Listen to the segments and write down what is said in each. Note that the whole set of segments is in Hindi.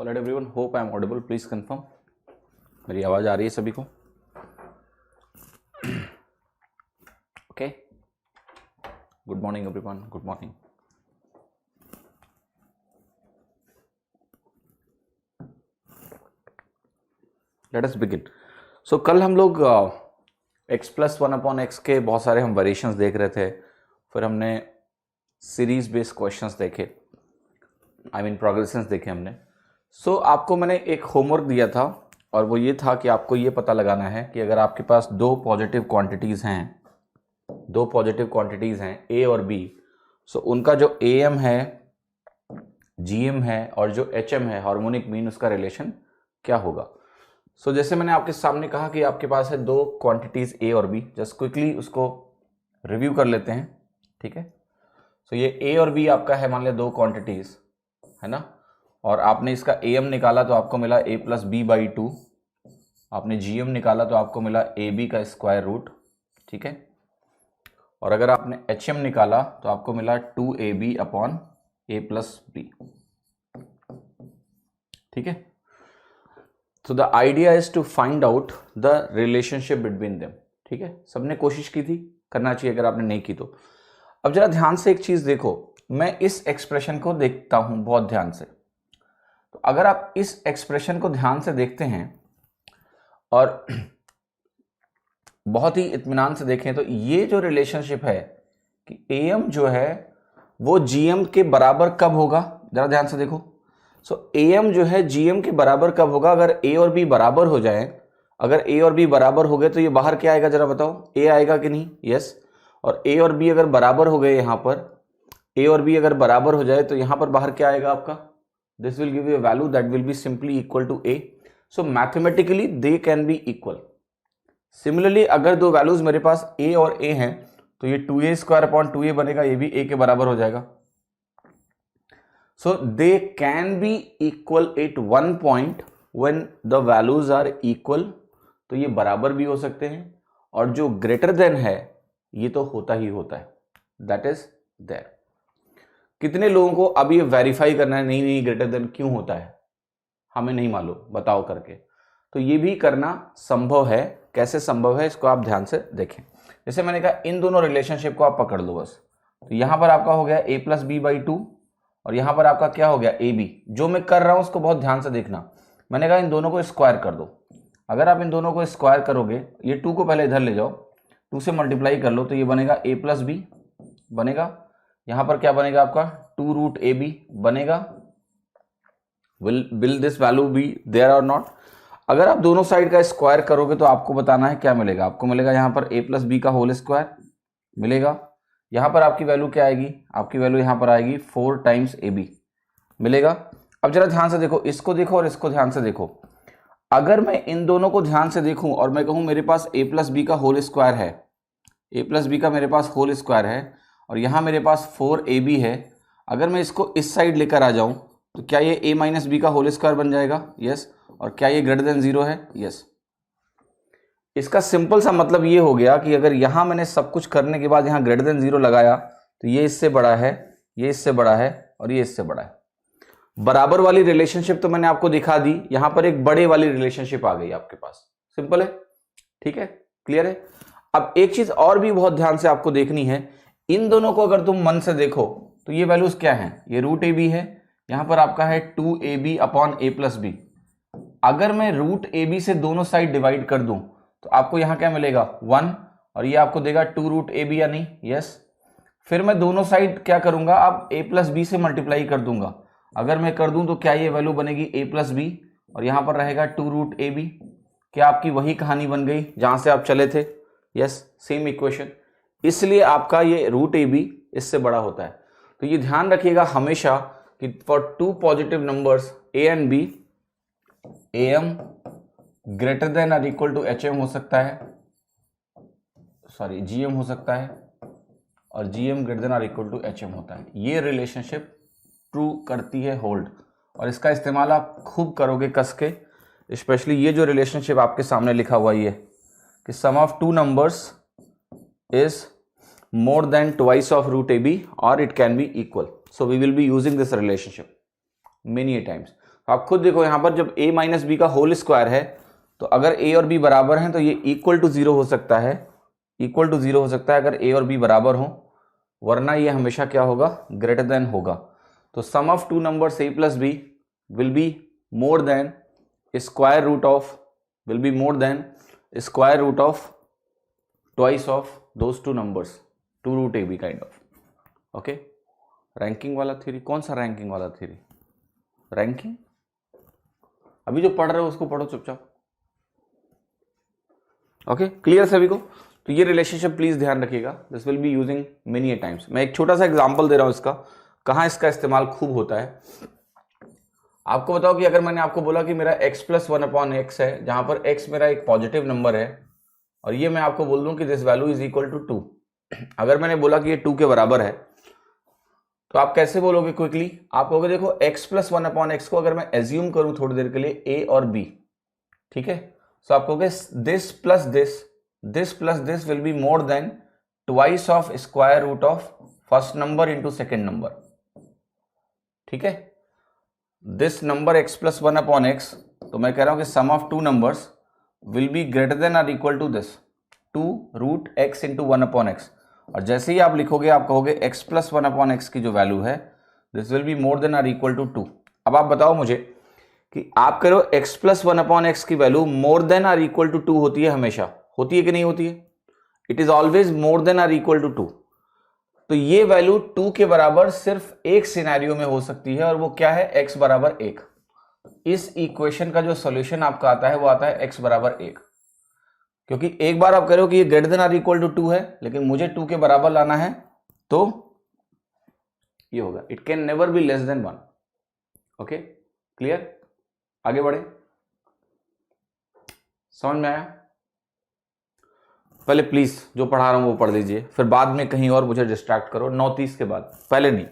Alright everyone, hope I am audible, please confirm. मेरी आवाज आ रही है सभी को? Okay, good morning everyone, good morning. Let us begin. So कल हम लोग x प्लस 1/x के बहुत सारे हम वेरिएशंस देख रहे थे, फिर हमने सीरीज बेस्ड क्वेश्चंस देखे, आई मीन प्रोग्रेशंस देखे हमने। सो आपको मैंने एक होमवर्क दिया था और वो ये था कि आपको ये पता लगाना है कि अगर आपके पास दो पॉजिटिव क्वांटिटीज़ हैं ए और बी, सो उनका जो एम है, जीएम है और जो एचएम है, हार्मोनिक मीन, उसका रिलेशन क्या होगा। सो जैसे मैंने आपके सामने कहा कि आपके पास है दो क्वांटिटीज़ ए और बी, जस्ट क्विकली उसको रिव्यू कर लेते हैं, ठीक है। सो ये ए और बी आपका है, मान लिया दो क्वांटिटीज़ है ना, और आपने इसका एम निकाला तो आपको मिला a प्लस बी बाई 2, आपने जीएम निकाला तो आपको मिला ए बी का स्क्वायर रूट, ठीक है। और अगर आपने एचएम निकाला तो आपको मिला 2ab upon a plus B, ठीक है। तो the idea is to find out the relationship between them, ठीक है। सबने कोशिश की थी, करना चाहिए अगर आपने नहीं की तो। अब जरा ध्यान से एक चीज देखो, मैं इस एक्सप्रेशन को देखता हूं बहुत ध्यान से। तो अगर आप इस एक्सप्रेशन को ध्यान से देखते हैं और बहुत ही इत्मीनान से देखें तो ये जो रिलेशनशिप है कि एम जो है वो जीएम के बराबर कब होगा, जरा ध्यान से देखो। सो एम जो है जीएम के बराबर कब होगा, अगर ए और बी बराबर हो जाए। अगर ए और बी बराबर हो गए तो ये बाहर क्या आएगा, जरा बताओ, ए आएगा कि नहीं? यस। और ए और बी अगर बराबर हो गए, यहां पर ए और बी अगर बराबर हो जाए तो यहां पर बाहर क्या आएगा आपका? This will give you a value that will be simply equal to a. So mathematically they can be equal. Similarly अगर दो वैल्यूज मेरे पास a और a हैं तो ये 2a स्क्वायर अपॉन 2a बनेगा, ये भी a के बराबर हो जाएगा। So they can be equal at one point when the values are equal. तो ये बराबर भी हो सकते हैं, और जो ग्रेटर देन है ये तो होता ही होता है, दैट इज देयर। कितने लोगों को अब ये वेरीफाई करना है, नहीं ग्रेटर देन क्यों होता है, हमें नहीं मालूम, बताओ करके। तो ये भी करना संभव है। कैसे संभव है इसको आप ध्यान से देखें। जैसे मैंने कहा, इन दोनों रिलेशनशिप को आप पकड़ लो बस। तो यहां पर आपका हो गया a प्लस बी बाई 2 और यहां पर आपका क्या हो गया, ए बी। जो मैं कर रहा हूं उसको बहुत ध्यान से देखना। मैंने कहा इन दोनों को स्क्वायर कर दो। अगर आप इन दोनों को स्क्वायर करोगे, ये 2 को पहले इधर ले जाओ, 2 से मल्टीप्लाई कर लो तो ये बनेगा a प्लस बी बनेगा। यहां पर क्या बनेगा आपका, 2 रूट ए बी बनेगा। Will this value be there और नॉट? अगर आप दोनों साइड का स्क्वायर करोगे तो आपको बताना है क्या मिलेगा। आपको मिलेगा यहां पर a प्लस बी का होल स्क्वायर मिलेगा। यहां पर आपकी वैल्यू क्या आएगी, आपकी वैल्यू यहां पर आएगी 4 टाइम्स ए बी मिलेगा। अब जरा ध्यान से देखो, इसको देखो और इसको ध्यान से देखो। अगर मैं इन दोनों को ध्यान से देखूं और मैं कहूं मेरे पास a प्लस बी का होल स्क्वायर है, a प्लस बी का मेरे पास होल स्क्वायर है, और यहां मेरे पास 4ab है। अगर मैं इसको इस साइड लेकर आ जाऊं तो क्या ये a माइनस बी का होल स्क्वायर बन जाएगा? यस। और क्या ये ग्रेटर देन 0 है? यस। इसका सिंपल सा मतलब ये हो गया कि अगर यहां मैंने सब कुछ करने के बाद यहां ग्रेटर देन 0 लगाया तो ये इससे बड़ा है, ये इससे बड़ा है और ये इससे बड़ा है। बराबर वाली रिलेशनशिप तो मैंने आपको दिखा दी, यहां पर एक बड़े वाली रिलेशनशिप आ गई आपके पास। सिंपल है, ठीक है, क्लियर है। अब एक चीज और भी बहुत ध्यान से आपको देखनी है, इन दोनों को अगर तुम मन से देखो तो ये वैल्यूज क्या हैं, ये रूट ए बी है, यहां पर आपका है 2ab upon a plus B. अगर मैं रूट ए बी से दोनों साइड डिवाइड कर दूं तो आपको यहां क्या मिलेगा, 1, और ये आपको देगा 2 रूट ए बी या नहीं? यस। फिर मैं दोनों साइड क्या करूंगा, अब a प्लस बी से मल्टीप्लाई कर दूंगा। अगर मैं कर दूं तो क्या ये वैल्यू बनेगी a प्लस बी, और यहां पर रहेगा 2 रूट ए बी। क्या आपकी वही कहानी बन गई जहां से आप चले थे? Yes, same equation. इसलिए आपका ये रूट ए बी इससे बड़ा होता है। तो ये ध्यान रखिएगा हमेशा कि for 2 positive numbers a and b, am greater than और इक्वल टू hm हो सकता है, सॉरी gm हो सकता है, और gm ग्रेटर देन और इक्वल टू hm होता है। ये रिलेशनशिप ट्रू करती है, होल्ड, और इसका इस्तेमाल आप खूब करोगे कस के। स्पेशली ये जो रिलेशनशिप आपके सामने लिखा हुआ ये कि sum of 2 numbers is more than twice of root ab or it can be equal. So we will be using this relationship many a times. आप खुद देखो यहाँ पर जब a माइनस बी का होल स्क्वायर है तो अगर a और b बराबर हैं तो ये इक्वल टू 0 हो सकता है, इक्वल टू 0 हो सकता है अगर a और b बराबर हो, वरना ये हमेशा क्या होगा, ग्रेटर देन होगा। तो sum of two numbers a plus b will be more than square root of, will be more than square root of twice of those two numbers, 2 root ab kind of. Okay, ranking वाला थ्योरी, कौन सा रैंकिंग वाला थ्योरी? रैंकिंग अभी जो पढ़ रहे हो उसको पढ़ो चुपचाप। ओके, क्लियर सभी को? तो ये रिलेशनशिप प्लीज ध्यान रखिएगा, this will be using many A times. मैं एक छोटा सा एग्जांपल दे रहा हूं इसका, कहां इसका इस्तेमाल खूब होता है। आपको बताओ कि अगर मैंने आपको बोला कि मेरा x प्लस 1/x है, जहां पर x मेरा एक पॉजिटिव नंबर है, और ये मैं आपको बोल दूं कि this value is equal to 2। अगर मैंने बोला कि ये 2 के बराबर है, तो आप कैसे बोलोगे क्विकली? आप कहोगे देखो x प्लस 1/x को अगर मैं एज्यूम करूं थोड़ी देर के लिए a और b, ठीक है, तो आप कहोगे this plus this will be more than twice of square root of first number into second number, ठीक है। This number x plus 1/x, तो मैं कह रहा हूं कि sum of two numbers will be greater than और equal to this 2 root x into 1/x। और जैसे ही आप लिखोगे आप कहोगे x प्लस 1/x की जो वैल्यू है this will be more then और इक्वल टू 2। अब आप बताओ मुझे कि आप करो x प्लस 1/x की वैल्यू मोर देन और इक्वल टू 2 होती है, हमेशा होती है कि नहीं होती है? It is always more than और इक्वल टू 2। तो ये वैल्यू 2 के बराबर सिर्फ एक सिनेरियो में हो सकती है, और वो क्या है? x बराबर 1। इस इक्वेशन का जो सॉल्यूशन आपका आता है वो आता है x बराबर 1, क्योंकि एक बार आप कह रहे हो कि ये ग्रेटर देन और इक्वल टू 2 है, लेकिन मुझे 2 के बराबर लाना है, तो ये होगा it can never be less than 1। Okay, clear? आगे बढ़े, समझ में आया? पहले प्लीज जो पढ़ा रहा हूं वो पढ़ लीजिए, फिर बाद में कहीं और मुझे डिस्ट्रैक्ट करो 9:30 के बाद, पहले नहीं।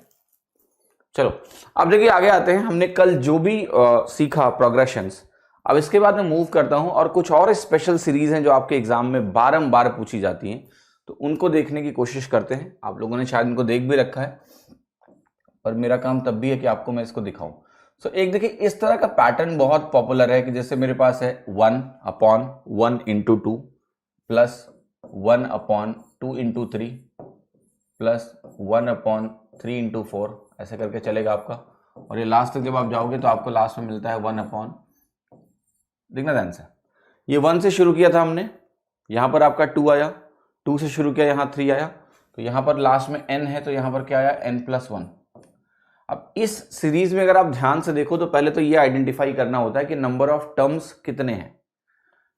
चलो अब देखिए आगे आते हैं। हमने कल जो भी सीखा प्रोग्रेशंस, अब इसके बाद मैं मूव करता हूं और कुछ और स्पेशल सीरीज हैं जो आपके एग्जाम में बारंबार पूछी जाती हैं, तो उनको देखने की कोशिश करते हैं। आप लोगों ने शायद इनको देख भी रखा है, और मेरा काम तब भी है कि आपको मैं इसको दिखाऊं। सो एक देखिए, इस तरह का पैटर्न बहुत पॉपुलर है कि जैसे मेरे पास है 1/1 into 2 plus 1/2 into 3 plus 1/3 into 4, ऐसे करके चलेगा आपका। और ये लास्ट तक जब आप जाओगे तो आपको लास्ट में मिलता है 1/, देखना ध्यान से, ये 1 से शुरू किया था हमने, यहां पर आपका 2 आया, 2 से शुरू किया, यहां 3 आया, तो यहां पर लास्ट में n है, तो यहां पर क्या आया? n+1। अब इस सीरीज में अगर आप ध्यान से देखो तो पहले तो ये आइडेंटिफाई करना होता है कि नंबर ऑफ टर्म्स कितने हैं।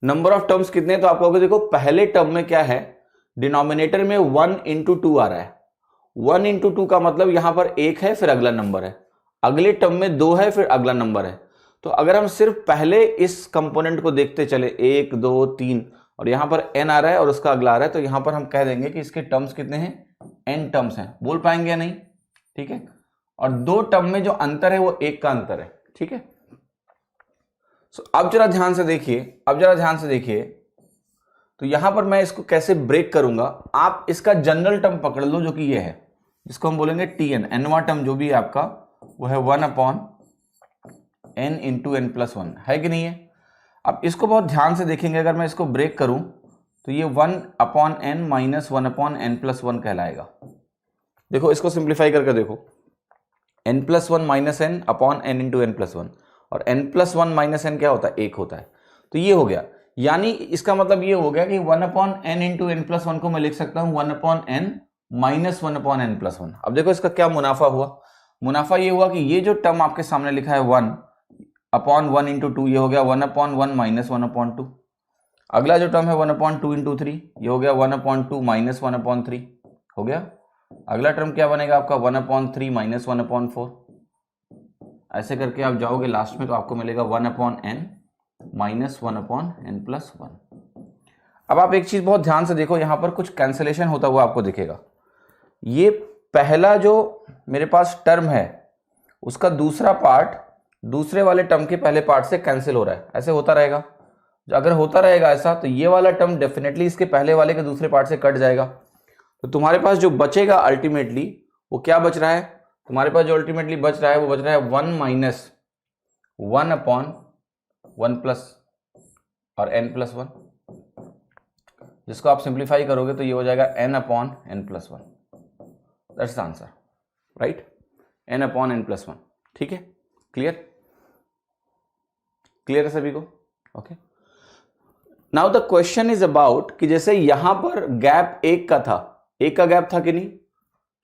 नंबर ऑफ टर्म्स कितने हैं? तो आप कहोगे देखो पहले टर्म में क्या है, डिनोमिनेटर में 1 इंटू 2 आ रहा है। 1 इंटू 2 का मतलब यहां पर 1 है, फिर अगला नंबर है, अगले टर्म में 2 है, फिर अगला नंबर है। तो अगर हम सिर्फ पहले इस कंपोनेंट को देखते चले 1 2 3, और यहां पर n आ रहा है और उसका अगला आ रहा है, तो यहां पर हम कह देंगे कि इसके टर्म्स कितने हैं? n टर्म्स हैं। बोल पाएंगे या नहीं? ठीक है। और 2 टर्म में जो अंतर है वो 1 का अंतर है, ठीक है। अब जरा ध्यान से देखिए, अब जरा ध्यान से देखिए, तो यहां पर मैं इसको कैसे ब्रेक करूंगा। आप इसका जनरल टर्म पकड़ लो जो कि ये है, जिसको हम बोलेंगे tn, nवा टर्म जो भी है आपका वो है 1/n इंटू n+1, है कि नहीं है? अब इसको बहुत ध्यान से देखेंगे, अगर मैं इसको ब्रेक करूं तो ये 1/n माइनस 1/n+1 कहलाएगा। देखो इसको सिंप्लीफाई करके देखो, n+1 minus n upon n into n+1, और n+1 माइनस n क्या होता है? 1 होता है। तो ये हो गया, यानी इसका मतलब ये हो गया कि 1/n इंटू n+1 को मैं लिख सकता हूं 1/n माइनस 1/n+1। अब देखो इसका क्या मुनाफा हुआ। मुनाफा ये हुआ कि ये जो टर्म आपके सामने लिखा है 1/1 इंटू 2, ये हो गया 1/1 माइनस 1/2। अगला जो टर्म है 1/2 इंटू 3, ये हो गया 1/2 माइनस 1/3 हो गया। अगला टर्म क्या बनेगा आपका? 1/3 माइनस 1/4। ऐसे करके आप जाओगे लास्ट में तो आपको मिलेगा 1/n माइनस 1/n+1। अब आप एक चीज बहुत ध्यान से देखो, यहां पर कुछ कैंसिलेशन होता हुआ आपको दिखेगा। ये पहला जो मेरे पास टर्म है उसका दूसरा पार्ट दूसरे वाले टर्म के पहले पार्ट से कैंसिल हो रहा है। ऐसे होता रहेगा, अगर होता रहेगा ऐसा, तो ये वाला टर्म डेफिनेटली इसके पहले वाले के दूसरे पार्ट से कट जाएगा। तो तुम्हारे पास जो बचेगा अल्टीमेटली वो क्या बच रहा है? तुम्हारे पास जो अल्टीमेटली बच रहा है वो बच रहा है 1 माइनस 1/1 प्लस और n+1, जिसको आप सिंप्लीफाई करोगे तो ये हो जाएगा n/n+1। That's the answer, right, n/n+1। ठीक है, क्लियर, क्लियर है सभी को? Okay, now the question is about कि जैसे यहां पर गैप एक का था, एक का गैप था कि नहीं?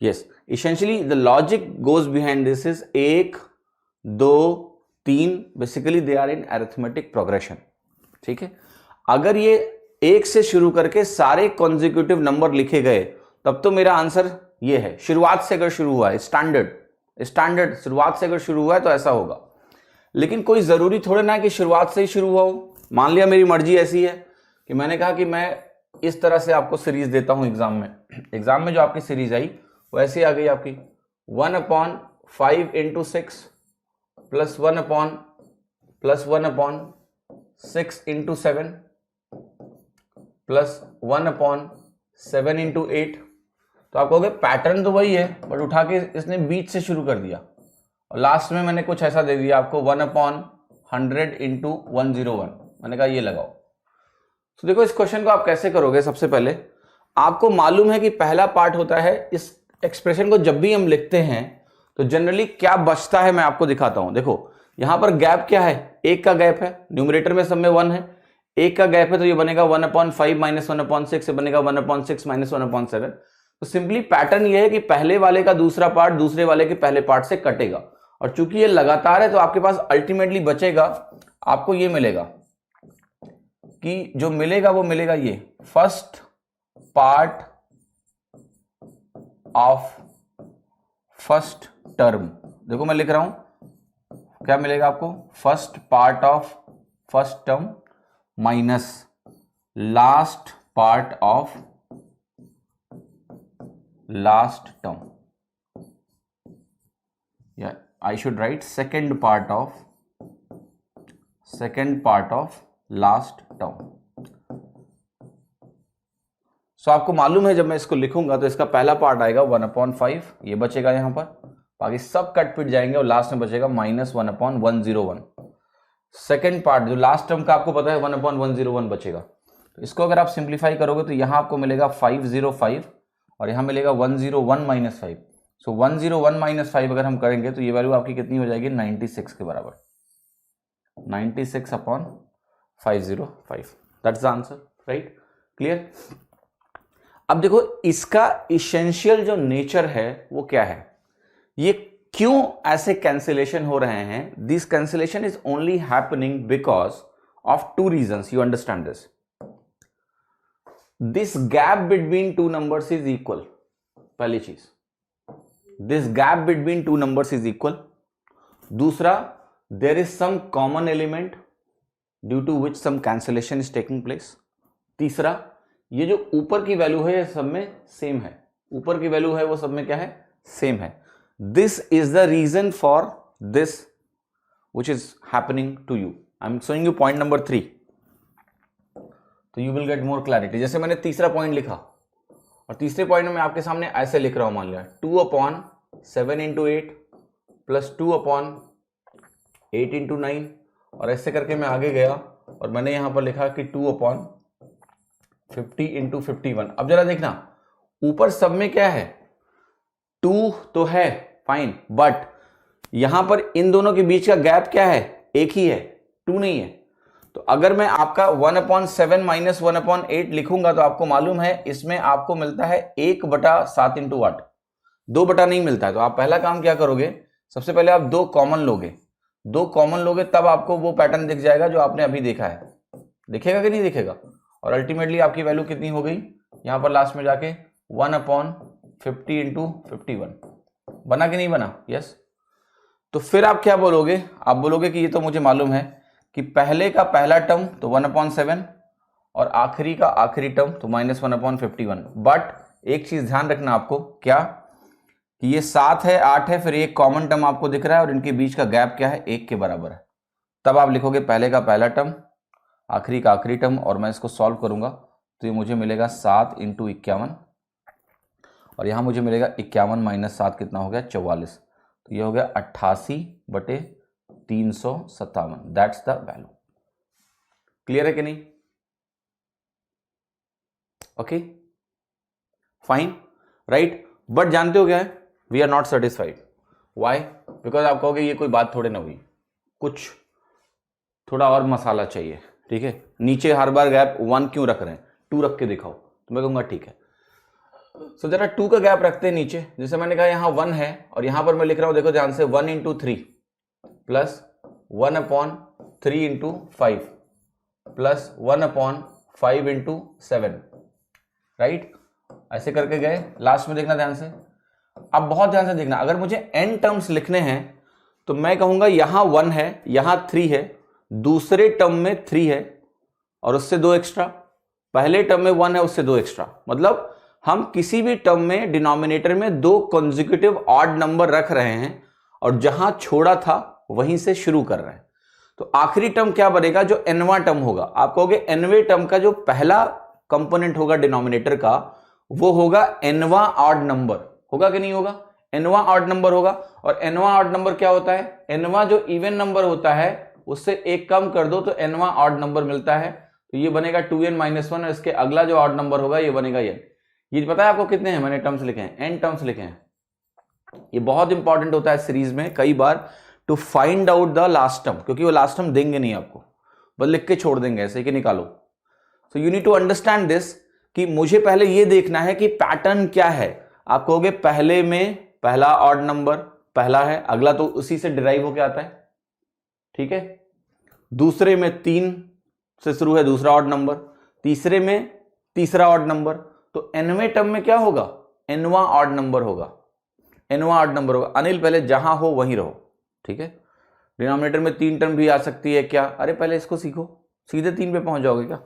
Yes, essentially the logic goes behind this is 1 2 3, basically they are in arithmetic progression. ठीक है, अगर ये 1 से शुरू करके सारे कॉन्जिक्यूटिव नंबर लिखे गए तब तो मेरा आंसर ये है। शुरुआत से अगर शुरू हुआ है, स्टैंडर्ड शुरुआत से अगर शुरू हुआ है तो ऐसा होगा, लेकिन कोई जरूरी थोड़े ना कि शुरुआत से ही शुरू हुआ हो। मान लिया मेरी मर्जी ऐसी है कि मैंने कहा कि मैं इस तरह से आपको सीरीज देता हूं एग्जाम में जो आपकी सीरीज आई वो ऐसी आ गई आपकी 1/5 × 6 प्लस 1/6 × 7 प्लस 1/7 × 8। तो आप कहोगे पैटर्न तो वही है, बट उठा के इसने बीच से शुरू कर दिया और लास्ट में मैंने कुछ ऐसा दे दिया आपको 1/100 × 101। मैंने कहा ये लगाओ। तो देखो इस क्वेश्चन को आप कैसे करोगे। सबसे पहले आपको मालूम है कि पहला पार्ट होता है, इस एक्सप्रेशन को जब भी हम लिखते हैं तो जनरली क्या बचता है मैं आपको दिखाता हूं। देखो यहां पर गैप क्या है, एक का गैप है, न्यूमरेटर में सब में 1 है, एक का गैप है तो ये बनेगा 1/5 माइनस 1/6, से बनेगा 1/6 माइनस 1/7। तो सिंपली पैटर्न ये है कि पहले वाले का दूसरा पार्ट दूसरे वाले के पहले पार्ट से कटेगा, और चूंकि ये लगातार है तो आपके पास अल्टीमेटली बचेगा, आपको ये मिलेगा कि जो मिलेगा वो मिलेगा ये first part of first term. देखो मैं लिख रहा हूं, क्या मिलेगा आपको, first part of first term minus last part of last term, या I should write second part of last term. So आपको मालूम है जब मैं इसको लिखूंगा तो इसका पहला पार्ट आएगा 1/5, ये बचेगा यहां पर, बाकी सब कट पिट जाएंगे और लास्ट में बचेगा -1/101। सेकेंड पार्ट जो लास्ट टर्म का आपको पता है 1/101 बचेगा। तो इसको अगर आप सिंप्लीफाई करोगे तो यहां आपको मिलेगा 505 और यहां मिलेगा 101 - 5। सो 101 - 5 अगर हम करेंगे तो ये वैल्यू आपकी कितनी हो जाएगी, 96 के बराबर, 96/505। That's the answer, right, clear. अब देखो इसका इसेंशियल जो नेचर है वो क्या है, ये क्यों ऐसे कैंसिलेशन हो रहे हैं। This cancellation is only happening because of 2 reasons, you understand this. This gap between 2 numbers is equal, पहली चीज, this gap between 2 numbers is equal. दूसरा, there is some common element due to which some cancellation is taking place. तीसरा, ये जो ऊपर की वैल्यू है ये सब में सेम है, ऊपर की वैल्यू है वो सब में क्या है, सेम है। This is the reason for this which is happening to you. I am showing you point number 3, तो you will get more clarity. जैसे मैंने तीसरा पॉइंट लिखा और तीसरे पॉइंट में मैं आपके सामने ऐसे लिख रहा हूं, मान लिया 2/7 × 8 प्लस 2/8 × 9, और ऐसे करके मैं आगे गया और मैंने यहां पर लिखा कि 2/50 × 51। अब जरा देखना ऊपर सब में क्या है, 2 तो है, फाइन, बट यहां पर इन दोनों के बीच का गैप क्या है, एक ही है, 2 नहीं है। तो अगर मैं आपका 1/7 - 1/8 लिखूंगा तो आपको मालूम है इसमें आपको मिलता है 1/7 × 8, 2 बटा नहीं मिलता है। तो आप पहला काम क्या करोगे, सबसे पहले आप 2 कॉमन लोगे, तब आपको वो पैटर्न दिख जाएगा जो आपने अभी देखा है। दिखेगा कि नहीं दिखेगा, और अल्टीमेटली आपकी वैल्यू कितनी हो गई यहां पर लास्ट में जाके 1/50 × 51। बना कि नहीं बना, यस। तो फिर आप क्या बोलोगे, आप बोलोगे कि ये तो मुझे मालूम है कि पहले का पहला टर्म तो 1/7 और आखिरी का आखिरी टर्म तो -1/51। बट एक चीज ध्यान रखना आपको, क्या कि ये 7 है 8 है, फिर एक कॉमन टर्म आपको दिख रहा है और इनके बीच का गैप क्या है, 1 के बराबर है। तब आप लिखोगे पहले का पहला टर्म आखिरी का आखिरी टर्म, और मैं इसको सॉल्व करूंगा तो ये मुझे मिलेगा 7 × 51, और यहां मुझे मिलेगा 51 - 7 कितना हो गया, 44। तो ये हो गया 88/3 357, दैट्स द वैल्यू। क्लियर है कि नहीं? Okay fine right. बट जानते हो क्या है, we are not satisfied. Why? Because आप कहोगे ये कोई बात थोड़े ना हुई, कुछ थोड़ा और मसाला चाहिए। ठीक है, नीचे हर बार गैप 1 क्यों रख रहे हैं, 2 रख के दिखाओ। तो मैं कहूंगा ठीक है, सो जरा 2 का गैप रखते हैं नीचे। जैसे मैंने कहा यहां 1 है और यहां पर मैं लिख रहा हूं, देखो ध्यान से, 1 into 3 plus 1/3 into 5 plus 1/5 into 7, right? ऐसे करके गए, लास्ट में देखना ध्यान से। अब बहुत ध्यान से देखना, अगर मुझे n टर्म्स लिखने हैं तो मैं कहूंगा यहां 1 है, यहां 3 है, दूसरे टर्म में 3 है और उससे 2 एक्स्ट्रा, पहले टर्म में 1 है उससे 2 एक्स्ट्रा। मतलब हम किसी भी टर्म में डिनोमिनेटर में 2 कॉन्जिक्यूटिव ऑड नंबर रख रहे हैं और जहां छोड़ा था वहीं से शुरू कर रहे हैं। तो आखिरी टर्म क्या बनेगा, जो nवां टर्म होगा। आप कहोगे nवें टर्म का जो पहला कंपोनेंट होगा डिनोमिनेटर का, वो होगा nवां ऑड नंबर, होगा कि नहीं होगा? nवां ऑड नंबर होगा। और nवां ऑड नंबर क्या होता है, nवां जो इवन नंबर होता है उससे एक कम कर दो तो nवां ऑड नंबर मिलता है। तो ये बनेगा 2n-1 और इसके अगला जो ऑड नंबर होगा ये बनेगा n। ये पता है आपको कितने हैं, मैंने टर्म्स लिखे हैं, n टर्म्स लिखे हैं। ये बहुत इंपॉर्टेंट होता है सीरीज में कई बार, to find out the last term, क्योंकि वो लास्ट टर्म देंगे नहीं आपको, बस लिख के छोड़ देंगे ऐसे कि निकालो। So you need to understand this कि मुझे पहले ये देखना है कि पैटर्न क्या है। आप कहोगे पहले में पहला ऑड नंबर पहला है, अगला तो उसी से डिराइव होके आता है, ठीक है। दूसरे में 3 से शुरू है दूसरा ऑड नंबर, तीसरे में तीसरा ऑड नंबर, तो nवें टर्म में क्या होगा, nवां ऑड नंबर होगा, nवां ऑड नंबर होगा। अनिल पहले जहां हो वहीं रहो, ठीक है। डिनोमिनेटर में 3 टर्म भी आ सकती है क्या, अरे पहले इसको सीखो, सीधे 3 पे पहुंच जाओगे क्या?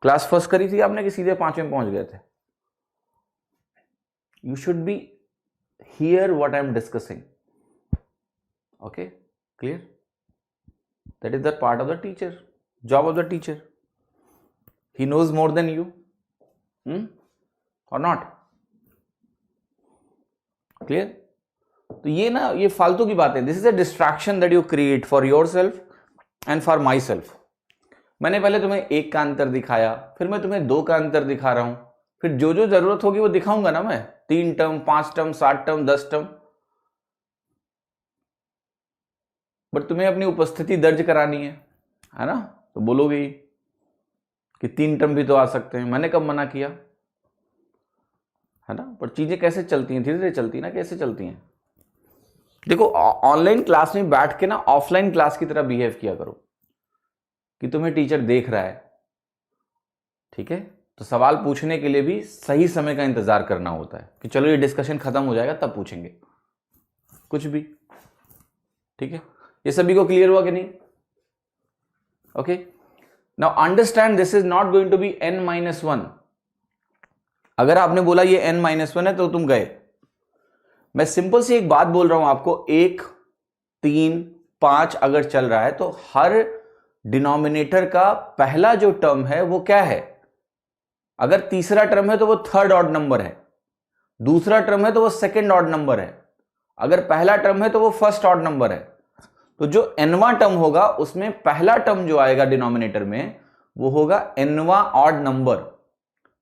क्लास फर्स्ट करी थी आपने कि सीधे 5 में पहुंच गए थे? You should be here what I am discussing, okay clear? That is the part of the teacher, job of the teacher. He knows more than you और नॉट, क्लियर? तो ये ना, ये फालतू की बात है। This is a distraction that you create for yourself and for myself. मैंने पहले तुम्हें 1 का अंतर दिखाया, फिर मैं तुम्हें 2 का अंतर दिखा रहा हूं, फिर जो जो जरूरत होगी वो दिखाऊंगा ना मैं, 3 term, 5 term, 7 term, 10 term. But तुम्हें अपनी उपस्थिति दर्ज करानी है ना? तो बोलोगे ही कि 3 टर्म भी तो आ सकते हैं, मैंने कब मना किया, है ना? पर चीजें कैसे चलती हैं, धीरे धीरे चलती है ना, कैसे चलती हैं। देखो ऑनलाइन क्लास में बैठ के ना ऑफलाइन क्लास की तरह बिहेव किया करो कि तुम्हें टीचर देख रहा है, ठीक है। तो सवाल पूछने के लिए भी सही समय का इंतजार करना होता है कि चलो ये डिस्कशन खत्म हो जाएगा तब पूछेंगे कुछ भी, ठीक है। ये सभी को क्लियर हुआ कि नहीं? Okay, now understand this is not going to be n-1। अगर आपने बोला ये n-1 है तो तुम गए। मैं सिंपल सी एक बात बोल रहा हूं आपको, 1, 3, 5 अगर चल रहा है तो हर डिनोमिनेटर का पहला जो टर्म है वो क्या है? अगर तीसरा टर्म है तो वो थर्ड ऑड नंबर है, दूसरा टर्म है तो वो सेकंड ऑड नंबर है, अगर पहला टर्म है तो वो फर्स्ट ऑड नंबर है। तो जो nवां टर्म होगा उसमें पहला टर्म जो आएगा डिनोमिनेटर में वो होगा nवां ऑड नंबर,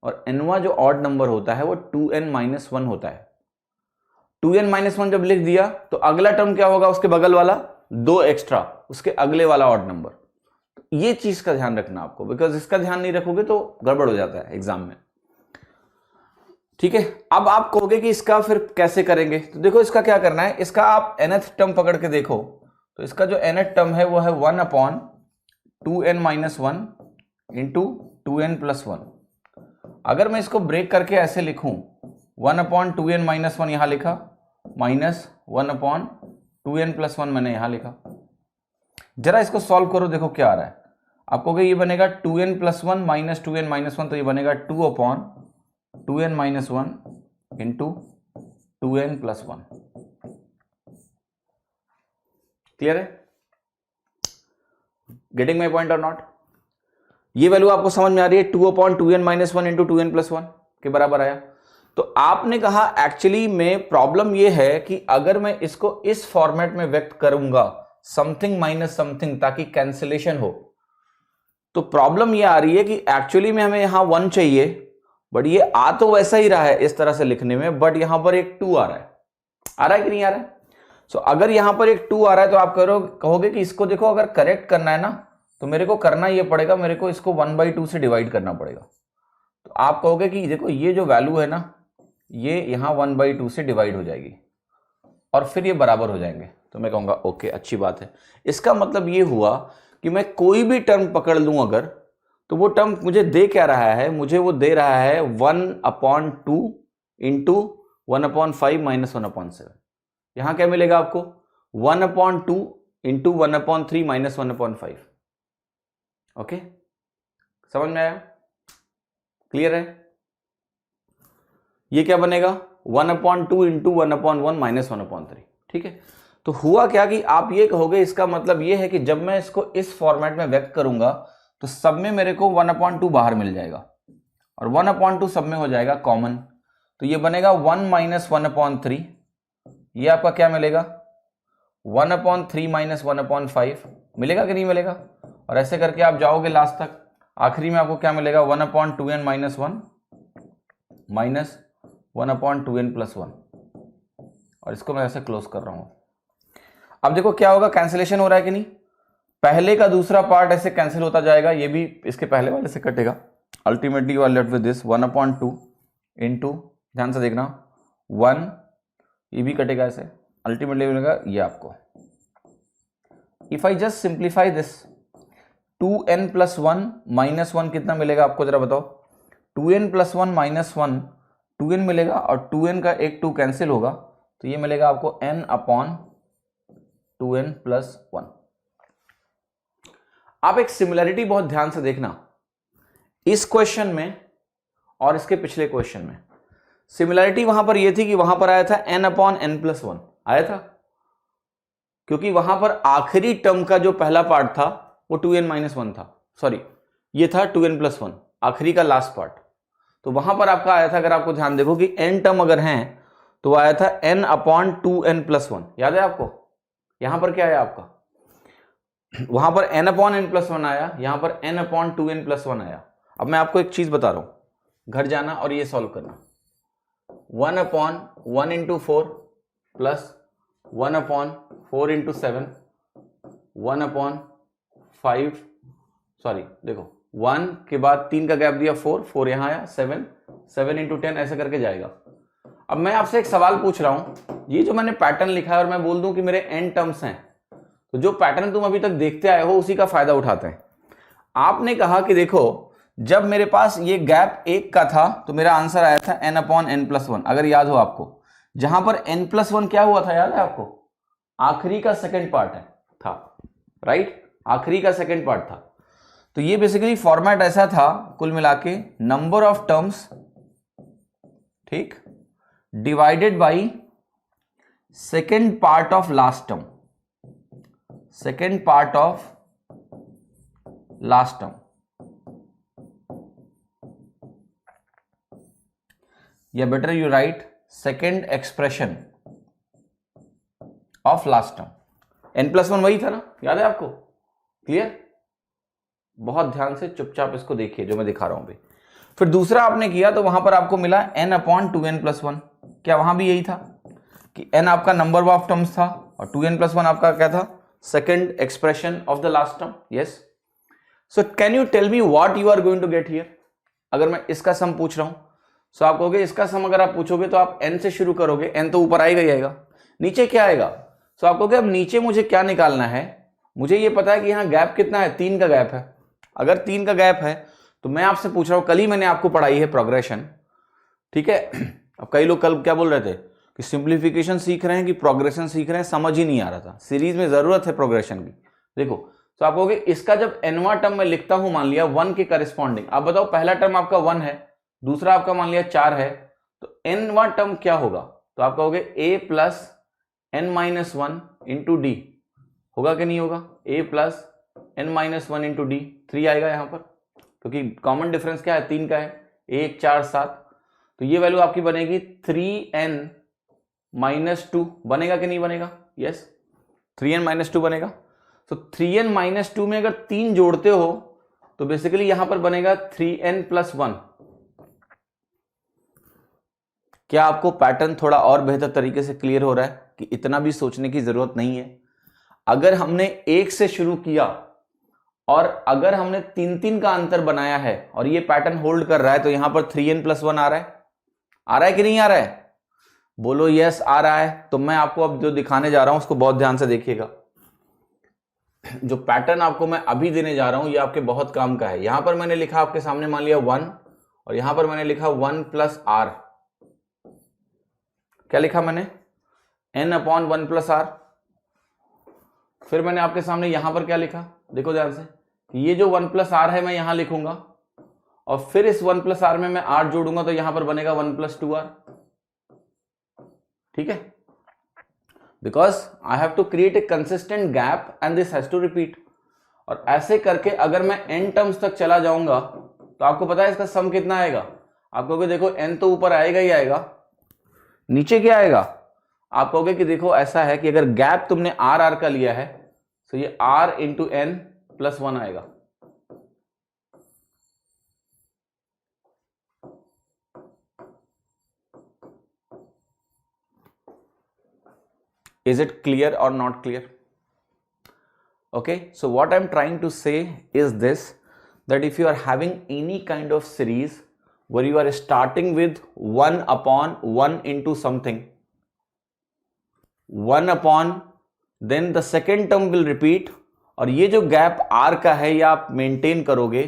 और nवां जो ऑड नंबर होता है वो 2n-1 होता है। 2n-1 जब लिख दिया तो अगला टर्म क्या होगा, उसके बगल वाला 2 एक्स्ट्रा, उसके अगले वाला ऑड नंबर। ये चीज का ध्यान रखना आपको, बिकॉज इसका ध्यान नहीं रखोगे तो गड़बड़ हो जाता है एग्जाम में, ठीक है। अब आप कहोगे कि इसका फिर कैसे करेंगे, तो देखो इसका क्या करना है, इसका आप nth टर्म पकड़ के देखो, तो इसका जो nth टर्म है वो है 1/2n-1 इंटू 2n+1। अगर मैं इसको ब्रेक करके ऐसे लिखूं, 1/2n-1 यहां लिखा, माइनस 1/2n+1 मैंने यहां लिखा। जरा इसको सॉल्व करो, देखो क्या आ रहा है। आपको ये बनेगा 2n+1 माइनस 2n-1, तो ये बनेगा 2/2n-1 इंटू 2n+1। क्लियर है? गेटिंग माई पॉइंट और नॉट? ये वैल्यू आपको समझ में आ रही है, 2/2n-1 इंटू 2n+1 के बराबर आया। तो आपने कहा एक्चुअली में प्रॉब्लम ये है कि अगर मैं इसको इस फॉर्मेट में व्यक्त करूंगा समथिंग माइनस समथिंग ताकि कैंसिलेशन हो। तो प्रॉब्लम ये आ रही है कि एक्चुअली में हमें यहां 1 चाहिए, बट ये आ तो वैसा ही रहा है इस तरह से लिखने में, बट यहां पर एक 2 आ रहा है। आ रहा है कि नहीं आ रहा है? सो अगर यहां पर एक 2 आ रहा है तो आप कहोगे कि इसको देखो अगर करेक्ट करना है ना तो मेरे को करना ये पड़ेगा, मेरे को इसको 1/2 से डिवाइड करना पड़ेगा। तो आप कहोगे कि देखो ये जो वैल्यू है ना ये यहां 1/2 से डिवाइड हो जाएगी और फिर ये बराबर हो जाएंगे। तो मैं कहूंगा ओके अच्छी बात है। इसका मतलब ये हुआ कि मैं कोई भी टर्म पकड़ लूं अगर, तो वो टर्म मुझे दे क्या रहा है, मुझे वो दे रहा है 1/2 इंटू 1/5 माइनस 1/7। यहां क्या मिलेगा आपको 1/2 इंटू 1/3 माइनस 1/5। ओके, समझ में आया? क्लियर है? ये क्या बनेगा 1/2 इंटू 1/1 माइनस 1/3। ठीक है, तो हुआ क्या कि आप ये कहोगे इसका मतलब ये है कि जब मैं इसको इस फॉर्मेट में व्यक्त करूंगा तो सब में मेरे को 1/2 बाहर मिल जाएगा और 1/2 सब में हो जाएगा कॉमन। तो ये बनेगा 1 माइनस 1/3। ये आपका क्या मिलेगा 1/3 माइनस 1/5 मिलेगा कि नहीं मिलेगा? और ऐसे करके आप जाओगे लास्ट तक, आखिरी में आपको क्या मिलेगा 1/2n minus 1 minus 1/2n plus 1। और इसको मैं ऐसे क्लोज कर रहा हूं। अब देखो क्या होगा, कैंसिलेशन हो रहा है कि नहीं? पहले का दूसरा पार्ट ऐसे कैंसिल होता जाएगा, ये भी इसके पहले वाले से कटेगा। Ultimately you are left with this 1/2 into, ध्यान से देखना 1, ये भी कटेगा ऐसे, अल्टीमेटली मिलेगा ये आपको। If I just simplify this 2n plus 1 minus 1 कितना मिलेगा आपको जरा बताओ? 2n प्लस 1 माइनस 1 2n मिलेगा और 2n का एक 2 कैंसिल होगा, तो ये मिलेगा आपको n/2n प्लस 1। आप एक सिमिलरिटी बहुत ध्यान से देखना इस क्वेश्चन में और इसके पिछले क्वेश्चन में। सिमिलरिटी वहां पर यह थी कि वहां पर आया था n/n प्लस 1 आया था, क्योंकि वहां पर आखिरी टर्म का जो पहला पार्ट था वो 2n माइनस 1 था, सॉरी ये था 2n प्लस 1 आखिरी का लास्ट पार्ट। तो वहां पर आपका आया था, अगर आपको ध्यान देखो कि n टर्म अगर है तो वो आया था n/2n प्लस 1, याद है आपको? यहां पर क्या आया आपका, वहां पर n/n प्लस 1 आया, यहां पर n/2n प्लस 1 आया। अब मैं आपको एक चीज बता रहा हूं, घर जाना और ये सॉल्व करना। 1/1 इंटू 4 प्लस 1/4 इंटू 7 1/5, सॉरी देखो 1 के बाद 3 का गैप दिया 4 यहां आया 7 इंटू 10 ऐसे करके जाएगा। अब मैं आपसे एक सवाल पूछ रहा हूं, ये जो मैंने पैटर्न लिखा है और मैं बोल दूं कि मेरे n टर्म्स हैं, तो जो पैटर्न तुम अभी तक देखते आए हो उसी का फायदा उठाते हैं। आपने कहा कि देखो जब मेरे पास ये गैप 1 का था तो मेरा आंसर आया था n/n प्लस 1, अगर याद हो आपको, जहां पर n प्लस 1 क्या हुआ था याद है आपको? आखिरी का सेकेंड पार्ट है था, राइट? आखिरी का सेकेंड पार्ट था। तो ये बेसिकली फॉर्मेट ऐसा था कुल मिला के, नंबर ऑफ टर्म्स, ठीक, divided by second part of last term, second part of last term, या better you write second expression of last term. n+1 वही था ना, याद है आपको? क्लियर? बहुत ध्यान से चुपचाप इसको देखिए जो मैं दिखा रहा हूं अभी। फिर दूसरा आपने किया तो वहां पर आपको मिला n/2n प्लस 1। क्या वहां भी यही था कि n आपका नंबर ऑफ टर्म्स था और 2n प्लस 1 आपका क्या था? Second expression of the last term. Yes, so can you tell me what you are going to get here? अगर मैं इसका सम पूछ रहा हूं सो आप कहोगे इसका सम अगर आप पूछोगे तो आप n से शुरू करोगे, n तो ऊपर आएगा ही आएगा, नीचे क्या आएगा? सो आप कहोगे अब नीचे मुझे क्या निकालना है? मुझे ये पता है कि यहां गैप कितना है, 3 का गैप है। अगर 3 का गैप है तो मैं आपसे पूछ रहा हूं, कल ही मैंने आपको पढ़ाई है प्रोग्रेशन, ठीक है? अब कई लोग कल क्या बोल रहे थे कि सिंप्लीफिकेशन सीख रहे हैं कि प्रोग्रेशन सीख रहे हैं, समझ ही नहीं आ रहा था। सीरीज में जरूरत है प्रोग्रेशन की। देखो तो आप कहोगे इसका जब nवां टर्म में लिखता हूं, मान लिया 1 के करिस्पॉन्डिंग, आप बताओ पहला टर्म आपका 1 है, दूसरा आपका मान लिया 4 है, तो nवां टर्म क्या होगा? तो आप कहोगे a plus n-1 into D, होगा कि नहीं होगा? a plus n-1 into D, 3 आएगा यहां पर, क्योंकि कॉमन डिफरेंस क्या है? 3 का है, 1 4 7, तो ये वैल्यू आपकी बनेगी 3n-2, बनेगा कि नहीं बनेगा? यस। 3n - 2 बनेगा। तो 3n - 2 में अगर 3 जोड़ते हो तो बेसिकली यहां पर बनेगा 3n + 1। क्या आपको पैटर्न थोड़ा और बेहतर तरीके से क्लियर हो रहा है कि इतना भी सोचने की जरूरत नहीं है? अगर हमने 1 से शुरू किया और अगर हमने 3 का अंतर बनाया है और ये पैटर्न होल्ड कर रहा है तो यहां पर 3n + 1 आ रहा है। आ रहा है कि नहीं आ रहा है? बोलो यस आ रहा है। तो मैं आपको अब जो दिखाने जा रहा हूं उसको बहुत ध्यान से देखिएगा। जो पैटर्न आपको मैं अभी देने जा रहा हूं ये आपके बहुत काम का है। यहां पर मैंने लिखा आपके सामने, मान लिया 1, और यहां पर मैंने लिखा 1 + r। क्या लिखा मैंने? n/1 + r। फिर मैंने आपके सामने यहां पर क्या लिखा, देखो ध्यान से, ये जो 1 + r है मैं यहां लिखूंगा और फिर इस 1 + r में मैं r जोड़ूंगा तो यहां पर बनेगा 1 + 2r। ठीक है, because I have to create a consistent gap and this has to repeat. और ऐसे करके अगर मैं n टर्म्स तक चला जाऊंगा तो आपको पता है इसका सम कितना आएगा? आप कहोगे देखो n तो ऊपर आएगा ही आएगा, नीचे क्या आएगा? आप कहोगे कि देखो ऐसा है कि अगर गैप तुमने r का लिया है तो ये r × n + 1 आएगा। Is it clear or not clear? Okay, so what I'm trying to say is this, that if you are having any kind of series where you are starting with 1/1 into something, 1/, then the second term will repeat, और ये जो गैप r का है ये आप मेंटेन करोगे।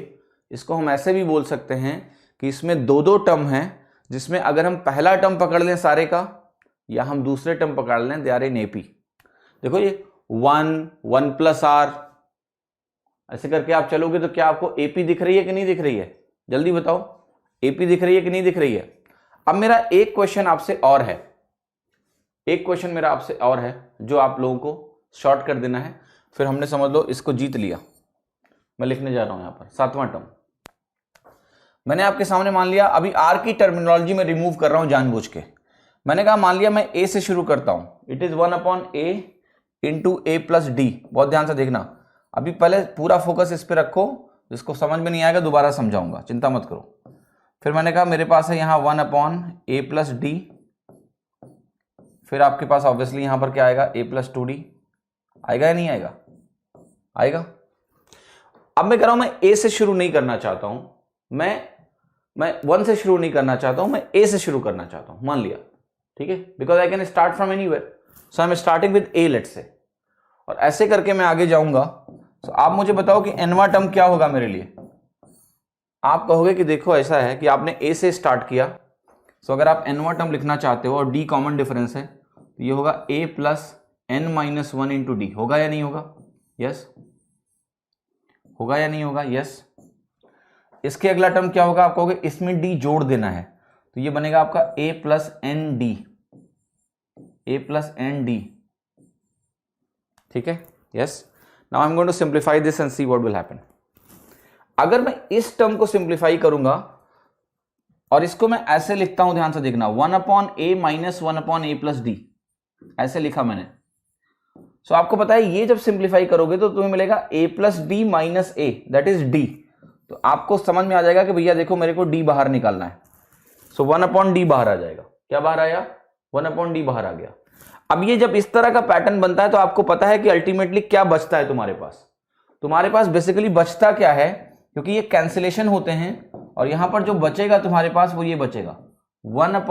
इसको हम ऐसे भी बोल सकते हैं कि इसमें दो टर्म हैं जिसमें अगर हम पहला टर्म पकड़ लें सारे का या हम दूसरे टर्म पकड़ लें, दे आर इन AP। देखो ये 1 + r, ऐसे करके आप चलोगे तो क्या आपको AP दिख रही है कि नहीं दिख रही है? जल्दी बताओ, AP दिख रही है कि नहीं दिख रही है? अब मेरा एक क्वेश्चन आपसे और है, एक क्वेश्चन मेरा आपसे और है जो आप लोगों को शॉर्ट कर देना है, फिर हमने समझ लो इसको जीत लिया। मैं लिखने जा रहा हूं यहां पर 7वां टर्म। मैंने आपके सामने मान लिया, अभी r की टर्मिनोलॉजी में रिमूव कर रहा हूं जानबूझ के। मैंने कहा मान लिया मैं a से शुरू करता हूं, it is 1/a × a + d। बहुत ध्यान से देखना, अभी पहले पूरा फोकस इस पे रखो, जिसको समझ में नहीं आएगा दोबारा समझाऊंगा, चिंता मत करो। फिर मैंने कहा मेरे पास है यहां 1/a + d, फिर आपके पास ऑब्वियसली यहां पर क्या आएगा? a + 2d आएगा या नहीं आएगा? आएगा। अब मैं कह रहा हूं मैं a से शुरू नहीं करना चाहता हूं, मैं 1 से शुरू नहीं करना चाहता हूं, मैं a से शुरू करना चाहता हूं, मान लिया, ठीक है, because I can start from anywhere, so I am starting with a let's say. और ऐसे करके मैं आगे जाऊंगा। तो आप मुझे बताओ कि nवां टर्म क्या होगा मेरे लिए? आप कहोगे कि देखो ऐसा है कि आपने a से स्टार्ट किया, सो अगर आप nवां टर्म लिखना चाहते हो और d कॉमन डिफरेंस है तो ये होगा a + n - 1 × d। होगा या नहीं होगा? यस। होगा या नहीं होगा? यस। इसके अगला टर्म क्या होगा? आप कहोगे इसमें d जोड़ देना है, तो ये बनेगा आपका a + nd, a + nd। ठीक है, yes. Now I am going to simplify this and see what will happen. अगर मैं इस टर्म को सिंप्लीफाई करूंगा और इसको मैं ऐसे लिखता हूं, ध्यान से देखना, 1/a - 1/a + d, ऐसे लिखा मैंने। सो आपको पता है ये जब सिंप्लीफाई करोगे तो तुम्हें मिलेगा a + d - a, that is d। तो आपको समझ में आ जाएगा कि भैया देखो मेरे को d बाहर निकालना है, सो 1/d बाहर आ जाएगा। क्या बाहर आया? 1/d बाहर आ गया। अब ये जब इस तरह का पैटर्न बनता है तो आपको पता है कि अल्टीमेटली क्या बचता है तुम्हारे पास। तुम्हारे पास बेसिकली बचता क्या है, क्योंकि ये कैंसिलेशन होते हैं और यहां पर जो बचेगा तुम्हारे पास वो ये बचेगा 1/a +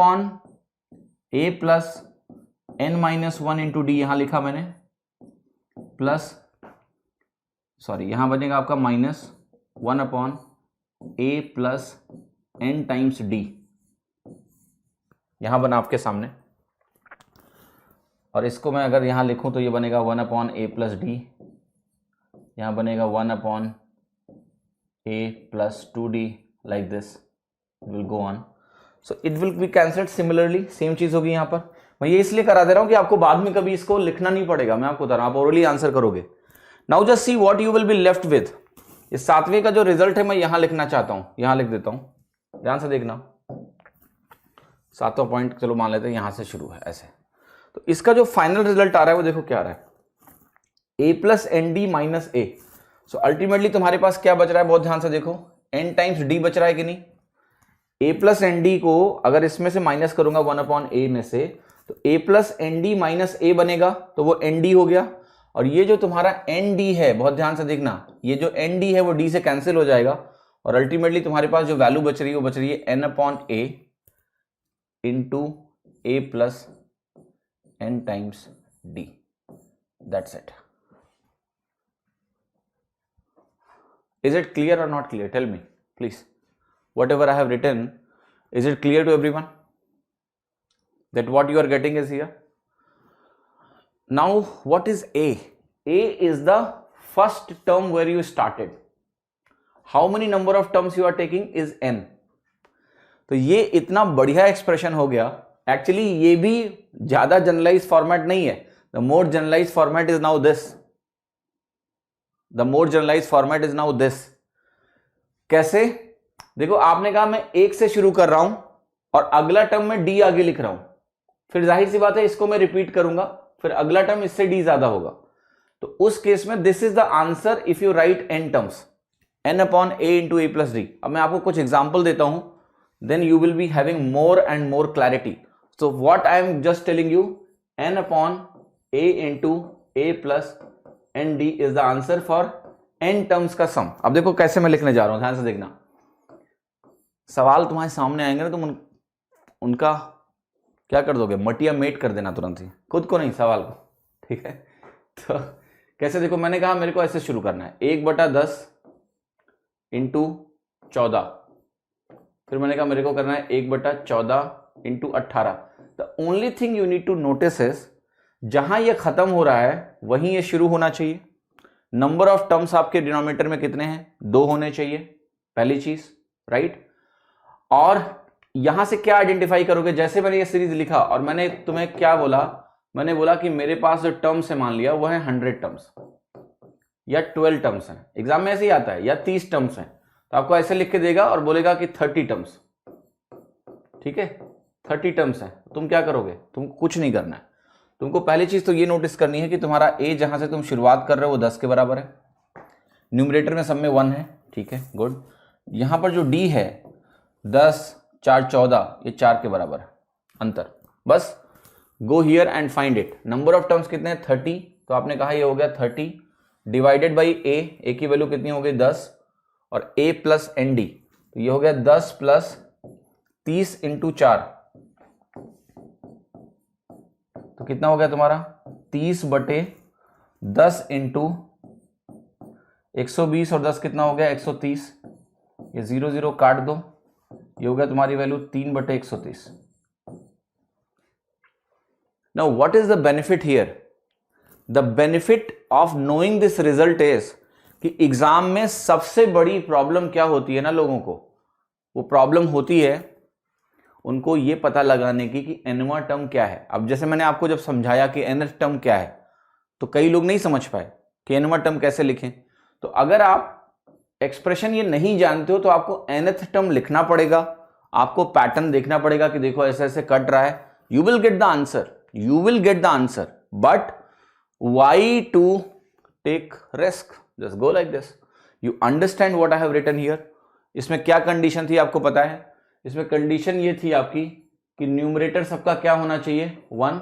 n - 1 × d, यहां लिखा मैंने, प्लस सॉरी यहां बनेगा आपका -1/a + n × d, यहां बना आपके सामने। और इसको मैं अगर यहां लिखूं तो ये बनेगा 1/a + d, यहां बनेगा 1/a + 2d, like this will go on. So it will be cancelled similarly, same चीज होगी यहां पर। मैं ये इसलिए करा दे रहा हूं कि आपको बाद में कभी इसको लिखना नहीं पड़ेगा, मैं आपको बता रहा हूं, आप ओरली आंसर करोगे। Now just see what you will be left with. इस 7वें का जो रिजल्ट है मैं यहां लिखना चाहता हूं, यहां लिख देता हूं, ध्यान से देखना। 7वां पॉइंट चलो मान लेते हैं यहां से शुरू है ऐसे। तो इसका जो फाइनल रिजल्ट आ रहा है वो देखो क्या आ रहा है, ए प्लस एन डी माइनस ए। सो अल्टीमेटली तुम्हारे पास क्या बच रहा है, बहुत ध्यान से देखो, एन टाइम्स डी बच रहा है कि नहीं। ए प्लस एन डी को अगर इसमें से माइनस करूंगा 1/a में से, तो ए प्लस एन डी माइनस ए बनेगा, तो वो एन डी हो गया। और ये जो तुम्हारा एन डी है, बहुत ध्यान से देखना, ये जो एन डी है वो डी से कैंसिल हो जाएगा, और अल्टीमेटली तुम्हारे पास जो वैल्यू बच रही है वो बच रही है n/a into a plus n times d. That's it. Is it clear or not clear? Tell me, please. Whatever I have written, is it clear to everyone? That what you are getting is here? Now, what is A? A is the first term where you started. How many number of terms you are taking is n. तो ये इतना बढ़िया एक्सप्रेशन हो गया। एक्चुअली ये भी ज्यादा जनरलाइज फॉर्मेट नहीं है। The more generalized format is now this. The more generalized format is now this. कैसे? देखो, आपने कहा मैं एक से शुरू कर रहा हूं और अगला टर्म में डी आगे लिख रहा हूं, फिर जाहिर सी बात है इसको मैं रिपीट करूंगा, फिर अगला टर्म इससे डी ज्यादा होगा। तो उस केस में this is the answer if you write n terms, n/a into a plus d. अब मैं आपको कुछ एग्जाम्पल देता हूं, then you will be having more and more clarity. So what I am just telling you, n/a into a plus n d is the answer for n terms का सम। अब देखो कैसे मैं लिखने जा रहा हूं, ध्यान से देखना। सवाल तुम्हारे सामने आएंगे ना, तुम उनका क्या कर दोगे, मटिया मेट कर देना तुरंत ही, खुद को नहीं सवाल को, ठीक है। तो कैसे, देखो मैंने कहा मेरे को ऐसे शुरू करना है, 1/10 इंटू 14, फिर मैंने कहा मेरे को करना है 1/14 into 18। The only thing you need to notice is, जहां ये खत्म हो रहा है वहीं ये शुरू होना चाहिए। नंबर ऑफ टर्म्स आपके डिनोमिनेटर में कितने हैं, 2 होने चाहिए, पहली चीज, राइट। और यहां से क्या आइडेंटिफाई करोगे, जैसे मैंने ये सीरीज लिखा और मैंने तुम्हें क्या बोला, मैंने बोला कि मेरे पास जो टर्म्स है मान लिया वो है 100 टर्म्स या 12 टर्म्स हैं, एग्जाम में ऐसे ही आता है, या 30 टर्म्स हैं, तो आपको ऐसे लिख के देगा और बोलेगा कि 30 टर्म्स, ठीक है, 30 टर्म्स हैं। तुम क्या करोगे, तुमको कुछ नहीं करना है। तुमको पहली चीज तो ये नोटिस करनी है कि तुम्हारा ए जहां से तुम शुरुआत कर रहे हो वो 10 के बराबर है, न्यूमरेटर में सब में 1 है, ठीक है, गुड। यहां पर जो डी है 10, 4, 14, ये 4 के बराबर है अंतर। बस go here and find it. Number of terms कितने हैं, 30, तो आपने कहा ये हो गया 30 डिवाइडेड बाई ए की वैल्यू कितनी हो गई 10, और ए प्लस एन डी, तो ये हो गया 10 प्लस 30 इंटू 4, तो कितना हो गया तुम्हारा 30/10 इंटू 120, और 10 कितना हो गया 130, ये 0 0 काट दो, ये हो गया तुम्हारी value 3/130। Now what is the benefit here, the benefit of knowing this result is कि एग्जाम में सबसे बड़ी प्रॉब्लम क्या होती है ना लोगों को, वो प्रॉब्लम होती है उनको ये पता लगाने की कि nवां टर्म क्या है। अब जैसे मैंने आपको जब समझाया कि nth टर्म क्या है, तो कई लोग नहीं समझ पाए कि nवां टर्म कैसे लिखें। तो अगर आप एक्सप्रेशन ये नहीं जानते हो तो आपको nth टर्म लिखना पड़ेगा, आपको पैटर्न देखना पड़ेगा कि देखो ऐसे ऐसे कट रहा है, you will get the answer, you will get the answer, but why to take risk, just go like this, you understand what I have written here. इसमें क्या कंडीशन थी आपको पता है, इसमें कंडीशन ये थी आपकी कि न्यूमरेटर सबका क्या होना चाहिए 1,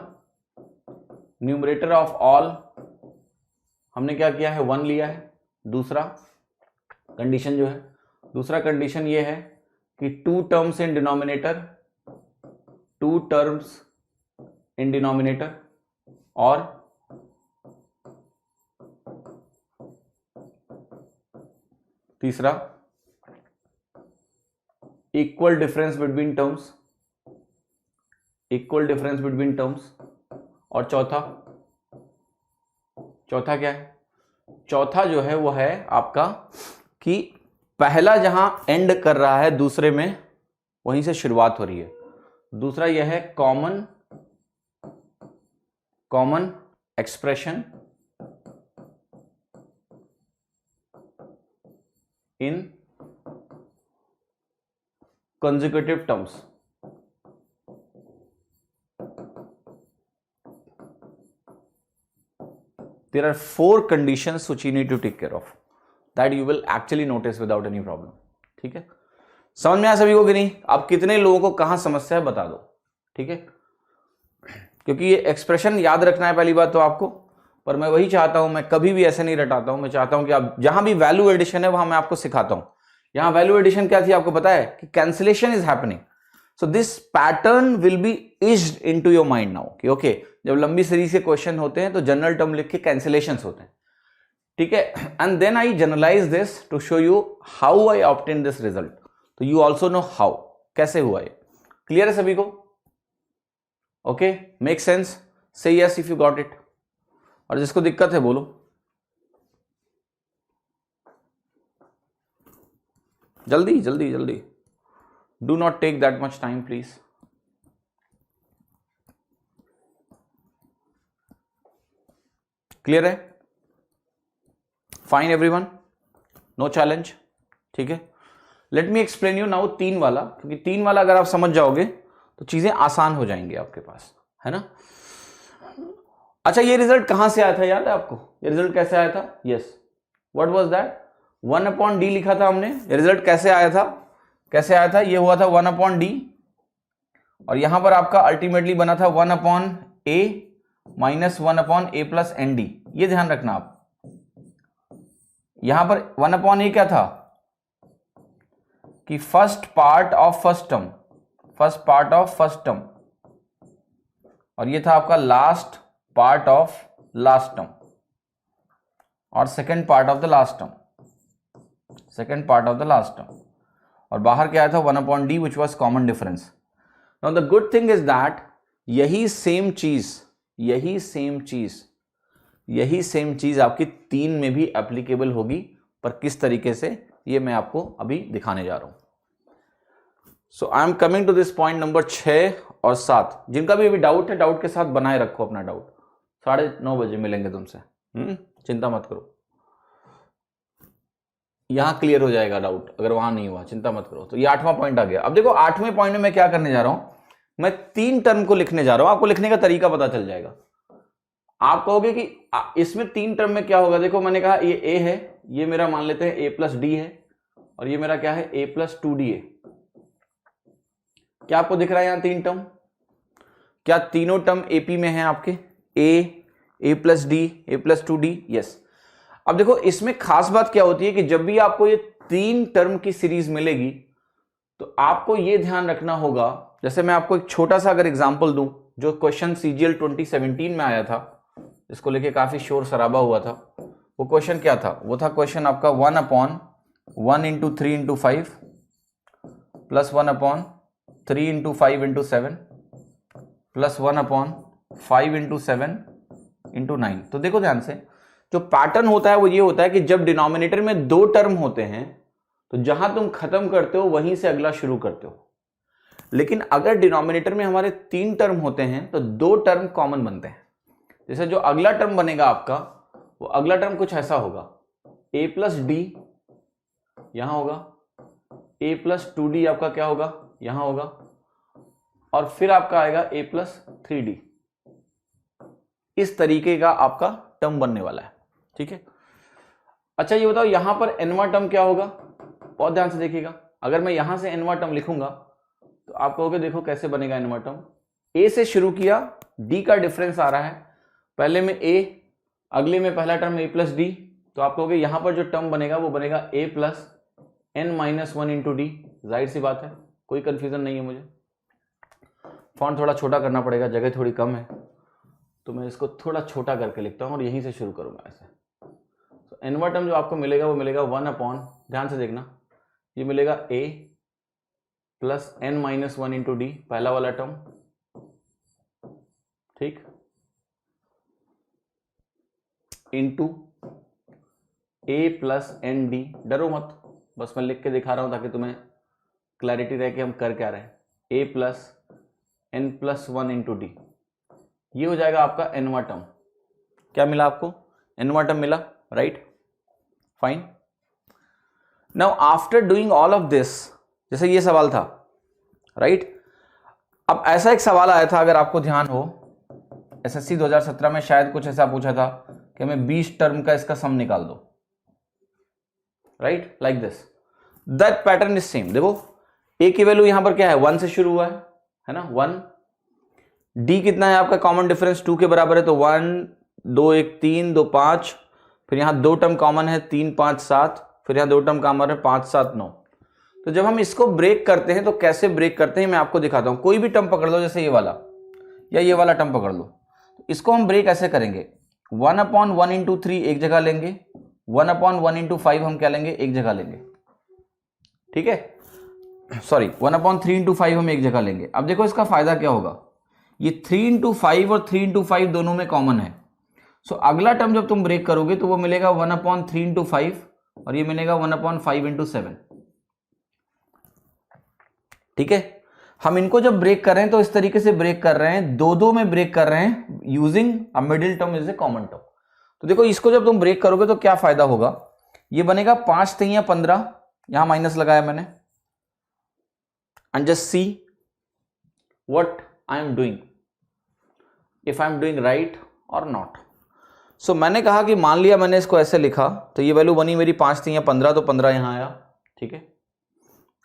न्यूमरेटर ऑफ ऑल हमने क्या किया है 1 लिया है। दूसरा कंडीशन जो है, दूसरा कंडीशन ये है कि 2 terms in denominator, 2 terms in denominator, और तीसरा equal difference between terms, equal difference between terms, और चौथा क्या है, चौथा जो है वो है आपका कि पहला जहां एंड कर रहा है दूसरे में वहीं से शुरुआत हो रही है। दूसरा यह है common expression in consecutive terms। there are 4 conditions which you need to take care of that you will actually notice without any problem. ठीक है, समझ में आया सभी को कि नहीं? आप कितने लोगों को कहां समस्या है बता दो, ठीक है, क्योंकि ये एक्सप्रेशन याद रखना है पहली बात तो आपको, पर मैं वही चाहता हूं, मैं कभी भी ऐसे नहीं रटाता हूं, मैं चाहता हूं कि आप जहां भी वैल्यू एडिशन है वहां मैं आपको सिखाता हूं. यहां वैल्यू एडिशन क्या थी आपको पता है कि cancellation is happening. So this pattern will be used into your mind now कि ओके, जब लंबी सीरीज के क्वेश्चन होते हैं तो जनरल टर्म लिख के कैंसिलेशंस होते हैं, ठीक है, and then I generalize this to show you how I obtain this result. तो यू ऑल्सो नो हाउ, कैसे हुआ है. क्लियर है सभी को? Okay, make sense? Say yes if you got it. और जिसको दिक्कत है बोलो. जल्दी जल्दी जल्दी, do not take that much time please. Clear है? फाइन एवरीवन, नो चैलेंज, ठीक है. Let me explain you now 3 वाला, क्योंकि 3 वाला अगर आप समझ जाओगे तो चीजें आसान हो जाएंगी आपके पास, है ना. अच्छा, ये रिजल्ट कहां से आया था याद है आपको? ये रिजल्ट कैसे आया था? Yes, what was that? 1/d लिखा था हमने. ये रिजल्ट कैसे आया था? कैसे आया था? ये हुआ था 1/d, और यहां पर आपका अल्टीमेटली बना था 1/a minus 1/a plus nd. ये ध्यान रखना आप. यहां पर 1/a क्या था कि first part of first term, first part of first term, और ये था आपका last part of last term, और second part of the last term, second part of the last term, और बाहर क्या आया था 1/d which was common difference. Now the good thing is that यही सेम चीज आपकी 3 में भी एप्लीकेबल होगी, पर किस तरीके से ये मैं आपको अभी दिखाने जा रहा हूं. So I am coming to this point number 6 और 7. जिनका भी अभी डाउट है, डाउट के साथ बनाए रखो अपना डाउट. 9:30 बजे मिलेंगे तुमसे, चिंता मत करो. यहां क्लियर हो जाएगा डाउट, अगर वहां नहीं हुआ चिंता मत करो. तो ये 8वां पॉइंट आ गया. अब देखो 8वें पॉइंट में मैं क्या करने जा रहा हूं, मैं 3 टर्म को लिखने जा रहा हूं. आपको लिखने का तरीका पता चल जाएगा. आप कहोगे कि इसमें 3 टर्म में क्या होगा. देखो मैंने कहा ये a है, ये मेरा मान लेते हैं a प्लस डी है, और ये मेरा क्या है a प्लस 2d है. क्या आपको दिख रहा है यहां 3 टर्म? क्या तीनों टर्म AP में हैं आपके? a plus D, a plus 2d. Yes. अब देखो इसमें खास बात क्या होती है कि जब भी आपको ये 3 टर्म की सीरीज मिलेगी तो आपको ये ध्यान रखना होगा. जैसे मैं आपको एक छोटा सा अगर एग्जांपल दूं, जो क्वेश्चन CGL 2017 में आया था, इसको लेके काफी शोर शराबा हुआ था. वो क्वेश्चन क्या था? वो था क्वेश्चन आपका 1/1 into 3 into 5 plus 1/3 into 5 into 7 plus 1/5 into 7 into 9. तो देखो ध्यान से, जो पैटर्न होता है वो ये होता है कि जब डिनोमिनेटर में 2 टर्म होते हैं तो जहां तुम खत्म करते हो वहीं से अगला शुरू करते हो. लेकिन अगर डिनोमिनेटर में हमारे 3 टर्म होते हैं तो 2 टर्म कॉमन बनते हैं. जैसे जो अगला टर्म बनेगा आपका, वो अगला टर्म कुछ ऐसा होगा, a प्लस डी यहां होगा, a प्लस 2d आपका क्या होगा, यहां होगा, और फिर आपका आएगा a प्लस 3d. इस तरीके का आपका टर्म बनने वाला है, ठीक है. अच्छा ये बताओ यहां पर nवां टर्म क्या होगा? बहुत ध्यान से देखिएगा. अगर मैं यहां से nवां टर्म लिखूंगा तो आप कहोगे देखो कैसे बनेगा nवां टर्म. a से शुरू किया, d का डिफरेंस आ रहा है, पहले में a, अगले में पहला टर्म a प्लस डी. तो आप कहोगे यहां पर जो टर्म बनेगा वो बनेगा a plus n-1 into D. जाहिर सी बात है, कोई कंफ्यूजन नहीं है. मुझे फॉन्ट थोड़ा छोटा करना पड़ेगा, जगह थोड़ी कम है, तो मैं इसको थोड़ा छोटा करके लिखता हूं और यहीं से शुरू करूंगा ऐसे. तो nवां टर्म जो आपको मिलेगा वो मिलेगा 1/, ध्यान से देखना, ये मिलेगा a plus n-1 into D, पहला वाला टर्म, ठीक, into a plus n d. डरो मत, बस मैं लिख के दिखा रहा हूं ताकि तुम्हें क्लैरिटी रहे कि हम कर क्या रहे हैं. a plus n+1 into D, ये हो जाएगा आपका nवां टर्म. क्या मिला आपको? nवां टर्म मिला, right, fine. Now after doing all of this, जैसे ये सवाल था, राइट. अब ऐसा एक सवाल आया था, अगर आपको ध्यान हो, SSC 2017 में शायद कुछ ऐसा पूछा था कि हमें 20 टर्म का इसका सम निकाल दो, right, like this, that pattern is same. देखो ए की वैल्यू यहां पर क्या है, 1 से शुरू हुआ है ना, 1। डी कितना है आपका, कॉमन डिफरेंस 2 के बराबर है, तो 1 2 1 3 2 5, फिर यहां 2 टर्म कॉमन है, 3 5 7, फिर यहां 2 टर्म कॉमन है, 5 7 9। तो जब हम इसको ब्रेक करते हैं तो कैसे ब्रेक करते हैं मैं आपको दिखाता हूं। कोई भी टर्म पकड़ लो, जैसे ये वाला या ये वाला टर्म पकड़ लो, इसको हम ब्रेक ऐसे करेंगे, 1/1 इंटू 3 एक जगह लेंगे, 1/1 इंटू 5 हम क्या लेंगे, एक जगह लेंगे, ठीक है, सॉरी 1/3 इंटू 5 हम एक जगह लेंगे। अब देखो इसका फायदा क्या होगा, ये 3 इंटू 5 और 3 इंटू 5 दोनों में कॉमन है। सो अगला टर्म जब तुम ब्रेक करोगे तो वो मिलेगा 1/3 इंटू 5 और ये मिलेगा 1/5 इंटू 7, ठीक है। हम इनको जब ब्रेक कर रहे हैं तो इस तरीके से ब्रेक कर रहे हैं, दो में ब्रेक कर रहे हैं using a middle term is a common term. तो देखो इसको जब तुम ब्रेक करोगे तो क्या फायदा होगा, ये बनेगा 5 3 15, यहां माइनस लगाया मैंने, and just see what I am doing, if I am doing right और नॉट। सो मैंने कहा कि मान लिया मैंने इसको ऐसे लिखा तो ये वैल्यू बनी मेरी 5 3 15, तो 15 यहां आया, ठीक है,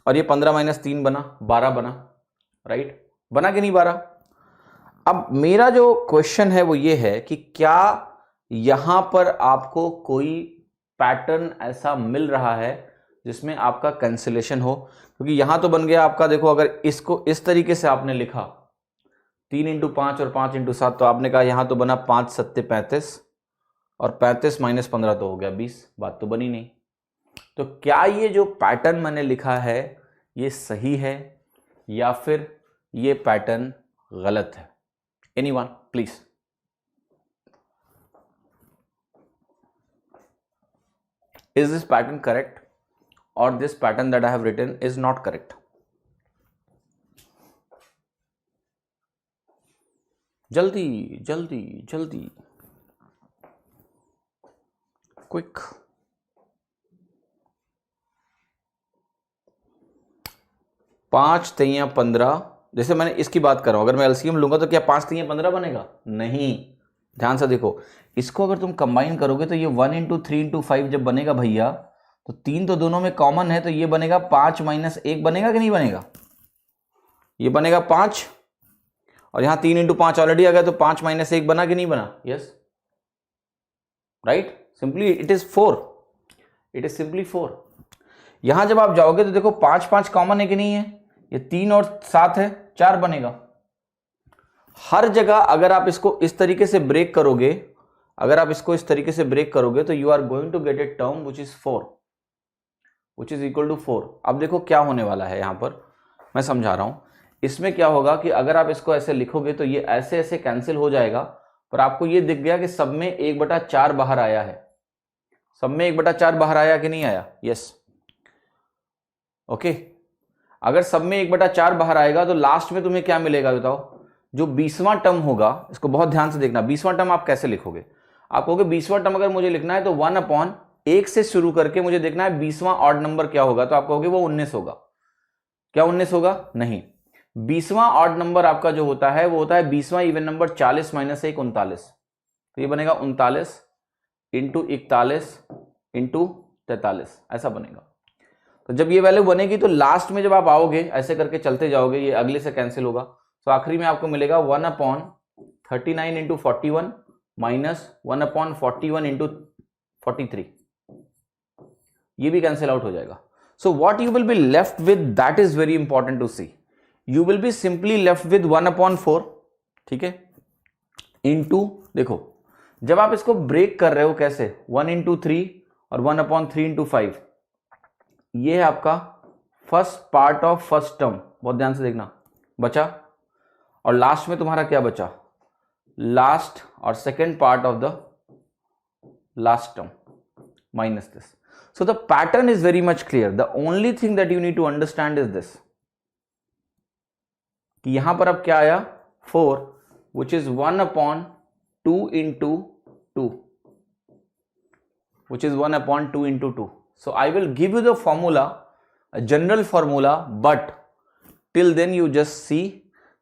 और ये 15 माइनस 3 बना 12 बना, राइट, बना कि नहीं 12। अब मेरा जो क्वेश्चन है वो ये है कि क्या यहां पर आपको कोई पैटर्न ऐसा मिल रहा है जिसमें आपका कैंसिलेशन हो, क्योंकि यहां तो बन गया आपका, देखो अगर इसको इस तरीके से आपने लिखा 3 इंटू 5 और 5 इंटू 7, तो आपने कहा यहां तो बना 5 7 35 और 35 माइनस 15 तो हो गया 20, बात तो बनी नहीं। तो क्या ये जो पैटर्न मैंने लिखा है ये सही है या फिर ये पैटर्न गलत है? Anyone please. Is this pattern correct और this pattern that I have written is not correct? जल्दी जल्दी जल्दी, क्विक। पांच 3 15, जैसे मैंने इसकी बात कर रहा हूं, अगर मैं एलसीएम लूंगा तो क्या 5 3 15 बनेगा? नहीं, ध्यान से देखो, इसको अगर तुम कंबाइन करोगे तो ये 1 इंटू 3 इंटू 5 जब बनेगा भैया, तो 3 तो दोनों में कॉमन है, तो ये बनेगा 5 माइनस 1, बनेगा कि नहीं बनेगा? ये बनेगा 5 और यहां 3 इंटू 5 ऑलरेडी आ गया, तो 5 माइनस 1 बना कि नहीं बना? Yes, right, simply it is 4, it is simply 4। यहां जब आप जाओगे तो देखो 5 5 कॉमन है कि नहीं है, ये 3 और 7 है, 4 बनेगा। हर जगह अगर आप इसको इस तरीके से ब्रेक करोगे, अगर आप इसको इस तरीके से ब्रेक करोगे तो you are going to get a term which is 4, which is equal to 4। अब देखो क्या होने वाला है, यहां पर मैं समझा रहा हूं, इसमें क्या होगा कि अगर आप इसको ऐसे लिखोगे तो ये ऐसे ऐसे कैंसिल हो जाएगा, पर आपको ये दिख गया कि सब में 1/4 बाहर आया है, सब में 1/4 बाहर आया कि नहीं आया? Yes, okay. अगर सब में 1/4 बाहर आएगा तो लास्ट में तुम्हें क्या मिलेगा बताओ? जो 20वां टर्म होगा, इसको बहुत ध्यान से देखना, 20वां टर्म आप कैसे लिखोगे? आप कहोगे 20वां टर्म अगर मुझे लिखना है तो 1/1 से शुरू करके मुझे देखना है 20वां ऑड नंबर क्या होगा, तो आप कहोगे वो 19 होगा। क्या 19 होगा? नहीं, 20वां ऑड नंबर आपका जो होता है वो होता है 20वां इवन नंबर 40 माइनस 1 39, तो ये बनेगा 39 इंटू 41 इंटू 43, ऐसा बनेगा। तो जब ये वैल्यू बनेगी तो लास्ट में जब आप आओगे ऐसे करके चलते जाओगे, ये अगले से कैंसिल होगा, तो आखिरी में आपको मिलेगा 1/39 इंटू 41 माइनस 1/41 इंटू 43, ये भी कैंसिल आउट हो जाएगा। So what you will be left with, that is very important to see, you will be simply left with 1/4, ठीक है, इंटू, देखो जब आप इसको ब्रेक कर रहे हो कैसे, 1 इंटू 3 और 1/3 इंटू 5, ये है आपका first part of first term, बहुत ध्यान से देखना, बचा, और लास्ट में तुम्हारा क्या बचा? लास्ट और second part of the last term minus this. So the pattern is very much clear, the only thing that you need to understand is this, कि यहां पर अब क्या आया? 4, which is 1/2 into 2, which is 1/2 into 2. So I will give you the formula, a general formula, but till then you just see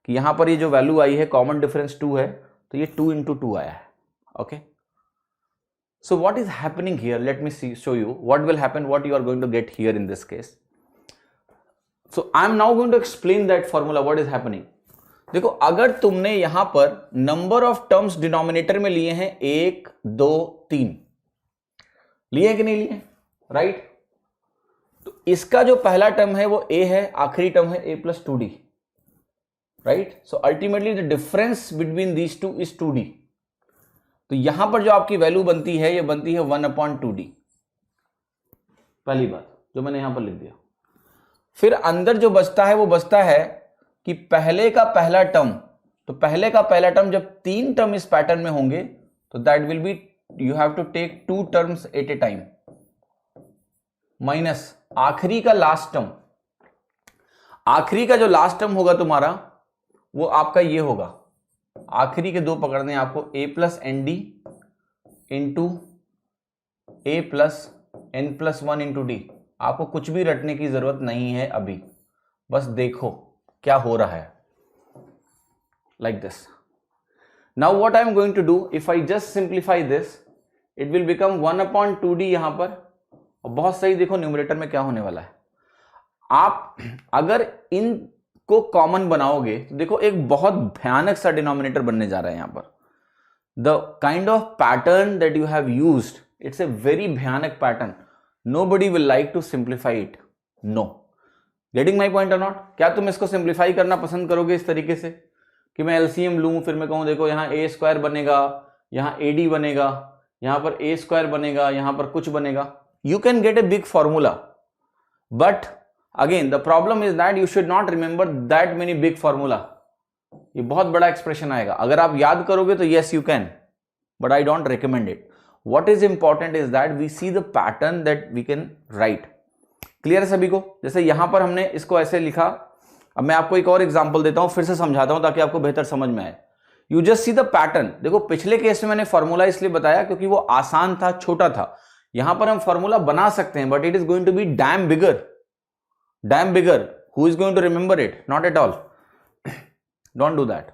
कि यहां पर ये जो वैल्यू आई है, कॉमन डिफरेंस 2 है, तो ये 2 into 2 आया है, okay. So what is happening here? Let me show you what will happen, what you are going to get here in this case. So I am now going to explain that formula, what is happening. देखो, अगर तुमने यहां पर नंबर ऑफ टर्म्स डिनोमिनेटर में लिए हैं 1 2 3, लिए कि नहीं लिए, राइट? तो इसका जो पहला टर्म है वो a है, आखिरी टर्म है a plus 2d, right? So ultimately the difference between these two is 2d. तो यहां पर जो आपकी वैल्यू बनती है, ये बनती है 1/2d, पहली बात जो मैंने यहां पर लिख दिया. फिर अंदर जो बचता है वो बचता है कि पहले का पहला टर्म, तो पहले का पहला टर्म जब 3 टर्म इस पैटर्न में होंगे तो that will be, you have to take 2 terms at a time, minus आखिरी का लास्ट टर्म. आखिरी का जो लास्ट टर्म होगा तुम्हारा वो आपका ये होगा, आखिरी के 2 पकड़ने हैं आपको, a plus n d into a plus n plus 1 into d. आपको कुछ भी रटने की जरूरत नहीं है अभी, बस देखो क्या हो रहा है. Like this. Now what I am going to do, if I just simplify this, it will become 1/2d यहां पर. और बहुत सही देखो न्यूमरेटर में क्या होने वाला है. आप अगर इन को कॉमन बनाओगे तो देखो एक बहुत भयानक सा डिनोमिनेटर बनने जा रहा है यहां पर. The kind of pattern that you have used, it's a very भयानक pattern. Nobody will like to simplify it. No, getting my point और नॉट? क्या तुम इसको सिंप्लीफाई करना पसंद करोगे इस तरीके से कि मैं एलसीएम लूं, फिर मैं कहूं देखो यहां ए स्क्वायर बनेगा, यहां एडी बनेगा, यहां पर ए स्क्वायर बनेगा, यहां पर कुछ बनेगा. You can get a big formula, but again the problem is that you should not remember that many big formula. ये बहुत बड़ा एक्सप्रेशन आएगा. अगर आप याद करोगे तो yes you can, but I don't recommend it. What is important is that we see the pattern that we can write. Clear है सभी को? जैसे यहां पर हमने इसको ऐसे लिखा. अब मैं आपको एक और एग्जांपल देता हूं, फिर से समझाता हूं ताकि आपको बेहतर समझ में आए. You just see the pattern. देखो पिछले केस में मैंने फॉर्मूला इसलिए बताया क्योंकि वो आसान था, छोटा था. यहां पर हम फॉर्मूला बना सकते हैं, but it is going to be damn bigger. Damn bigger. Who is going to remember it? Not at all. Don't do that.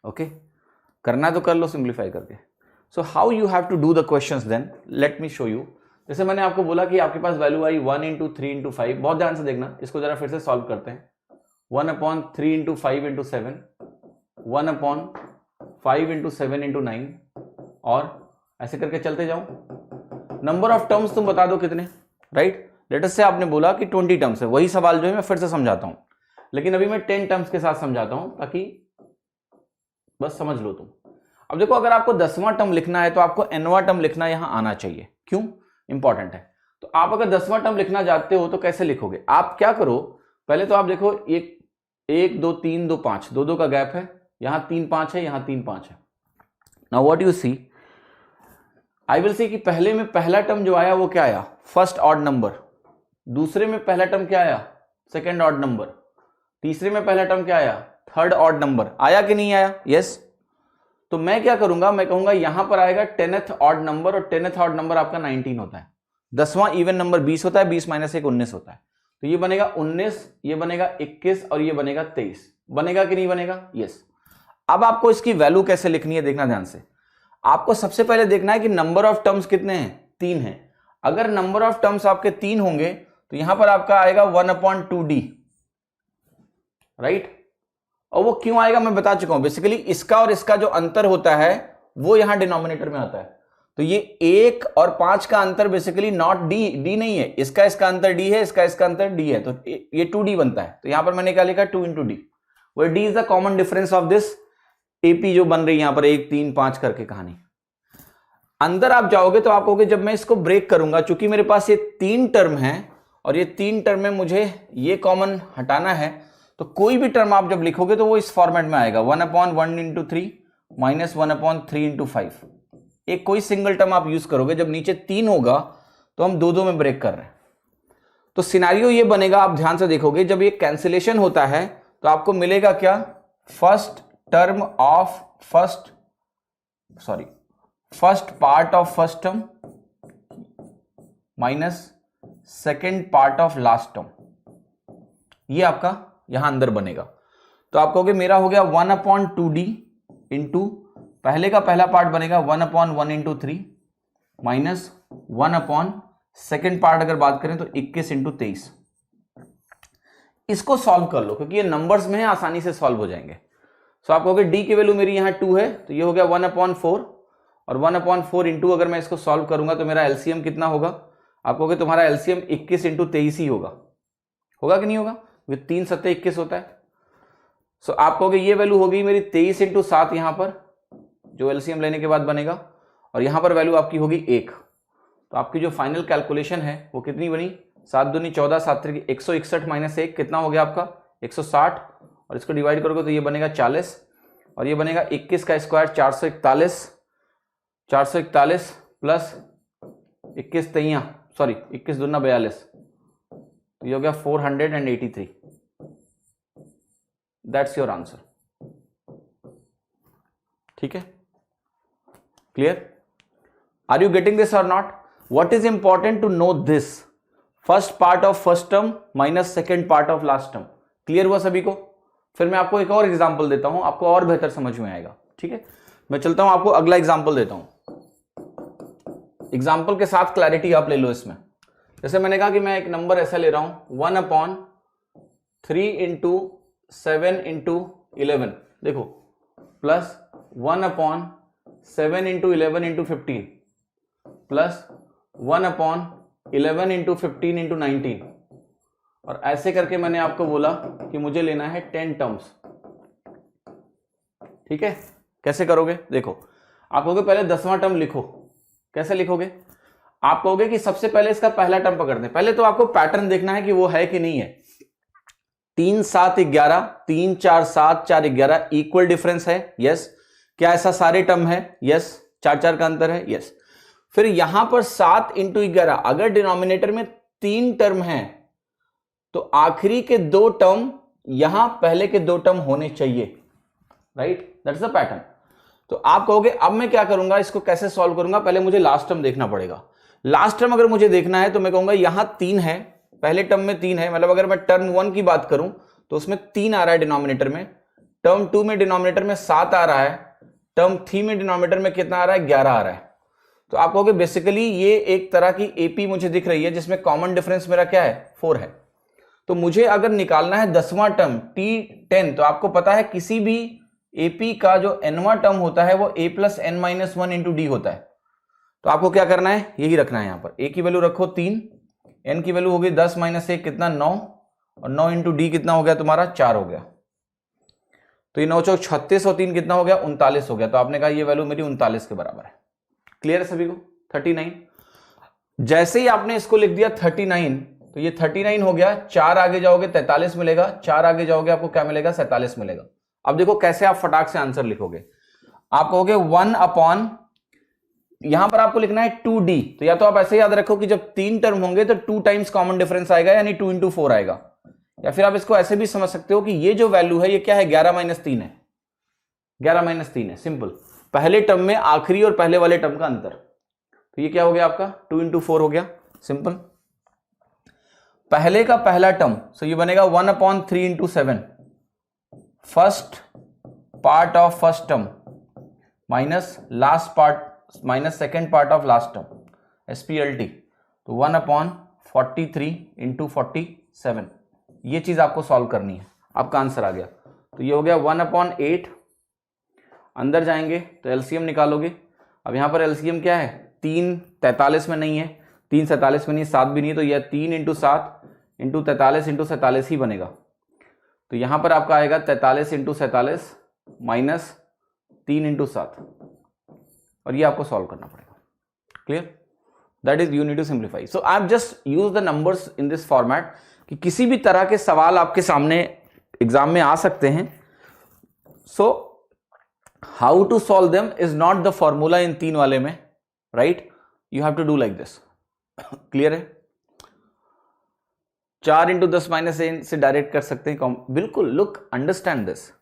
Okay, करना है तो कर लो सिंप्लीफाई करके. So how you have to do the questions then? Let me show you. जैसे मैंने आपको बोला कि आपके पास वैल्यू आई 1 इंटू 3 इंटू 5. बहुत ध्यान से देखना, इसको जरा फिर से सॉल्व करते हैं. 1/3 इंटू 5 इंटू 7, 1/5 इंटू 7 इंटू 9, और ऐसे करके चलते जाओ. नंबर ऑफ टर्म्स तुम बता दो कितने, राइट? लेट अस से आपने बोला कि 20 टर्म्स है. वही सवाल जो है मैं फिर से समझाता हूं, लेकिन अभी मैं 10 टर्म्स के साथ समझाता हूं ताकि बस समझ लो तुम. अब देखो, अगर आपको 10वां टर्म लिखना है तो आपको nवां टर्म लिखना यहां आना चाहिए. क्यों? इंपॉर्टेंट है. तो आप अगर 10वां टर्म लिखना चाहते हो तो कैसे लिखोगे? आप क्या करो, पहले तो आप देखो 1 2 3 2 5, 2 का गैप है, यहां 3 5 है, यहां 3 5 है. Now what you see, I will see कि पहले में पहला टर्म जो आया वो क्या आया? First odd number. दूसरे में पहला टर्म क्या आया? Second odd number. तीसरे में पहला टर्म क्या आया? Third odd number. आया कि नहीं आया? यस. तो मैं क्या करूंगा, मैं कहूंगा यहां पर आएगा 10th ऑड नंबर, और 10th ऑड नंबर आपका 19 होता है. 10वां इवन नंबर 20 होता है, 20 माइनस 1 19 होता है. तो ये बनेगा 19, ये बनेगा 21 और ये बनेगा 23. बनेगा कि नहीं बनेगा? यस. अब आपको इसकी वैल्यू कैसे लिखनी है देखना ध्यान से. आपको सबसे पहले देखना है कि नंबर ऑफ टर्म्स कितने हैं? 3 हैं. अगर नंबर ऑफ टर्म्स आपके 3 होंगे तो यहां पर आपका आएगा 1/2d, राइट? और वो क्यों आएगा मैं बता चुका हूं. बेसिकली इसका और इसका जो अंतर होता है वो यहां डिनोमिनेटर में आता है. तो ये 1 और 5 का अंतर बेसिकली नॉट डी नहीं है. इसका अंतर डी है, इसका अंतर डी है, तो ये 2d बनता है. तो यहां पर मैंने क्या लिखा? 2 इंटू डी. वो D is the common difference of this AP जो बन रही है यहां पर 1 3 5 करके कहानी. अंदर आप जाओगे तो आप कहोगे जब मैं इसको ब्रेक करूंगा, चूंकि मेरे पास ये 3 टर्म है और ये 3 टर्म में मुझे ये कॉमन हटाना है, तो कोई भी टर्म आप जब लिखोगे तो वो इस फॉर्मेट में आएगा 1/1 इंटू 3 माइनस 1/3 इंटू 5. एक कोई सिंगल टर्म आप यूज करोगे. जब नीचे 3 होगा तो हम 2 में ब्रेक कर रहे हैं. तो सिनारियो ये बनेगा, आप ध्यान से देखोगे, जब ये कैंसिलेशन होता है तो आपको मिलेगा क्या? First part of first term minus second part of last term. ये आपका यहां अंदर बनेगा. तो आप कहोगे मेरा हो गया 1/2d इंटू पहले का पहला पार्ट बनेगा 1/1 into 3 minus 1 upon second part अगर बात करें तो 21 इंटू 23। इसको सॉल्व कर लो क्योंकि ये नंबर्स में है, आसानी से सॉल्व हो जाएंगे। सो आप कहोगे डी की वैल्यू मेरी यहाँ 2 है तो ये हो गया 1/4 और 1/4 इंटू अगर मैं इसको सॉल्व करूंगा तो मेरा एलसीएम कितना होगा? आप कहोगे तुम्हारा एलसीएम 21 इंटू 23 ही होगा कि नहीं होगा? ये 3 7 21 होता है। सो आप कहोगे ये वैल्यू होगी मेरी 23 इंटू 7 यहां पर जो एलसीएम लेने के बाद बनेगा और यहां पर वैल्यू आपकी होगी 1। तो आपकी जो फाइनल कैलकुलेशन है वो कितनी बनी? 7 दूनी 14 7 त्रिक 161 माइनस 1 कितना हो गया आपका? 160 और इसको डिवाइड करोगे तो ये बनेगा 40 और ये बनेगा 21 का स्क्वायर 441 प्लस 21 तैया सॉरी 21 दूना 42 तो ये हो गया 483। That's your answer. ठीक है, clear? Are you getting this और not? What is important to know this? First part of first term minus second part of last term. Clear हुआ सभी को? फिर मैं आपको एक और एग्जांपल देता हूं, आपको और बेहतर समझ में आएगा। ठीक है, मैं चलता हूं, आपको अगला एग्जांपल देता हूं। एग्जांपल के साथ क्लैरिटी आप ले लो इसमें। जैसे मैंने कहा कि मैं एक नंबर ऐसा ले रहा हूं 1/3 इंटू 7 इंटू 11 देखो plus 1/7 into 11 into 15 plus 1/11 into 15 into 19 और ऐसे करके मैंने आपको बोला कि मुझे लेना है 10 टर्म्स। ठीक है, कैसे करोगे? देखो आप कहोगे पहले 10वां टर्म लिखो। कैसे लिखोगे? आप कहोगे कि सबसे पहले इसका पहला टर्म पकड़ते हैं। पहले तो आपको पैटर्न देखना है कि वो है कि नहीं है। 3 7 11 3 4 7 4 11 इक्वल डिफरेंस है। यस। क्या ऐसा सारे टर्म है? यस। 4 4 का अंतर है। यस। फिर यहां पर 7 इंटू 11 अगर डिनोमिनेटर में 3 टर्म है तो आखिरी के 2 टर्म यहां पहले के 2 टर्म होने चाहिए। Right, that's the pattern. तो आप कहोगे अब मैं क्या करूंगा, इसको कैसे सॉल्व करूंगा? पहले मुझे लास्ट टर्म देखना पड़ेगा। लास्ट टर्म अगर मुझे देखना है तो मैं कहूंगा यहां 3 है, पहले टर्म में 3 है, मतलब अगर मैं टर्म 1 की बात करूं तो उसमें 3 आ रहा है डिनोमिनेटर में। टर्म 2 में डिनोमिनेटर में 7 आ रहा है। टर्म 3 में डिनोमिनेटर में कितना आ रहा है? 11 आ रहा है। तो आप कहोगे बेसिकली ये एक तरह की एपी मुझे दिख रही है जिसमें कॉमन डिफरेंस मेरा क्या है? 4 है। तो मुझे अगर निकालना है 10वां टर्म T10 तो आपको पता है किसी भी एपी का जो nवां टर्म होता है वो a plus n minus 1 into D होता है। तो आपको क्या करना है? यही रखना है। यहां पर a की वैल्यू रखो 3, n की वैल्यू हो गई 10 माइनस 1 कितना? 9 और 9 इंटू डी कितना हो गया तुम्हारा? 4 हो गया। तो ये 9 चौक 36 और 3 कितना हो गया? 39 हो गया। तो आपने कहा ये वैल्यू मेरी 39 के बराबर है। क्लियर है सभी को? 39। जैसे ही आपने इसको लिख दिया 39 तो ये 39 हो गया। 4 आगे जाओगे 43 मिलेगा, 4 आगे जाओगे आपको क्या मिलेगा? 47 मिलेगा। अब देखो कैसे आप फटाक से आंसर लिखोगे। आप कहोगे 1 अपॉन, यहां पर आपको लिखना है 2d। तो या तो आप ऐसे याद रखो कि जब 3 टर्म होंगे तो 2 टाइम्स कॉमन डिफरेंस आएगा यानी 2 इंटू 4 आएगा। या फिर आप इसको ऐसे भी समझ सकते हो कि ये जो वैल्यू है ये क्या है? 11 माइनस 3 है। 11 माइनस 3 है, सिंपल। पहले टर्म में आखिरी और पहले वाले टर्म का अंतर। तो ये क्या हो गया आपका? 2 इंटू 4 हो गया, सिंपल। पहले का पहला टर्म सो ये बनेगा 1/3 into 7 first part of first term minus last part minus second part of last term SPLT। तो 1/43 इंटू 47 ये चीज आपको सॉल्व करनी है। आपका आंसर आ गया। तो ये हो गया 1/8। अंदर जाएंगे तो एलसीएम निकालोगे। अब यहां पर एलसीएम क्या है? 3 43 में नहीं है, 3 47 में नहीं, 7 भी नहीं है, तो यह 3 इंटू 7 इंटू 43 इंटू 47 ही बनेगा। तो यहां पर आपका आएगा 43 इंटू 47 माइनस 3 इंटू 7 और ये आपको सॉल्व करना पड़ेगा। Clear? That is you need to simplify. So I have just use the numbers in this format कि किसी भी तरह के सवाल आपके सामने एग्जाम में आ सकते हैं। So how to solve them is not the formula in 3 वाले में, right? You have to do like this. Clear है? 4 इंटू 10 माइनस से डायरेक्ट कर सकते हैं बिल्कुल। Look, understand this.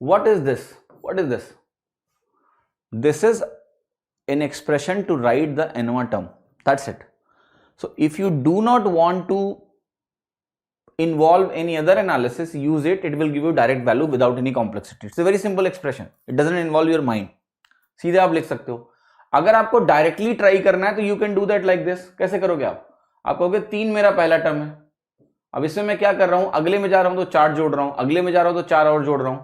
What is this? What is this? This is an expression to write the nth term. That's it. So if you do not want to involve any other analysis, use it. It will give you direct value without any complexity. It's a very simple expression. It doesn't involve your mind. सीधे आप लिख सकते हो। अगर आपको डायरेक्टली ट्राई करना है तो you can do that like this. कैसे करोगे आप कहोगे 3 मेरा पहला टर्म है, अब इसमें मैं क्या कर रहा हूं, अगले में जा रहा हूं तो 4 जोड़ रहा हूं, अगले में जा रहा हूं तो 4 और जोड़ रहा हूं,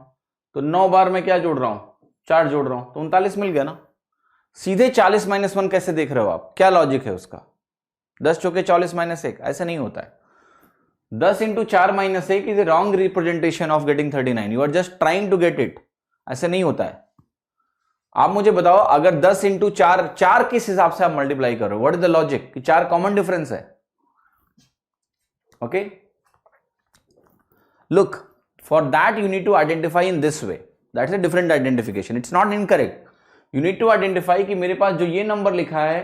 तो 9 बार मैं क्या जोड़ रहा हूं, 4 जोड़ रहा हूं, तो 39 मिल गया ना। सीधे 40 माइनस 1 कैसे देख रहे हो आप, क्या लॉजिक है उसका? 10 चौके 40 माइनस 1, ऐसा नहीं होता है। 10 into 4 minus 1 is a wrong representation of getting 39, you are just trying to get it, ऐसे नहीं होता है। आप मुझे बताओ, अगर 10 इंटू 4 किस हिसाब से आप मल्टीप्लाई करो, व्हाट इज द लॉजिक कि 4 कॉमन डिफरेंस है। Okay, look, for that you need to identify in this way, that's a different identification, it's not incorrect. You need to identify कि मेरे पास जो ये नंबर लिखा है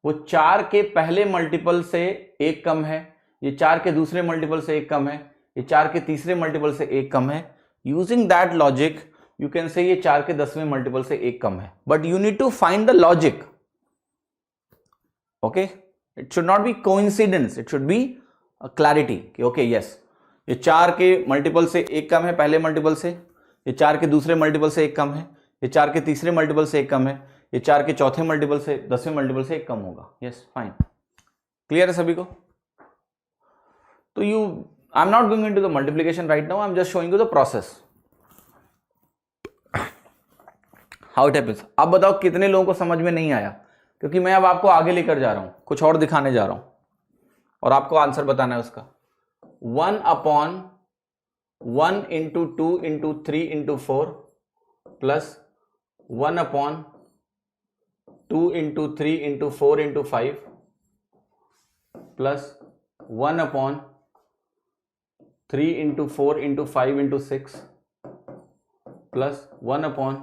वो 4 के पहले मल्टीपल से एक कम है, ये 4 के दूसरे मल्टीपल से एक कम है, ये 4 के तीसरे मल्टीपल से एक कम है। Using that logic you can say ये 4 के 10वें मल्टीपल से एक कम है, but you need to find the logic. Okay, it should not be coincidence, it should be clarity कि ओके यस, ये 4 के मल्टीपल से एक कम है पहले मल्टीपल से, ये 4 के दूसरे मल्टीपल से एक कम है, ये 4 के तीसरे मल्टीपल से एक कम है, ये 4 के चौथे मल्टीपल से 10वें मल्टीपल से एक कम होगा। यस, फाइन, क्लियर है सभी को? तो I am not going into the multiplication right now, I am just showing you the process how it happens. अब बताओ कितने लोगों को समझ में नहीं आया, क्योंकि मैं अब आपको आगे लेकर जा रहा हूं, कुछ और दिखाने जा रहा हूं और आपको आंसर बताना है उसका। 1 upon 1 into 2 into 3 into 4 plus 1 upon 2 into 3 into 4 into 5 plus 1 upon 3 into 4 into 5 into 6 plus 1 upon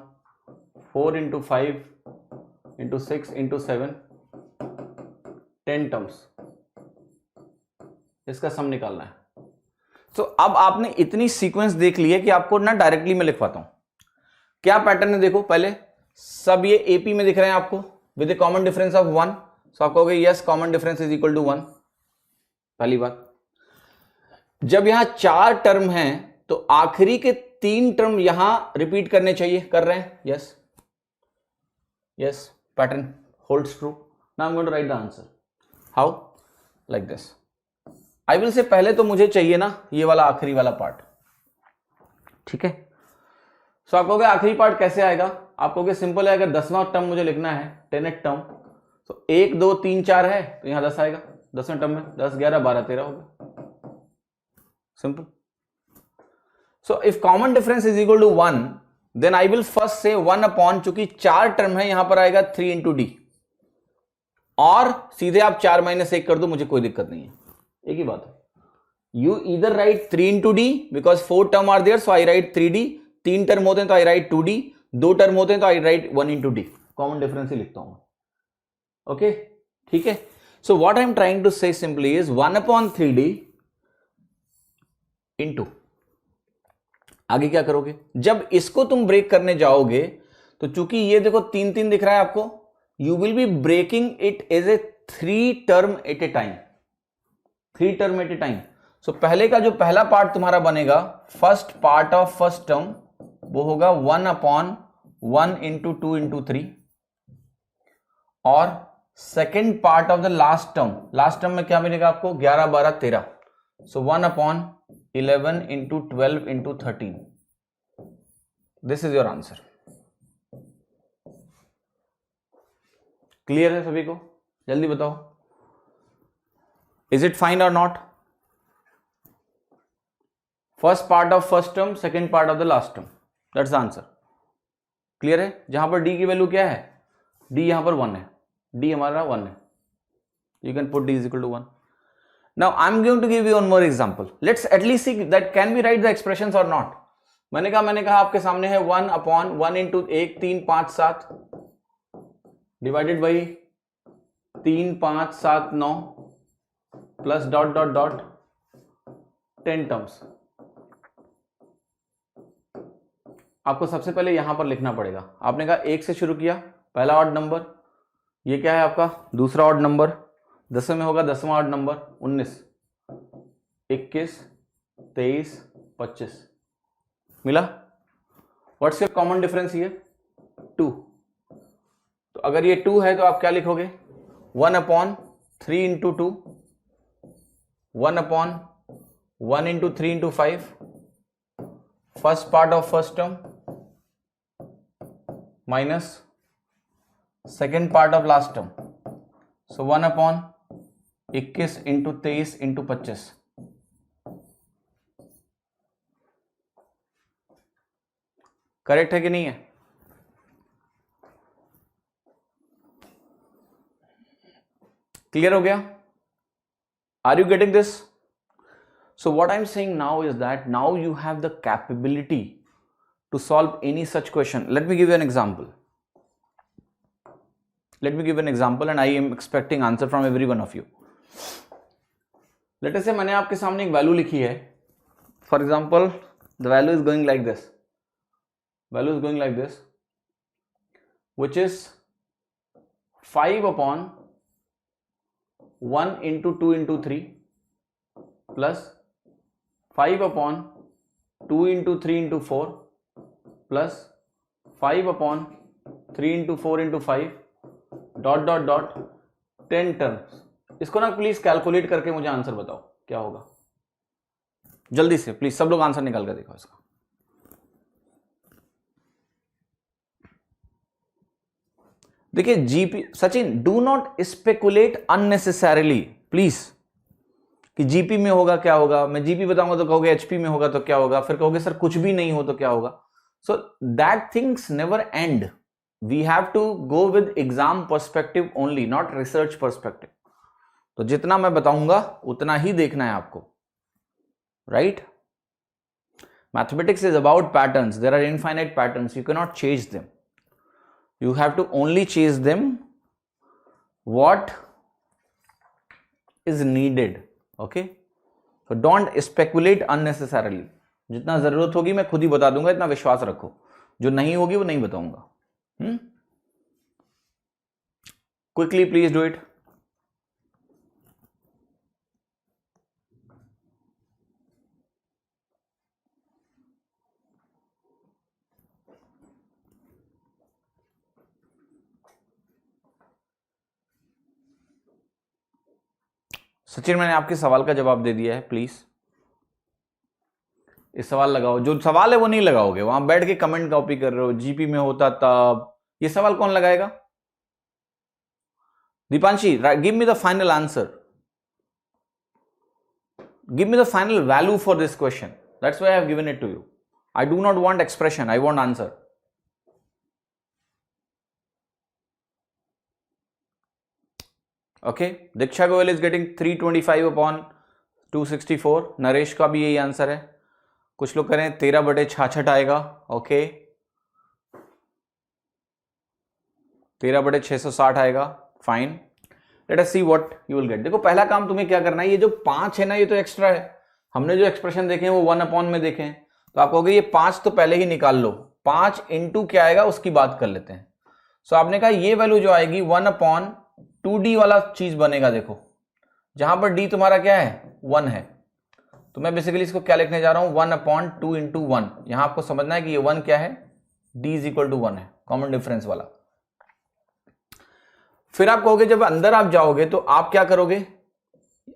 4 into 5 into 6 into 7, 10 terms, इसका सम निकालना है। तो अब आपने इतनी सीक्वेंस देख ली है कि आपको ना डायरेक्टली मैं लिखवाता हूं। क्या पैटर्न है देखो, पहले सब ये एपी में दिख रहे हैं आपको with a common difference of 1, so आप कहोगे yes common difference is equal to 1। पहली बात, जब यहां 4 टर्म हैं तो आखिरी के 3 टर्म यहां रिपीट करने चाहिए, कर रहे हैं? Yes yes, pattern holds true. Now I am going to write the answer. How? Like this. I will say पहले तो मुझे चाहिए ना ये वाला आखिरी वाला पार्ट, ठीक है? सो आप कहोगे आखिरी पार्ट कैसे आएगा? आप कहोगे सिंपल है, अगर 10वां टर्म मुझे लिखना है 10th टर्म, तो 1 2 3 4 है तो यहां 10 आएगा, 10वें टर्म में 10 11 12 13 होगा, simple. So if common difference is equal to 1 then I will first say 1 upon, चूंकि 4 टर्म है यहां पर आएगा 3 इंटू डी, और सीधे आप 4 माइनस 1 कर दो, मुझे कोई दिक्कत नहीं है, एक ही बात है। यू इधर write 3 into d because 4 term are there, so I write 3d, 3 term होते हैं तो आई राइट 2d, 2 टर्म होते हैं तो I write 1 into d, common difference ही लिखता हूं। ओके, ठीक है? So what I am trying to say simply is 1 upon 3d into, आगे क्या करोगे जब इसको तुम ब्रेक करने जाओगे, तो चूंकि ये देखो 3 3 दिख रहा है आपको, you will be breaking it as a 3 term at a time, 3 term at a time. So पहले का जो पहला पार्ट तुम्हारा बनेगा, first part of first term, वो होगा 1 अपॉन 1 इंटू 2 इंटू 3, और second part of the last term में क्या मिलेगा आपको? 11 12 13, सो 1 upon 11 into 12 into 13, this is your answer. Clear है सभी को? जल्दी बताओ, इज इट फाइन और not? First part of first term, second part of the last term, that's the answer. Clear है? जहां पर डी की वैल्यू क्या है, डी यहां पर 1 है, डी हमारा 1 है, you can put d is equal to 1। Now I am going to give you one more example, let's at least see that can we write the expressions और नॉट। मैंने कहा आपके सामने है 1 upon 1 into 1 3 5 7 divided by 3 5 7 9 plus dot dot dot 10 terms. आपको सबसे पहले यहां पर लिखना पड़ेगा, आपने कहा 1 से शुरू किया, पहला ऑड नंबर, ये क्या है आपका दूसरा ऑड नंबर, 10 में होगा 10वां ऑड नंबर, 19 21 23 25 मिला। What's your common difference here? 2। तो अगर ये 2 है तो आप क्या लिखोगे, 1/3 × 2, 1/1 × 3 × 5, first part of first term minus second part of last term, so 1/21 × 23 × 25। Correct है कि नहीं है? क्लियर हो गया? Are you getting this? So what I'm saying now is that now you have the capability to solve any such question. Let me give you an example. Let me give an example and I am expecting answer from every one of you. Let us say मैंने आपके सामने एक वैल्यू लिखी है. For example, the value is going like this. Value is going like this, which is 5/1 × 2 × 3 plus 5/2 × 3 × 4 plus 5/3 × 4 × 5 ... 10 terms. इसको ना प्लीज कैलकुलेट करके मुझे आंसर बताओ क्या होगा. जल्दी से प्लीज सब लोग आंसर निकाल कर देखो इसका. देखिए GP, Sachin do not speculate unnecessarily please, कि जीपी में होगा क्या होगा, मैं जीपी बताऊंगा तो कहोगे एचपी में होगा तो क्या होगा, फिर कहोगे सर कुछ भी नहीं हो तो क्या होगा. So that things never end. We have to go with exam perspective only, not research perspective. तो जितना मैं बताऊंगा उतना ही देखना है आपको, right? Mathematics is about patterns. There are infinite patterns, you can not change them. You have to only chase them what is needed. Okay, so don't speculate unnecessarily. जितना जरूरत होगी मैं खुद ही बता दूंगा, इतना विश्वास रखो. जो नहीं होगी वो नहीं बताऊंगा. Quickly please do it. Sachin मैंने आपके सवाल का जवाब दे दिया है, प्लीज इस सवाल लगाओ. जो सवाल है वो नहीं लगाओगे, वहां बैठ के कमेंट कॉपी कर रहे हो, जीपी में होता तब. ये सवाल कौन लगाएगा? Deepanshi, give me the final answer. Give me the final value for this question. That's why I have given it to you. I do not want expression, I want answer. Okay, Diksha Goyal is getting 325/264. Naresh का भी यही आंसर है. कुछ लोग करें 13/66 आएगा. ओके, 13/660 आएगा. Fine, let us see what you will gate. देखो पहला काम तुम्हें क्या करना है, ये जो 5 है ना ये तो एक्स्ट्रा है. हमने जो एक्सप्रेशन देखे हैं वो 1/, में देखे हैं. तो आप कहोगे ये 5 तो पहले ही निकाल लो. 5 इंटू क्या आएगा उसकी बात कर लेते हैं. सो आपने कहा ये वैल्यू जो आएगी 1/2d वाला चीज बनेगा. देखो जहां पर d तुम्हारा क्या है, 1 है. तो मैं बेसिकली इसको क्या लिखने जा रहा हूं, 1/2 × 1. यहां आपको समझना है कि ये 1 क्या है, d = 1 है, कॉमन डिफरेंस वाला. फिर आप कहोगे जब अंदर आप जाओगे तो आप क्या करोगे,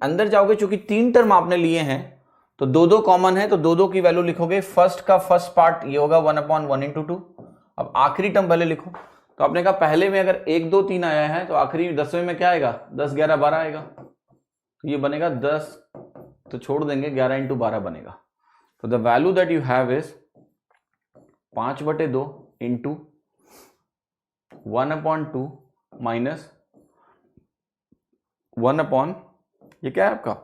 अंदर जाओगे, चूंकि 3 टर्म आपने लिए हैं तो 2 कॉमन है, तो 2 की वैल्यू लिखोगे. फर्स्ट का फर्स्ट पार्ट ये होगा 1/1 × 2. अब आखिरी टर्म पहले लिखो. तो आपने कहा पहले में अगर 1 2 3 आया है तो आखिरी 10वें में क्या आएगा, 10 11 12 आएगा. तो ये बनेगा 10 तो छोड़ देंगे, 11 × 12 बनेगा. तो the value that you have is 5/2 into 1/2 minus 1/, ये क्या है आपका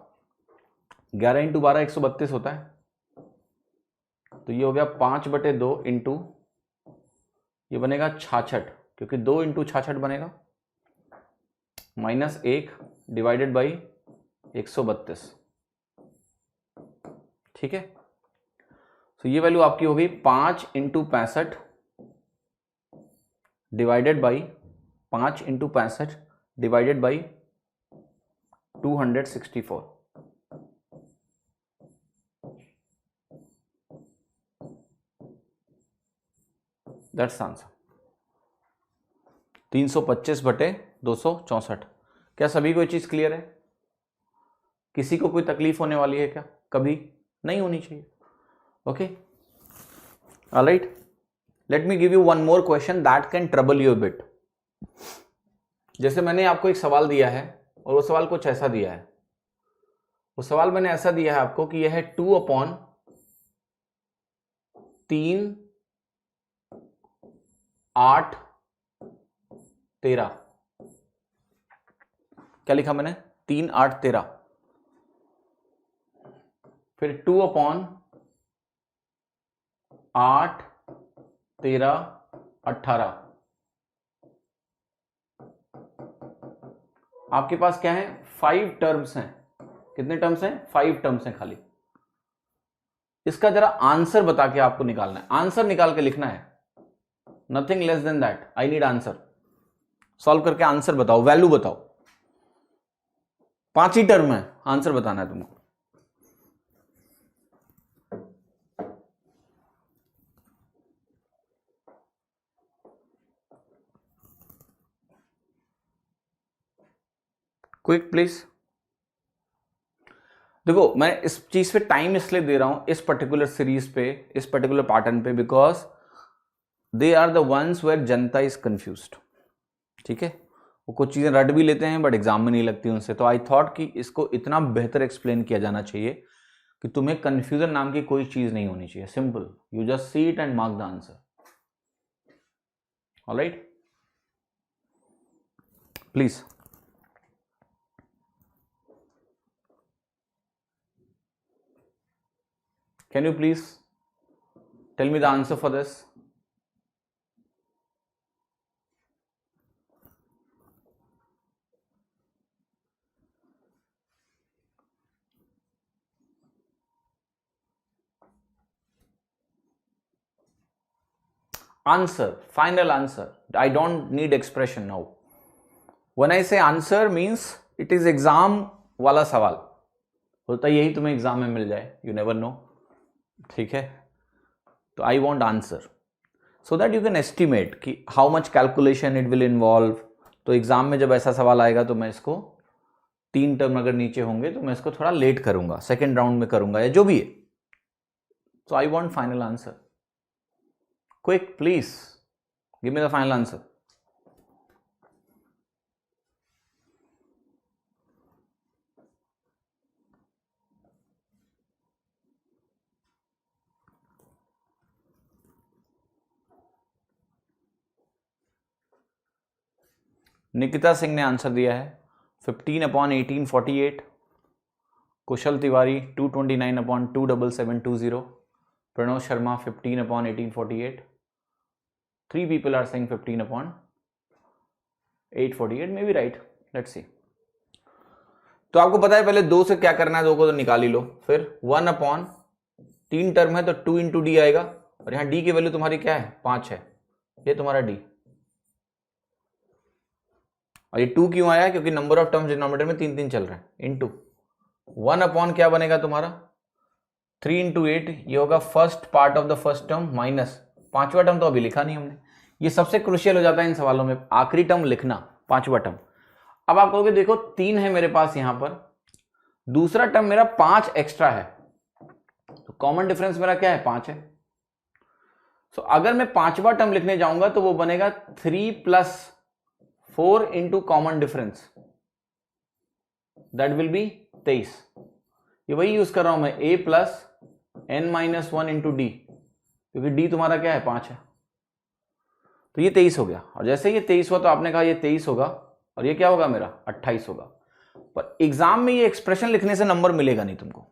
11 × 12 132 होता है. तो ये हो गया 5/2 इंटू, ये बनेगा 66, क्योंकि 2 × 66 बनेगा, माइनस 1 डिवाइडेड बाई 132. ठीक है. तो ये वैल्यू आपकी हो गई 5 × 65 divided by 5 × 65 divided by 264. That's answer. 325/264। क्या सभी को ये चीज क्लियर है? किसी को कोई तकलीफ होने वाली है क्या? कभी नहीं होनी चाहिए। Okay, alright, let me give you one more question that can trouble you a bit. जैसे मैंने आपको एक सवाल दिया है और वो सवाल कुछ ऐसा दिया है, वो सवाल मैंने ऐसा दिया है आपको कि यह है 2/3 8 13। क्या लिखा मैंने? 3 8 13। फिर 2/8 13 18। आपके पास क्या है? 5 टर्म्स हैं। कितने टर्म्स हैं? 5 टर्म्स हैं खाली। इसका जरा आंसर बता के आपको निकालना है, आंसर निकाल के लिखना है, nothing less than that. I need answer. Solve करके आंसर बताओ, वैल्यू बताओ। 5 ही टर्म है, आंसर बताना है तुमको। Quick please. देखो, मैं इस चीज पे टाइम इसलिए दे रहा हूं, इस पर्टिकुलर सीरीज पे, इस पर्टिकुलर पैटर्न पे, because they are the ones where जनता इज कंफ्यूज्ड। ठीक है, वो कुछ चीजें रट भी लेते हैं बट एग्जाम में नहीं लगती उनसे। तो आई थॉट कि इसको इतना बेहतर एक्सप्लेन किया जाना चाहिए कि तुम्हें कंफ्यूजन नाम की कोई चीज नहीं होनी चाहिए। Simple, you just see it and mark the answer. Alright, please. Can you please tell me the answer for this? Answer, final answer. I don't need expression now. When I say answer means it is exam वाला सवाल होता, यही तुम्हें एग्जाम में मिल जाए, you never know। ठीक है, तो I want answer so that you can estimate कि how much calculation it will involve। तो एग्जाम में जब ऐसा सवाल आएगा तो मैं इसको 3 टर्म अगर नीचे होंगे तो मैं इसको थोड़ा लेट करूंगा, सेकेंड राउंड में करूंगा या जो भी है। So I want final answer. Quick, please give me the final answer. Nikita Singh ने आंसर दिया है 15/1848। Kushal Tiwari 229/27720। Pranav Sharma 15/1848। 3 people are saying 15/848, may be right, let's see. तो आपको पता है पहले 2 से क्या करना है, 2 को तो निकाल ही लो। फिर 1/3 टर्म है तो 2 इंटू डी आएगा, और यहां डी की वैल्यू तुम्हारी क्या है? 5 है, ये तुम्हारा डी। और ये 2 क्यों आया? क्योंकि नंबर ऑफ टर्म्स डिनोमिनेटर में 3 3 चल रहे हैं। इंटू 1/ क्या बनेगा तुम्हारा? 3 इंटू 8, ये होगा first part of the first term minus 5वां टर्म तो अभी लिखा नहीं हमने। ये सबसे क्रुशियल हो जाता है इन सवालों में, आखिरी टर्म लिखना, 5वां टर्म। अब आप कहोगे देखो 3 है मेरे पास यहां पर, दूसरा टर्म मेरा 5 एक्स्ट्रा है, तो कॉमन डिफरेंस मेरा क्या है? 5 है। तो अगर मैं 5वां टर्म लिखने जाऊंगा तो वो बनेगा 3 + 4 into common difference, that will B 23। ये वही यूज कर रहा हूं मैं, a + n-1 इंटू डी, क्योंकि डी तुम्हारा क्या है? 5 है। तो ये 23 हो गया, और जैसे ये 23 हुआ तो आपने कहा ये 23 होगा, और ये क्या होगा मेरा? 28 होगा। पर एग्जाम में ये एक्सप्रेशन लिखने से नंबर मिलेगा नहीं तुमको।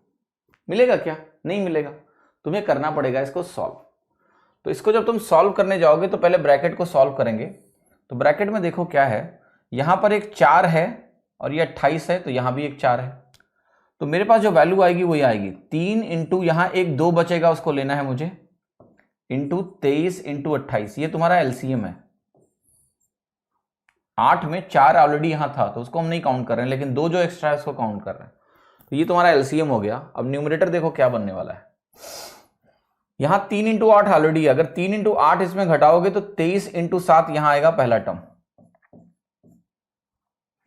मिलेगा क्या? नहीं मिलेगा। तुम्हें करना पड़ेगा इसको सॉल्व। तो इसको जब तुम सॉल्व करने जाओगे तो पहले ब्रैकेट को सॉल्व करेंगे। तो ब्रैकेट में देखो क्या है, यहां पर एक 4 है और ये 28 है, तो यहां भी एक 4 है। तो मेरे पास जो वैल्यू आएगी वो ये आएगी 3 इंटू यहां एक 2 बचेगा, उसको लेना है मुझे, इंटू 23 इंटू 28। ये तुम्हारा एलसीएम है। 8 में 4 ऑलरेडी यहां था तो उसको हम नहीं काउंट कर रहे हैं, लेकिन 2 जो एक्स्ट्रा है उसको काउंट कर रहे हैं। तो ये तुम्हारा एलसीएम हो गया। अब न्यूमरेटर देखो क्या बनने वाला है। यहां 3 × 8 ऑलरेडी है, अगर 3 × 8 इसमें घटाओगे तो 23 × 7 यहां आएगा पहला टर्म,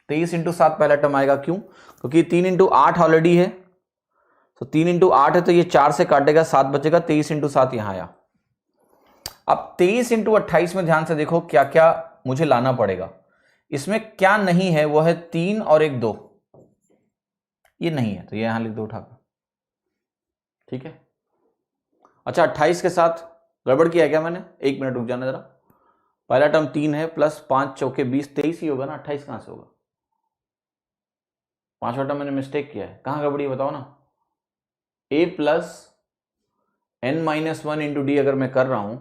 23 इंटू 7 पहला टर्म आएगा, क्यों? क्योंकि 3 इंटू 8 ऑलरेडी है, तो 3 इंटू 8 है तो ये 4 से काटेगा, 7 बचेगा, 23 इंटू 7 यहां आया। अब 23 इंटू 28 में ध्यान से देखो क्या क्या मुझे लाना पड़ेगा। इसमें क्या नहीं है, वो है 3 और 1 2, ये नहीं है तो ये यहां लिख दो उठाकर, ठीक है। अच्छा 28 के साथ गड़बड़ किया क्या मैंने? 1 मिनट रुक जाना जरा। पहला टर्म 3 है प्लस 5 चौके 20, 23 ही होगा ना, 28 कहां से होगा? पांचवा टर्म मैंने मिस्टेक किया है, कहां गड़बड़ी बताओ ना। a plus n minus 1 into D अगर मैं कर रहा हूं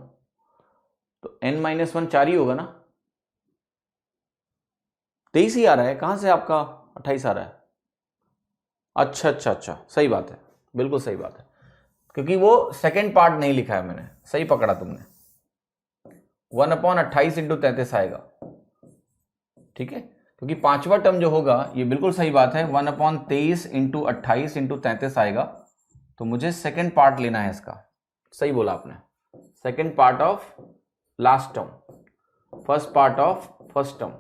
तो n माइनस 1 4 ही होगा ना, 23 ही आ रहा है, कहां से आपका 28 आ रहा है? अच्छा अच्छा अच्छा, सही बात है, बिल्कुल सही बात है, क्योंकि वो सेकेंड पार्ट नहीं लिखा है मैंने, सही पकड़ा तुमने। 1/28 इंटू 33 आएगा, ठीक है, क्योंकि पांचवा टर्म जो होगा ये बिल्कुल सही बात है, 1/23 इंटू 28 इंटू 33 आएगा, तो मुझे सेकेंड पार्ट लेना है इसका। सही बोला आपने, second part of last term, first part of first term,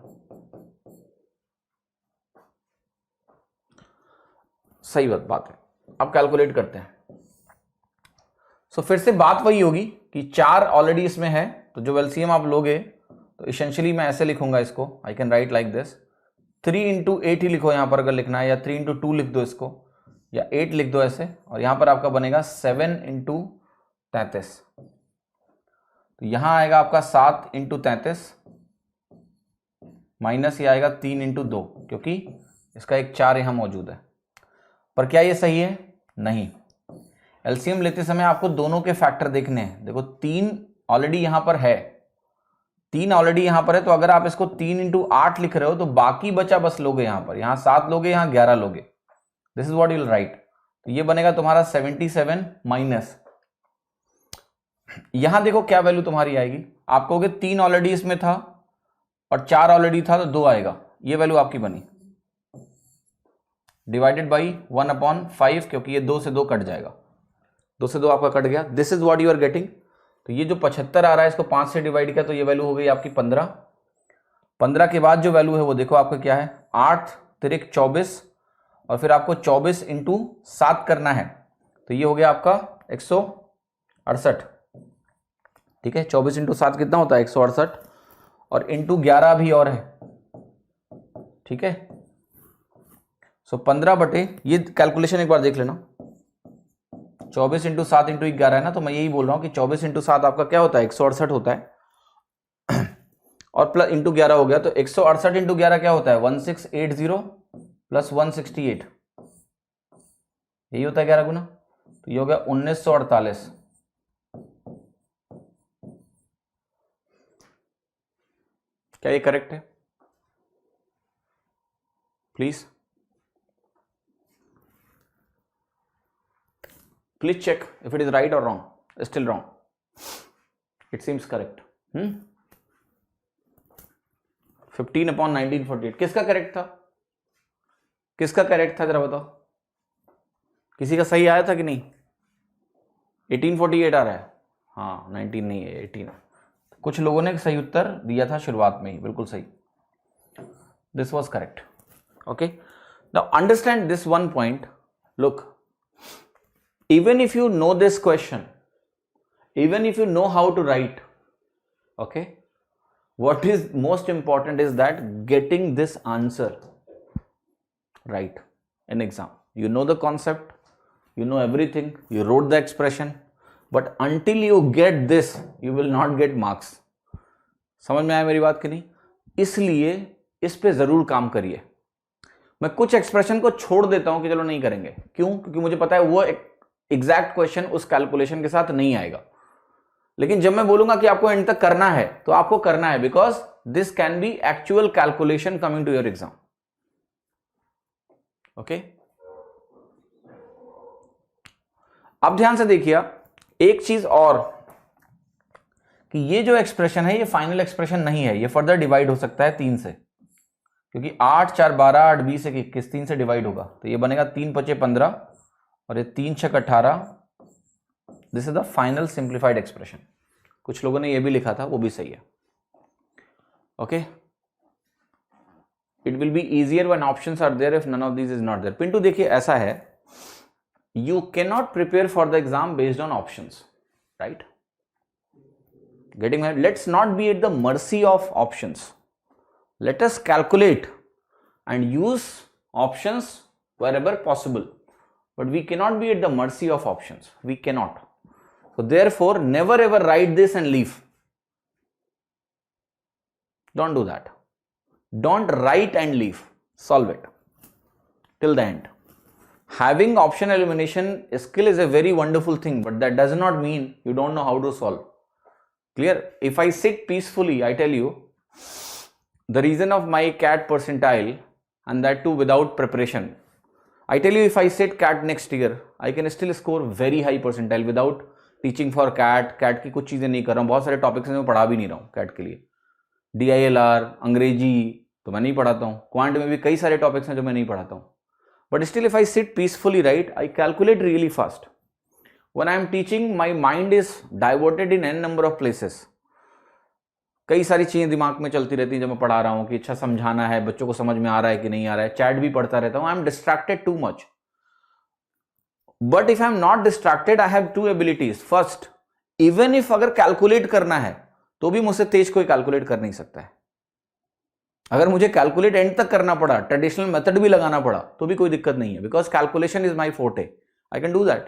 सही बात है। अब कैलकुलेट करते हैं। सो फिर से बात वही होगी कि 4 ऑलरेडी इसमें है, तो जो एलसीएम आप लोगे तो इसेंशियली मैं ऐसे लिखूंगा इसको, I can write like this, 3 into 8 ही लिखो यहां पर अगर लिखना है, या 3 इंटू 2 लिख दो इसको, या 8 लिख दो ऐसे, और यहां पर आपका बनेगा 7 इंटू 33, तो यहां आएगा आपका 7 इंटू 33 माइनस ये आएगा 3 इंटू 2, क्योंकि इसका एक 4 यहां मौजूद है। पर क्या ये सही है? नहीं, एलसीएम लेते समय आपको दोनों के फैक्टर देखने हैं। देखो 3 ऑलरेडी यहां पर है, 3 ऑलरेडी यहां पर है, तो अगर आप इसको 3 इंटू 8 लिख रहे हो तो बाकी बचा बस लोगे यहां पर, यहां 7 लोगे, यहां 11 लोगे, this is what you will write. तो ये बनेगा तुम्हारा 77 माइनस, यहां देखो क्या वैल्यू तुम्हारी आएगी, आप कहोगे 3 ऑलरेडी इसमें था और 4 ऑलरेडी था तो 2 आएगा, ये वैल्यू आपकी बनी, डिवाइडेड बाई 1/5, क्योंकि ये 2 से 2 कट जाएगा, 2 से 2 आपका कट गया, this is what you are getting. तो ये जो 75 आ रहा है इसको 5 से डिवाइड किया तो ये वैल्यू हो गई आपकी 15। 15 के बाद जो वैल्यू है वो देखो आपका क्या है, 8 तिरिक 24, और फिर आपको 24 इंटू 7 करना है, तो ये हो गया आपका 168, ठीक है। 24 इंटू 7 कितना होता है? 168, और इंटू 11 भी और है, ठीक है। सो 15 बटे, ये कैलकुलेशन एक बार देख लेना, 24 इंटू 7 इंटू 11 है ना, तो मैं यही बोल रहा हूं कि 24 इंटू 7 आपका क्या होता है? 168 होता है, और प्लस इंटू 11 हो गया, तो 168 इंटू 11 क्या होता है? 1680 प्लस 168, यही होता है 11 गुना, तो ये हो गया 1948। क्या ये करेक्ट है? Please check if it is right or wrong. Still wrong. It seems correct. 15/1948 किसका करेक्ट था? किसका करेक्ट था जरा बताओ, किसी का सही आया था कि नहीं? 1848 आ रहा है, हाँ 19 नहीं है 18। कुछ लोगों ने सही उत्तर दिया था शुरुआत में ही, बिल्कुल सही, this was correct. Okay, now understand this one point, look, even if you know this question, even if you know how to write, okay, what is most important is that getting this answer right in exam. You know the concept, you know everything, you wrote the expression, but until you get this you will not get marks. समझ में आया मेरी बात कि नहीं? इसलिए इस पे जरूर काम करिए। मैं कुछ एक्सप्रेशन को छोड़ देता हूं कि चलो नहीं करेंगे, क्यों? क्योंकि मुझे पता है वो एग्जैक्ट क्वेश्चन उस कैलकुलेशन के साथ नहीं आएगा, लेकिन जब मैं बोलूंगा कि आपको एंड तक करना है तो आपको करना है, because this can be actual calculation coming to your exam. Okay, अब ध्यान से देखिए एक चीज और, कि ये जो एक्सप्रेशन है ये फाइनल एक्सप्रेशन नहीं है, ये फर्दर डिवाइड हो सकता है 3 से, क्योंकि 8 4 12 8 20 21 3 से डिवाइड होगा, तो ये बनेगा 3 5 15 और ये 3 6 18, this is the final simplified expression. कुछ लोगों ने ये भी लिखा था, वो भी सही है। Okay, It will be easier when options are there if none of these is not there. Pintu देखिए ऐसा है, you cannot prepare for the exam based on options, right? Getting my, let's not be at the mercy of options. Let us calculate and use options wherever possible, but we cannot be at the mercy of options. We cannot. So therefore, never ever write this and leave. Don't do that. Don't write and leave. Solve it till the end. Having option elimination skill is a very wonderful thing, but that does not mean you don't know how to solve. Clear? If I sit peacefully, I tell you, the reason of my CAT percentile, and that too without preparation, I tell you, if I sit CAT next year, I can still score very high percentile without teaching for CAT. CAT की कुछ चीज़ें नहीं कर रहा हूँ, बहुत सारे टॉपिक्स मैं पढ़ा भी नहीं रहा हूँ CAT के लिए. DILR, अंग्रेजी तो मैं नहीं पढ़ाता हूँ, क्वांट में भी कई सारे टॉपिक्स हैं जो मैं नहीं पढ़ाता हूँ. But still, if I sit peacefully, right, I calculate really fast. When I am teaching, my mind is diverted in n number of places. कई सारी चीजें दिमाग में चलती रहती हैं जब मैं पढ़ा रहा हूँ कि अच्छा समझाना है, बच्चों को समझ में आ रहा है कि नहीं आ रहा है, चैट भी पढ़ता रहता हूँ. I am distracted too much. But if I am not distracted, I have two abilities. First, even if अगर कैलकुलेट करना है तो भी मुझसे तेज कोई कैलकुलेट कर नहीं सकता है. अगर मुझे कैलकुलेट एंड तक करना पड़ा, ट्रेडिशनल मेथड भी लगाना पड़ा, तो भी कोई दिक्कत नहीं है, because calculation is my forte. I can do that.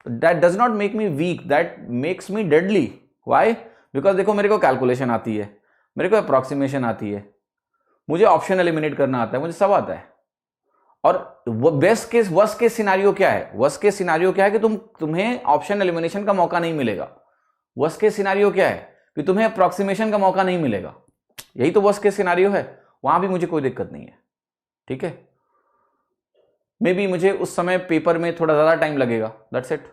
That does not make me weak, that makes me deadly. Why? Because देखो मेरे को कैलकुलेशन आती है, मेरे को अप्रॉक्सीमेशन आती है, मुझे ऑप्शन एलिमिनेट करना आता है, मुझे सब आता है. और best case worst case scenario क्या है? वर्स्ट केस सिनारियो क्या है कि तुम्हें ऑप्शन एलिमिनेशन का मौका नहीं मिलेगा. वर्स्ट केस सिनारियो क्या है कि तुम्हें अप्रॉक्सीमेशन का मौका नहीं मिलेगा. यही तो वर्स्ट केस सिनारियो है. वहां भी मुझे कोई दिक्कत नहीं है. ठीक है, मे बी मुझे उस समय पेपर में थोड़ा ज्यादा टाइम लगेगा, that's it.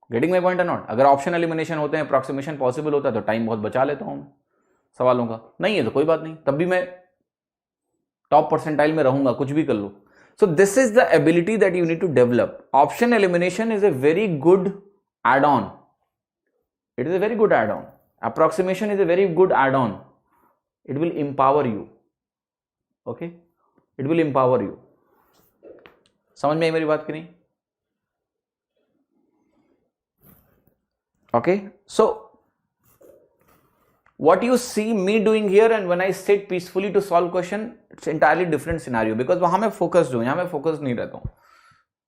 Getting my point और नॉट? अगर ऑप्शन एलिमिनेशन होते हैं, अप्रॉक्सीमेशन पॉसिबल होता है तो टाइम बहुत बचा लेता हूं मैं सवालों का. नहीं है तो कोई बात नहीं, तब भी मैं टॉप परसेंटाइल में रहूंगा, कुछ भी कर लो. So this is the ability that you need to develop. Option elimination is a very good add on. It is a very good add-on. Approximation is a very good add-on. It will empower you. Okay? It will empower you. समझ में आई मेरी बात की नहीं? Okay? So, what you see me doing here and when I sit peacefully to solve question, it's entirely different scenario. Because वहां मैं focused हूं, यहां मैं focused नहीं रहता हूं.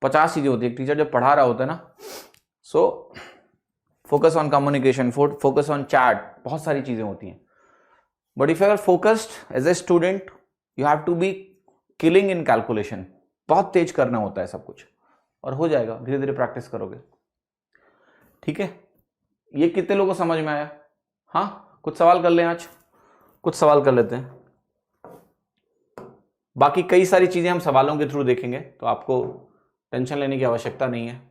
50 चीजें होती है, एक टीचर जब पढ़ा रहा होता है ना, so focus on communication, focus on chat, बहुत सारी चीजें होती हैं. But if you are focused as a student, you have to be killing in calculation. बहुत तेज करना होता है सब कुछ, और हो जाएगा, धीरे धीरे प्रैक्टिस करोगे. ठीक है, ये कितने लोगों को समझ में आया? हाँ, कुछ सवाल कर लें आज, कुछ सवाल कर लेते हैं. बाकी कई सारी चीजें हम सवालों के थ्रू देखेंगे, तो आपको टेंशन लेने की आवश्यकता नहीं है.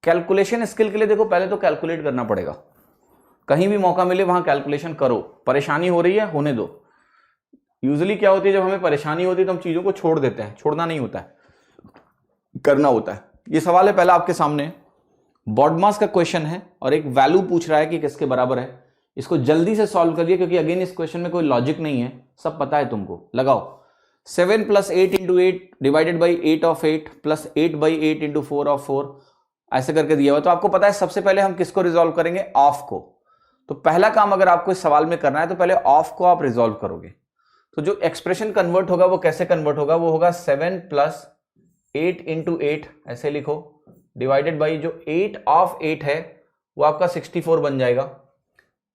कैलकुलेशन स्किल के लिए देखो, पहले तो कैलकुलेट करना पड़ेगा. कहीं भी मौका मिले वहां कैलकुलेशन करो. परेशानी हो रही है, होने दो. यूजुअली क्या होती है, जब हमें परेशानी होती है तो हम चीजों को छोड़ देते हैं. छोड़ना नहीं होता है, करना होता है. ये सवाल है पहला आपके सामने, बॉडमास का क्वेश्चन है और एक वैल्यू पूछ रहा है कि किसके बराबर है. इसको जल्दी से सॉल्व करिए, क्योंकि अगेन इस क्वेश्चन में कोई लॉजिक नहीं है, सब पता है तुमको. लगाओ. 7 + 8 × 8 divided by 8 of 8 plus 8/8 × 4 of 4 ऐसे करके दिया हुआ. तो आपको पता है सबसे पहले हम किसको रिजॉल्व करेंगे? ऑफ को. तो पहला काम अगर आपको इस सवाल में करना है तो पहले ऑफ को आप रिजॉल्व करोगे. तो जो एक्सप्रेशन कन्वर्ट होगा वो कैसे कन्वर्ट होगा? वो होगा 7 + 8 × 8 ऐसे लिखो, डिवाइडेड बाई जो 8 of 8 है वो आपका 64 बन जाएगा,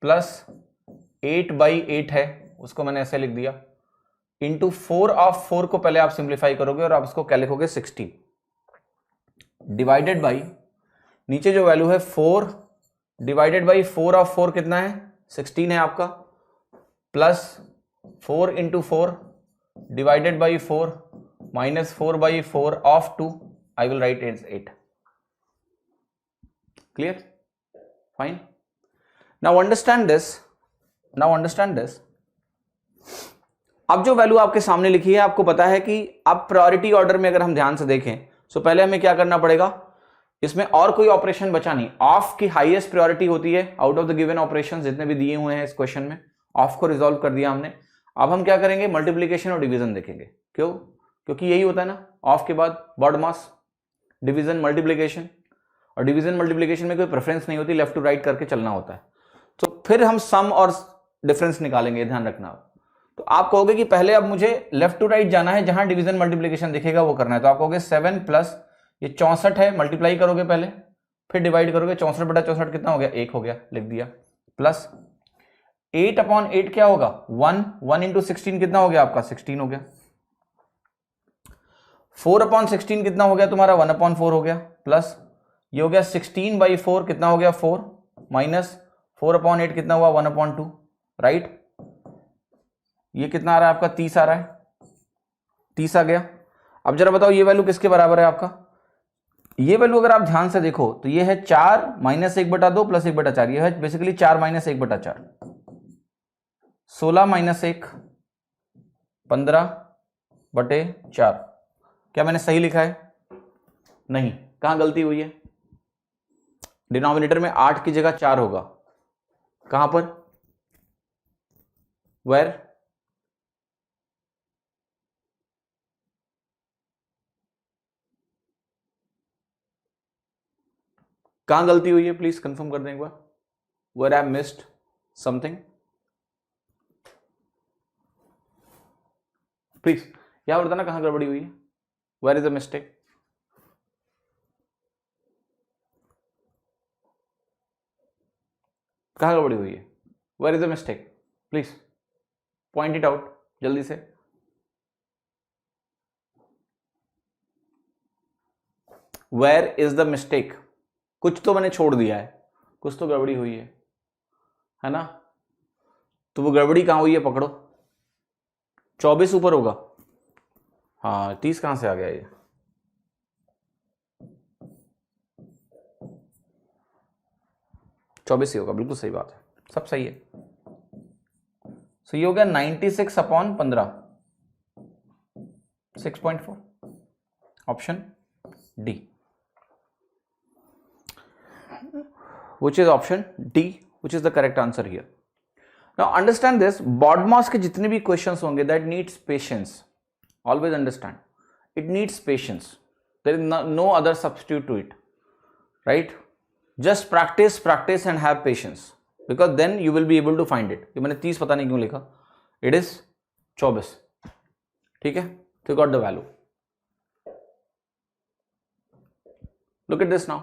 प्लस 8/8 है उसको मैंने ऐसे लिख दिया, इंटू 4 of 4 को पहले आप सिंप्लीफाई करोगे और आप उसको क्या लिखोगे? 60, डिवाइडेड बाई नीचे जो वैल्यू है 4 डिवाइडेड बाई 4 of 4 कितना है? 16 है आपका, plus 4 × 4 divided by 4 minus 4/4 of 2. I will write as 8. Clear? Fine. Now understand this. अब जो वैल्यू आपके सामने लिखी है, आपको पता है कि अब प्रायोरिटी ऑर्डर में अगर हम ध्यान से देखें, सो पहले हमें क्या करना पड़ेगा? इसमें और कोई ऑपरेशन बचा नहीं। ऑफ की हाईएस्ट प्रायोरिटी होती है out of the given operations जितने भी दिए हुए हैं इस क्वेश्चन में, ऑफ को रिजॉल्व कर दिया हमने। अब हम क्या करेंगे, मल्टीप्लीकेशन और डिवीजन देखेंगे। क्यों? क्योंकि यही होता है ना, ऑफ के बाद BODMAS, डिवीजन, मल्टीप्लीकेशन। और डिवीजन मल्टीप्लीकेशन में कोई प्रेफरेंस नहीं होती, लेफ्ट टू राइट करके चलना होता है। तो फिर हम सम और डिफरेंस निकालेंगे, ध्यान रखना। तो आप कहोगे कि पहले अब मुझे लेफ्ट टू राइट जाना है, जहां डिवीजन मल्टीप्लीकेशन दिखेगा वो करना है। तो आप कहोगे 7 प्लस ये 64 है, मल्टीप्लाई करोगे पहले, फिर डिवाइड करोगे। 64 बटा 64 कितना हो गया? 1 हो गया, लिख दिया। प्लस 8/8 क्या होगा? 1 इंटू 16 कितना हो गया आपका? 16 हो गया। 4/16 कितना हो गया तुम्हारा? 1/4 हो गया। प्लस ये हो गया 16/4 कितना हो गया? 4 माइनस 4/8 कितना हुआ? 1/2, राइट। ये कितना आ रहा है आपका? 30 आ रहा है, 30 आ गया। अब जरा बताओ ये वैल्यू किसके बराबर है आपका? ये वैल्यू अगर आप ध्यान से देखो तो ये है 4 माइनस 1/2 प्लस 1/4। ये है बेसिकली 4 माइनस 1/4, 16 माइनस 1, 15/4। क्या मैंने सही लिखा है? नहीं, कहां गलती हुई है? डिनोमिनेटर में 8 की जगह 4 होगा। कहां पर? वेयर? कहां गलती हुई है? प्लीज कंफर्म कर दें एक बार। Where I missed something, please यहां बताना कहां गड़बड़ी हुई है। Where is the mistake? कहां गड़बड़ी हुई है? Where is the mistake? Please point it out जल्दी से। Where is the mistake? कुछ तो मैंने छोड़ दिया है, कुछ तो गड़बड़ी हुई है ना? तो वो गड़बड़ी कहां हुई है पकड़ो। 24 ऊपर होगा, हाँ 30 कहां से आ गया? ये 24 ही होगा, बिल्कुल सही बात है, सब सही है। सो ये हो गया 96/15, 6.4, option D, which is option D, which is the correct answer here. Now understand this, BODMAS के जितने भी questions होंगे that needs patience, always understand it needs patience, there is no other substitute to it, right? Just practice and have patience, because then you will be able to find it. ये मैंने 30 पता नहीं क्यों लिखा, it is 24, ठीक है? तो you got the value. Look at this now.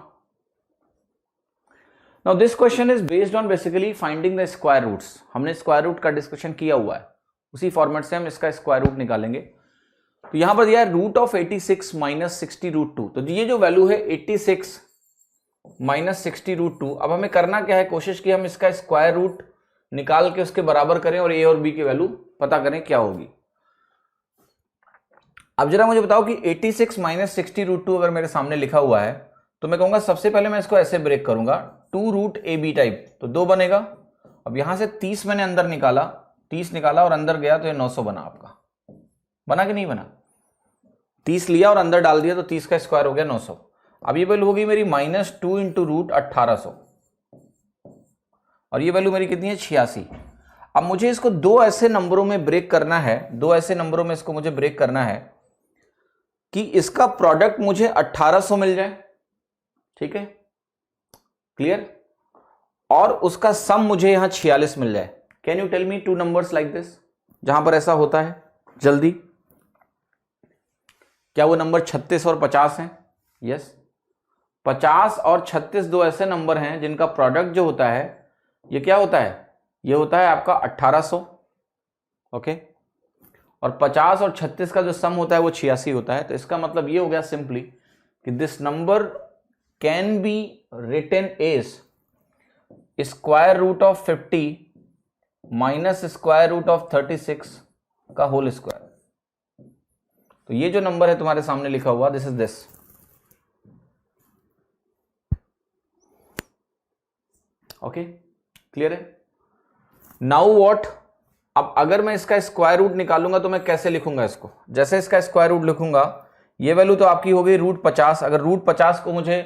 Now this question is based on basically finding the square roots. हमने स्क्वायर रूट का डिस्कशन किया हुआ है, उसी फॉर्मेट से हम इसका स्क्वायर रूट निकालेंगे। तो यहां पर दिया है रूट ऑफ 86 माइनस 60√2। तो ये जो वैल्यू है 86 माइनस 60√2, अब हमें करना क्या है, कोशिश की हम इसका स्क्वायर रूट निकाल के उसके बराबर करें और ए और बी की वैल्यू पता करें क्या होगी। अब जरा मुझे बताओ कि 86 माइनस 60√2 अगर मेरे सामने लिखा हुआ है तो मैं कहूंगा सबसे पहले मैं इसको ऐसे ब्रेक करूंगा, 2√AB टाइप, तो 2 बनेगा। अब यहां से 30 मैंने अंदर निकाला, 30 निकाला और अंदर गया तो ये 900 बना आपका। बना कि नहीं बना? 30 लिया और अंदर डाल दिया तो 30 का स्क्वायर हो गया 900। अब ये वैल्यू होगी मेरी -2 इंटू रूट 1800 और ये वैल्यू मेरी कितनी है? 86। अब मुझे इसको दो ऐसे नंबरों में ब्रेक करना है, दो ऐसे नंबरों में इसको मुझे ब्रेक करना है कि इसका प्रोडक्ट मुझे 1800 मिल जाए, ठीक है, क्लियर, और उसका सम मुझे यहां 46 मिल जाए। Can you tell me 2 numbers like this जहां पर ऐसा होता है? जल्दी, क्या वो नंबर 36 और 50 हैं? यस, 50 और 36 दो ऐसे नंबर हैं जिनका प्रोडक्ट जो होता है ये क्या होता है? ये होता है आपका 1800, ओके, और 50 और 36 का जो सम होता है वो 86 होता है। तो इसका मतलब ये हो गया सिंपली कि this number can be written as square root of 50 minus square root of 36 का होल स्क्वायर। तो ये जो नंबर है तुम्हारे सामने लिखा हुआ, this is this, okay, clear है? Now what? अब अगर मैं इसका स्क्वायर रूट निकालूंगा तो मैं कैसे लिखूंगा इसको? जैसे इसका स्क्वायर रूट लिखूंगा, ये वैल्यू तो आपकी हो गई √50। अगर √50 को मुझे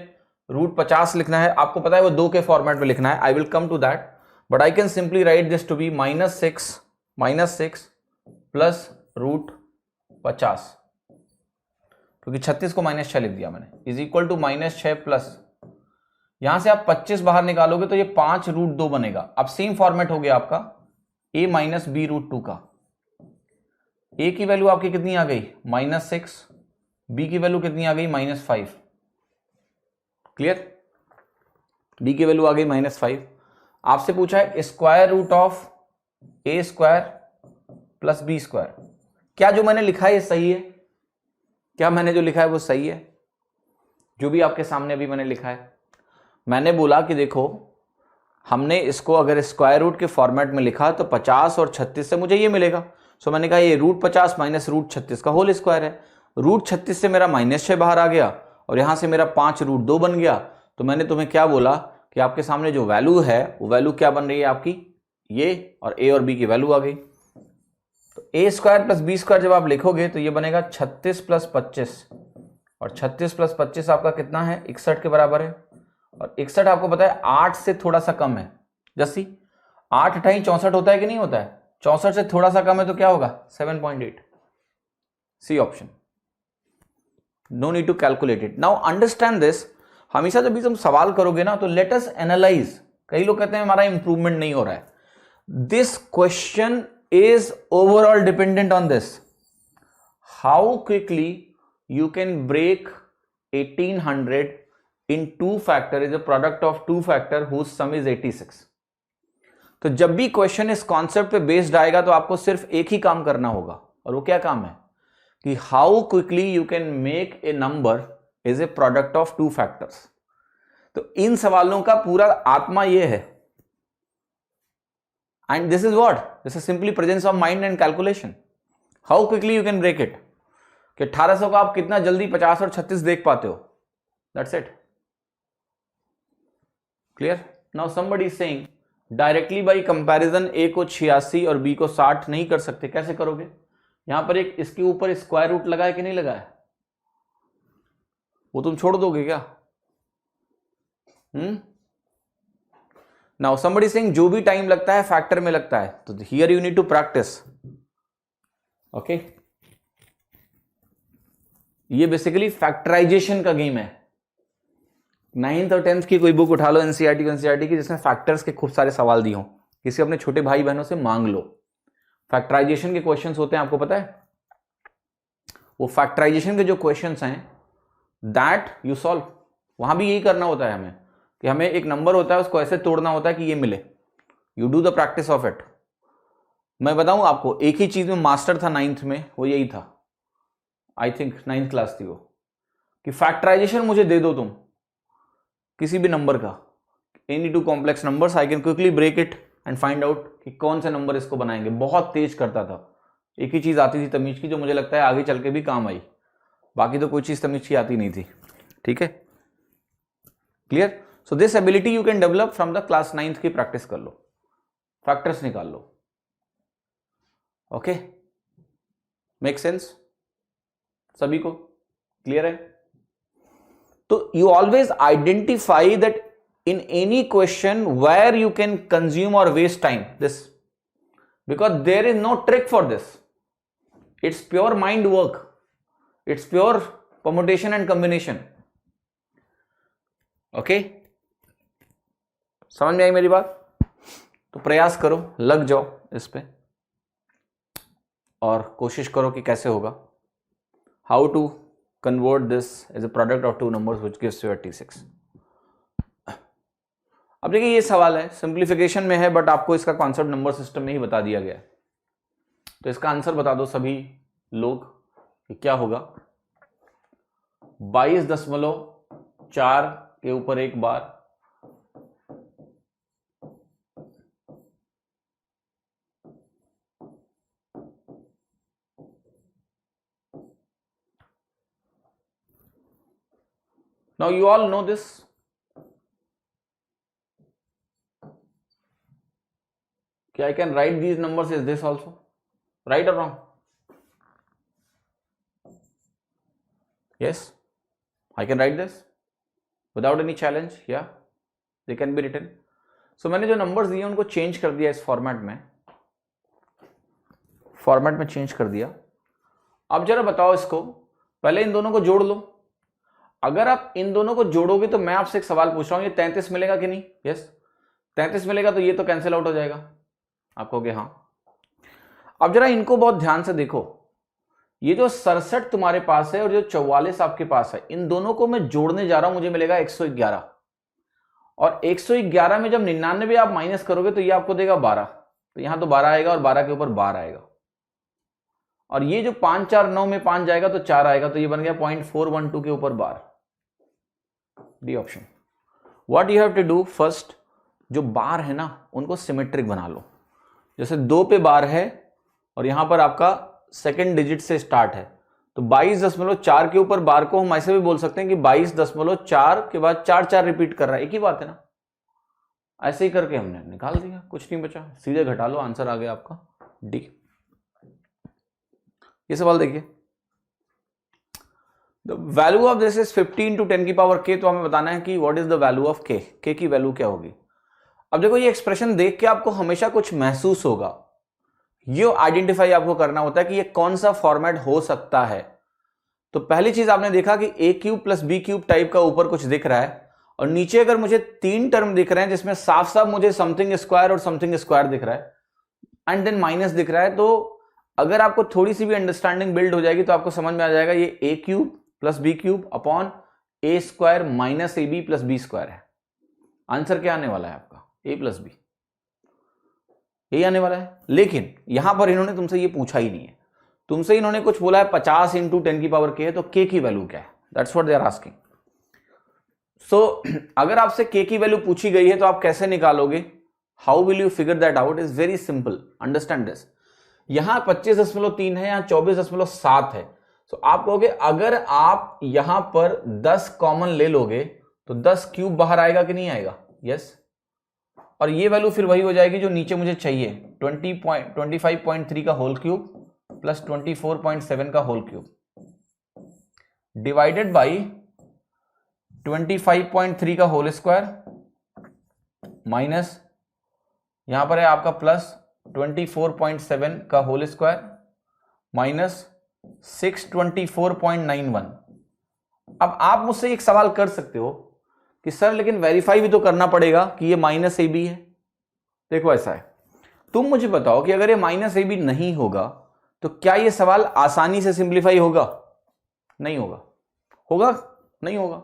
√50 लिखना है, आपको पता है वो 2 के फॉर्मेट में लिखना है, I will come to that, but I can simply write this to be -6 plus √50, क्योंकि 36 को -6 लिख दिया मैंने, इज इक्वल टू -6 प्लस, यहां से आप 25 बाहर निकालोगे तो ये 5√2 बनेगा। अब सेम फॉर्मेट हो गया आपका a माइनस बी √2 का। a की वैल्यू आपकी कितनी आ गई -6, b की वैल्यू कितनी आ गई -5, क्लियर, b की वैल्यू आ गई -5। आपसे पूछा है square root of a² plus b², क्या जो मैंने लिखा है ये सही है? क्या मैंने जो लिखा है वो सही है? जो भी आपके सामने अभी मैंने लिखा है, मैंने बोला कि देखो हमने इसको अगर स्क्वायर रूट के फॉर्मेट में लिखा तो 50 और 36 से मुझे ये मिलेगा। सो मैंने कहा ये √50 माइनस √36 का होल स्क्वायर है। √36 से मेरा -6 बाहर आ गया और यहां से मेरा 5√2 बन गया। तो मैंने तुम्हें क्या बोला कि आपके सामने जो वैल्यू है वो वैल्यू क्या बन रही है आपकी, ये, और a और b की वैल्यू आ गई। तो a² प्लस b² जब आप लिखोगे तो ये बनेगा 36 प्लस 25, और 36 प्लस 25 आपका कितना है 61 के बराबर है। और 61 आपको पता है 8 से थोड़ा सा कम है, जैसी 8 × 64 होता है कि नहीं होता है, 64 से थोड़ा सा कम है तो क्या होगा 7.8, C option, no need to calculate it. Now understand this, हमेशा जब भी तुम सवाल करोगे ना तो लेट अस एनालाइज। कई लोग कहते हैं हमारा इंप्रूवमेंट नहीं हो रहा है, this question is overall dependent on this, how quickly you can break 1800 in 2 factor is a product of 2 factor whose sum is 86। तो जब भी क्वेश्चन इस कॉन्सेप्ट पे बेस्ड आएगा तो आपको सिर्फ एक ही काम करना होगा, और वो क्या काम है कि how quickly you can make a number is a product of 2 factors. तो इन सवालों का पूरा आत्मा ये है, and this is what, this is simply presence of mind and calculation. How quickly you can break it, कि 1800 को आप कितना जल्दी 50 और 36 देख पाते हो, that's it, clear. Now somebody is saying directly by comparison a को 86 और b को 60 नहीं कर सकते, कैसे करोगे? यहां पर एक इसके ऊपर स्क्वायर रूट लगा है कि नहीं लगा है, वो तुम छोड़ दोगे क्या? नाउ समबडी सेइंग जो भी टाइम लगता है फैक्टर में लगता है, तो here you need to practice, okay. ये बेसिकली फैक्टराइजेशन का गेम है। 9th और 10th की कोई बुक उठा लो एनसीईआरटी की जिसमें फैक्टर्स के खूब सारे सवाल दिए हों, किसी अपने छोटे भाई बहनों से मांग लो। फैक्टराइजेशन के क्वेश्चंस होते हैं, आपको पता है, वो फैक्टराइजेशन के जो क्वेश्चंस हैं दैट यू सॉल्व, वहां भी यही करना होता है हमें, कि हमें एक नंबर होता है उसको ऐसे तोड़ना होता है कि ये मिले, you do the practice of it. मैं बताऊं आपको, एक ही चीज में मास्टर था 9th में, वो यही था, आई थिंक 9th क्लास थी वो, कि फैक्टराइजेशन मुझे दे दो तुम किसी भी नंबर का, any 2 complex numbers, I can quickly break it and find out कि कौन से नंबर इसको बनाएंगे। बहुत तेज करता था, एक ही चीज आती थी तमीज की, जो मुझे लगता है आगे चल के भी काम आई, बाकी तो कोई चीज तमीज की आती नहीं थी, ठीक है, clear. So this ability you can develop from the class 9th की प्रैक्टिस कर लो, फैक्टर्स निकाल लो, ओके, मेक सेंस सभी को, क्लियर है? तो you always identify that in any question where you can consume or waste time, this, because there is no trick for this, it's pure mind work, it's pure permutation and combination, okay। समझ में आई मेरी बात? तो प्रयास करो, लग जाओ इस पे और कोशिश करो कि कैसे होगा, how to convert this as a product of 2 numbers which gives you 86। अब देखिए ये सवाल है, सिंप्लीफिकेशन में है, बट आपको इसका कॉन्सेप्ट नंबर सिस्टम में ही बता दिया गया है, तो इसका आंसर बता दो सभी लोग कि क्या होगा। 22.4 के ऊपर एक बार, now you all know this, okay, I can write these numbers as this also, right or wrong? Yes, I can write this, without any challenge, या दे कैन बी रिटन। सो मैंने जो नंबर्स दिए उनको चेंज कर दिया इस फॉर्मेट में चेंज कर दिया। अब जरा बताओ इसको, पहले इन दोनों को जोड़ लो। अगर आप इन दोनों को जोड़ोगे तो मैं आपसे एक सवाल पूछ रहा हूं, ये 33 मिलेगा कि नहीं? यस 33 मिलेगा, तो ये तो कैंसिल आउट हो जाएगा, आप कहोगे हाँ। अब जरा इनको बहुत ध्यान से देखो, ये जो 67 तुम्हारे पास है और जो 44 आपके पास है, इन दोनों को मैं जोड़ने जा रहा हूं, मुझे मिलेगा 111। और 111 में जब 99 आप माइनस करोगे तो ये आपको देगा 12, तो यहां तो 12 आएगा और 12 के ऊपर 12 आएगा। और ये जो 5 4 9 में 5 जाएगा तो 4 आएगा, तो ये बन गया 0.412 के ऊपर bar, D option. What you have to do, first जो बार है ना उनको सिमेट्रिक बना लो। जैसे 2 पे बार है और यहां पर आपका सेकंड डिजिट से स्टार्ट है, तो 22.4 के ऊपर बार को हम ऐसे भी बोल सकते हैं कि 22.4 के बाद 4 4 रिपीट कर रहा है, एक ही बात है ना। ऐसे ही करके हमने निकाल दिया, कुछ नहीं बचा, सीधे घटा लो, आंसर आ गया आपका डी। ये सवाल देखिए, the value of this is 15 to 10 की पावर k, तो हमें बताना है कि what is the value of k की वैल्यू क्या होगी। अब देखो ये एक्सप्रेशन देख के आपको हमेशा कुछ महसूस होगा, ये आइडेंटिफाई आपको करना होता है कि ये कौन सा फॉर्मेट हो सकता है। तो पहली चीज आपने देखा कि a cube plus b cube type का ऊपर कुछ दिख रहा है, और नीचे अगर मुझे 3 टर्म दिख रहे हैं जिसमें साफ साफ मुझे समथिंग स्क्वायर और समथिंग स्क्वायर दिख रहा है, एंड देन माइनस दिख रहा है, तो अगर आपको थोड़ी सी भी अंडरस्टैंडिंग बिल्ड हो जाएगी तो आपको समझ में आ जाएगा ये a cube plus b cube upon a square minus ab plus b square है। आंसर क्या आने वाला है आपका, a प्लस बी, यही आने वाला है। लेकिन यहां पर इन्होंने तुमसे ये पूछा ही नहीं है, तुमसे इन्होंने कुछ बोला है 50 इंटू 10 की पावर k है, तो k की वैल्यू क्या है, that's what they are asking. So अगर आपसे k की वैल्यू पूछी गई है तो आप कैसे निकालोगे, how will you figure that out, is very simple, understand this. यहां 25.3 है, यहां 24.7 है, तो आप कहोगे अगर आप यहां पर 10 कॉमन ले लोगे तो 10 क्यूब बाहर आएगा कि नहीं आएगा, यस। और ये वैल्यू फिर वही हो जाएगी जो नीचे मुझे चाहिए, 25.3 का होल क्यूब प्लस 24.7 का होल क्यूब डिवाइडेड बाई 25.3 का होल स्क्वायर माइनस यहां पर है आपका प्लस 24.7 का होल स्क्वायर माइनस 624.91। अब आप मुझसे एक सवाल कर सकते हो कि सर लेकिन वेरीफाई भी तो करना पड़ेगा कि ये माइनस ए बी है। देखो ऐसा है, तुम मुझे बताओ कि अगर ये माइनस ए बी नहीं होगा तो क्या ये सवाल आसानी से सिंप्लीफाई होगा? नहीं होगा। होगा? नहीं होगा।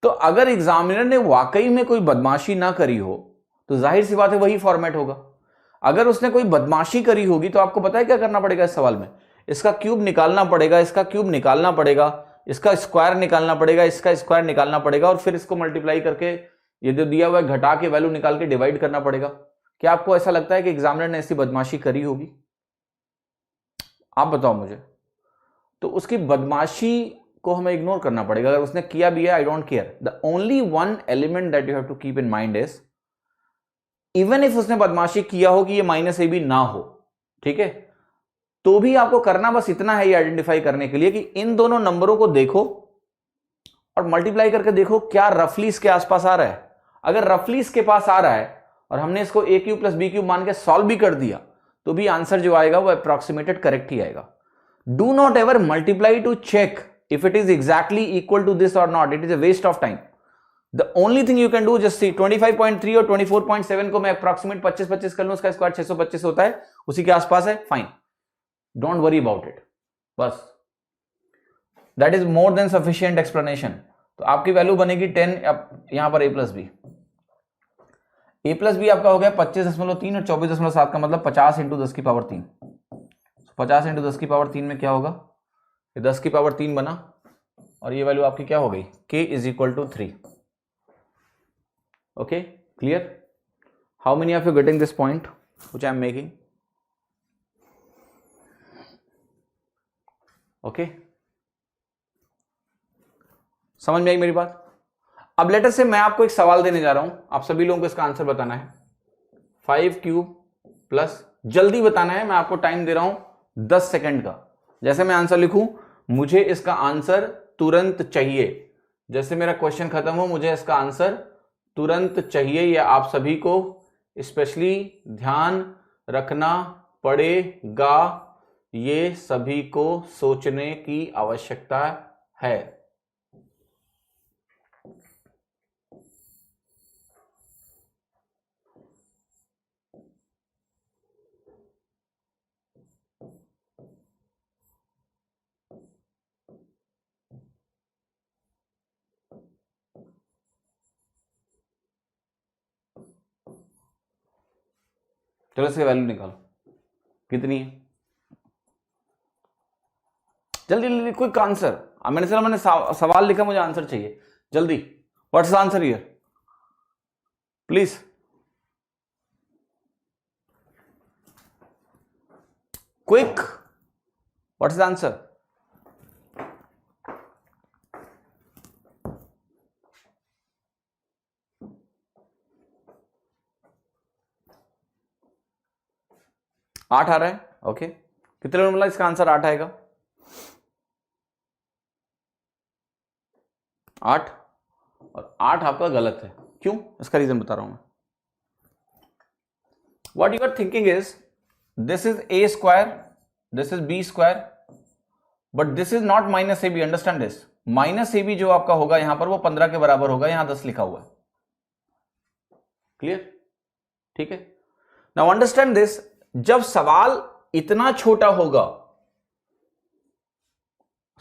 तो अगर एग्जामिनर ने वाकई में कोई बदमाशी ना करी हो तो जाहिर सी बात है वही फॉर्मेट होगा। अगर उसने कोई बदमाशी करी होगी तो आपको पता है क्या करना पड़ेगा इस सवाल में, इसका क्यूब निकालना पड़ेगा, इसका क्यूब निकालना पड़ेगा, इसका स्क्वायर निकालना पड़ेगा, इसका स्क्वायर निकालना पड़ेगा, और फिर इसको मल्टीप्लाई करके ये जो दिया हुआ है घटा के वैल्यू निकाल के डिवाइड करना पड़ेगा। क्या आपको ऐसा लगता है कि एग्जामिनर ने ऐसी बदमाशी करी होगी? आप बताओ मुझे। तो उसकी बदमाशी को हमें इग्नोर करना पड़ेगा। अगर उसने किया भी है, I don't care. The only one element that you have to keep in mind is, even if उसने बदमाशी किया हो कि ये माइनस ए बी ना हो, ठीक है, तो भी आपको करना बस इतना है ये आइडेंटिफाई करने के लिए कि इन दोनों नंबरों को देखो और मल्टीप्लाई करके देखो क्या रफली इसके आसपास आ रहा है। अगर रफली इसके पास आ रहा है और हमने इसको ए क्यूब प्लस बी क्यूब मान के सॉल्व भी कर दिया तो भी आंसर जो आएगा वो अप्रॉक्सीमेटेड करेक्ट ही आएगा। Do not ever multiply to check if it is exactly equal to this or not. It is a waste of time. The only thing you can do, just see 25.3 और 24.7 को मैं approximate 25-25 कर लूं, उसका स्क्वायर 625 होता है, उसी के आसपास है, fine, don't worry about it, बस that is more than sufficient explanation. तो आपकी वैल्यू बनेगी 10, यहां पर a प्लस बी आपका हो गया 25.3 और 24.7 का मतलब 50 इंटू 10 की पावर 3। 50 इंटू 10 की पावर 3 में क्या होगा, ये 10 की पावर 3 बना और ये वैल्यू आपकी क्या हो गई, k is equal to 3। Okay, clear? How many of you getting this point which I am making? Okay, समझ में आई मेरी बात? अब लेटर से मैं आपको एक सवाल देने जा रहा हूं, आप सभी लोगों को इसका आंसर बताना है। 5 क्यूब प्लस, जल्दी बताना है, मैं आपको टाइम दे रहा हूं 10 सेकंड का। जैसे मैं आंसर लिखूं मुझे इसका आंसर तुरंत चाहिए, जैसे मेरा क्वेश्चन खत्म हो मुझे इसका आंसर तुरंत चाहिए, या आप सभी को स्पेशली ध्यान रखना पड़ेगा, ये सभी को सोचने की आवश्यकता है। चलो इसकी वैल्यू निकालो कितनी है, जल्दी जल्दी क्विक आंसर। मैंने सवाल लिखा, मुझे आंसर चाहिए जल्दी। What's the answer here please? Quick, what's the answer? आठ आ रहा है, ओके। कितने लोगों ने बोला इसका आंसर 8 आएगा? 8, और 8 आपका गलत है। क्यों? इसका रीजन बता रहा हूं मैं। What you are thinking is this is a square, this is b square, but this is not minus ab। Understand this, minus ab जो आपका होगा यहां पर वो 15 के बराबर होगा, यहां 10 लिखा हुआ है। क्लियर? ठीक है। नाउ अंडरस्टैंड दिस, जब सवाल इतना छोटा होगा,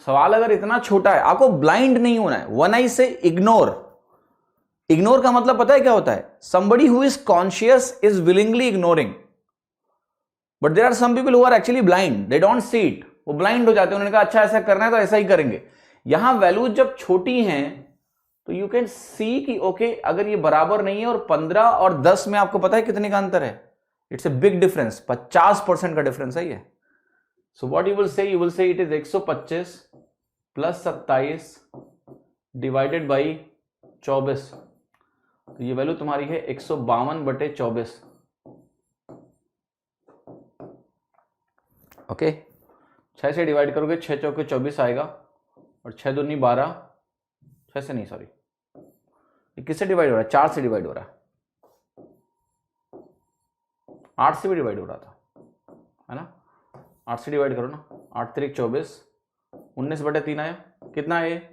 सवाल अगर इतना छोटा है, आपको ब्लाइंड नहीं होना है। वन आई से इग्नोर, इग्नोर का मतलब पता है क्या होता है? somebody who is conscious is willingly ignoring, but there are some people who are actually blind, they don't see it। वो ब्लाइंड हो जाते हैं, उन्होंने कहा अच्छा ऐसा करना है तो ऐसा ही करेंगे। यहां वैल्यू जब छोटी हैं तो यू कैन सी कि ओके अगर ये बराबर नहीं है, और 15 और 10 में आपको पता है कितने का अंतर है? इट्स ए बिग डिफरेंस, 50% का डिफरेंस है ये। सो what you will say, you will say it is 125 plus 27 divided by 24। तो ये वैल्यू तुम्हारी है 152/24। ओके, 6 से डिवाइड करोगे 6 चौके 24 आएगा, और 6 दूनी 12, 6 से नहीं सॉरी, ये किससे डिवाइड हो रहा है? 4 से डिवाइड हो रहा है, 8 से भी डिवाइड हो रहा था, है ना? 8 से डिवाइड करो ना, 8 3 24, 19/3 आया, कितना है ये?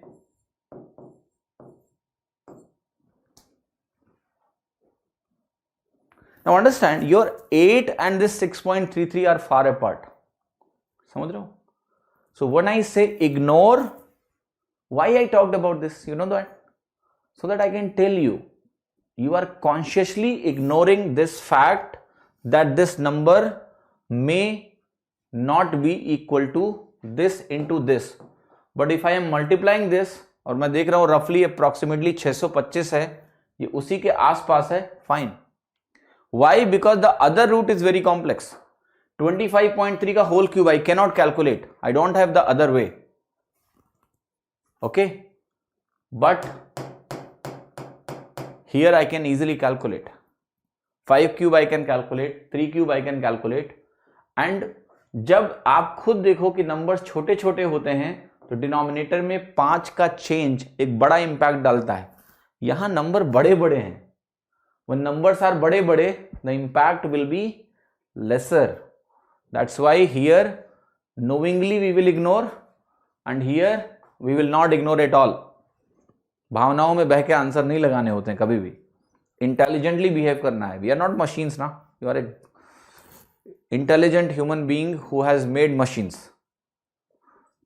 Now understand your 8 and this 6.33 are far apart. समझ रहे हो? So when I say ignore, why I talked about this? You know that? So that I can tell you, you are consciously ignoring this fact that this number may not be equal to this into this. But if I am multiplying this, और मैं देख रहा हूं रफली अप्रोक्सीमेटली 625 है, ये उसी के आसपास है, fine. Why? Because the other root is very complex. 25.3 का whole cube I cannot calculate. I don't have the other way. Okay? But here I can easily calculate. 5 cube I can calculate, 3 cube I can calculate. And जब आप खुद देखो कि नंबर्स छोटे छोटे होते हैं तो डिनोमिनेटर में 5 का चेंज एक बड़ा इंपैक्ट डालता है। यहां नंबर बड़े बड़े हैं, when numbers are bade the impact will be lesser. That's why here knowingly we will ignore and here we will not ignore at all. भावनाओं में बह के आंसर नहीं लगाने होते हैं कभी भी, इंटेलिजेंटली बिहेव करना है। वी आर नॉट मशीन्स ना, you are a intelligent human being who has made machines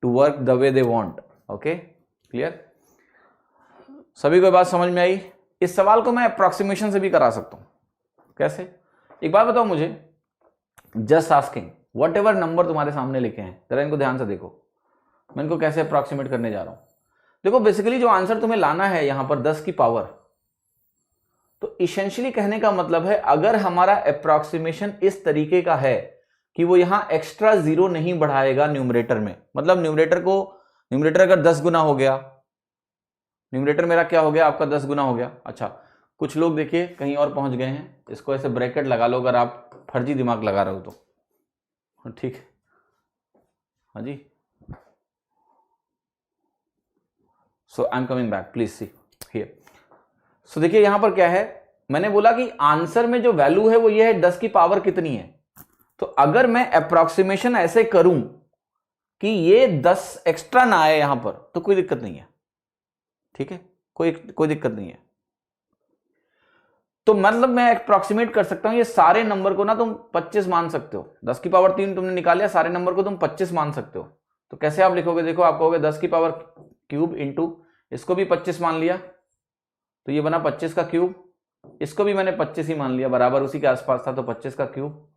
to work the way they want. Okay, clear? सभी को बात समझ में आई? इस सवाल को मैं अप्रोक्सीमेशन से भी करा सकता हूं। कैसे? एक बात बताओ मुझे, just asking, what ever number तुम्हारे सामने लिखे हैं, जरा इनको ध्यान से देखो, मैं इनको कैसे अप्रोक्सीमेट करने जा रहा हूं। देखो बेसिकली जो आंसर तुम्हें लाना है यहां पर 10 की पावर, तो इसेंशियली कहने का मतलब है अगर हमारा अप्रोक्सीमेशन इस तरीके का है कि वो यहां एक्स्ट्रा 0 नहीं बढ़ाएगा न्यूमरेटर में, मतलब न्यूमरेटर अगर 10 गुना हो गया, न्यूमरेटर मेरा क्या हो गया आपका 10 गुना हो गया। अच्छा, कुछ लोग देखिए कहीं और पहुंच गए हैं, इसको ऐसे ब्रैकेट लगा लो अगर आप फर्जी दिमाग लगा रहे हो तो, ठीक है? हाँ जी। So I am coming back, please see here. सो देखिए यहां पर क्या है, मैंने बोला कि आंसर में जो वैल्यू है वो ये है 10 की पावर कितनी है। तो अगर मैं अप्रोक्सीमेशन ऐसे करूं कि ये 10 एक्स्ट्रा ना आए यहां पर, तो कोई दिक्कत नहीं है, ठीक है, कोई दिक्कत नहीं है। तो मतलब मैं अप्रोक्सीमेट कर सकता हूं ये सारे नंबर को ना तुम 25 मान सकते हो। 10 की पावर 3 तुमने निकालिया, सारे नंबर को तुम 25 मान सकते हो। तो कैसे आप लिखोगे, देखो आप कहोगे 10 की पावर क्यूब इंटू, इसको भी 25 मान लिया तो ये बना 25 का क्यूब, इसको भी मैंने 25 ही मान लिया, बराबर उसी के आसपास था, तो 25 का क्यूब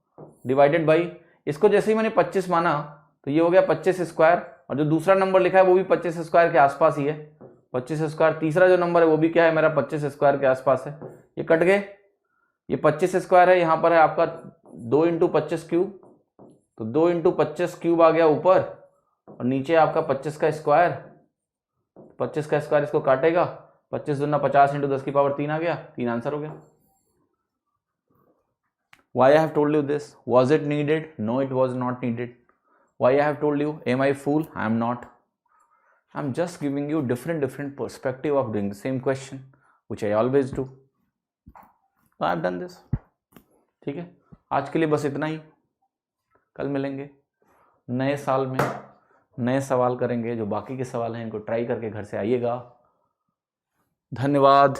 डिवाइडेड बाई, इसको जैसे ही मैंने 25 माना तो ये हो गया 25 स्क्वायर, और जो दूसरा नंबर लिखा है वो भी 25 स्क्वायर के आसपास ही है, 25 स्क्वायर। तीसरा जो नंबर है वो भी क्या है मेरा, 25 स्क्वायर के आसपास है। ये कट गए, ये 25 स्क्वायर है, यहां पर है आपका 2 इंटू 25 क्यूब, तो 2 इंटू 25 क्यूब आ गया ऊपर, और नीचे आपका 25 का स्क्वायर, 25 का स्क्वायर इसको काटेगा, 25 दूना 50 इंटू 10 की पावर 3 आ गया, 3 आंसर हो गया। Why I have told you this? Was it needed? No, it was not needed. Why I have told you? Am I a fool? I am not. I'm just giving you different perspective of doing the same question, which I always do. So I have done this. ठीक है, आज के लिए बस इतना ही। कल मिलेंगे नए साल में, नए सवाल करेंगे। जो बाकी के सवाल हैं इनको ट्राई करके घर से आइएगा। धन्यवाद,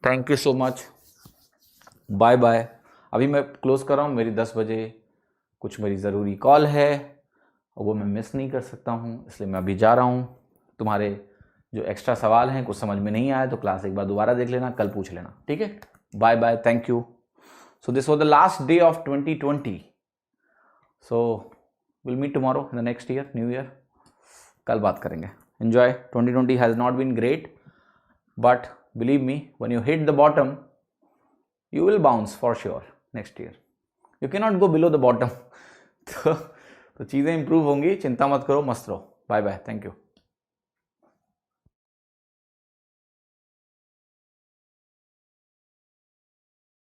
thank you so much, bye bye. अभी मैं क्लोज कर रहा हूँ, मेरी 10 बजे कुछ मेरी ज़रूरी कॉल है और वो मैं मिस नहीं कर सकता हूँ, इसलिए मैं अभी जा रहा हूँ। तुम्हारे जो एक्स्ट्रा सवाल हैं, कुछ समझ में नहीं आया तो क्लास एक बार दोबारा देख लेना, कल पूछ लेना, ठीक है। Bye bye, thank you. So this was the last day of 2020, so will meet tomorrow in the next year, new year. कल बात करेंगे। Enjoy. 2020 has not been great, but believe me, when you hit the bottom you will bounce for sure next year. You cannot go below the bottom. तो चीज़ें इंप्रूव होंगी, चिंता मत करो, मस्त रहो। Bye bye, thank you.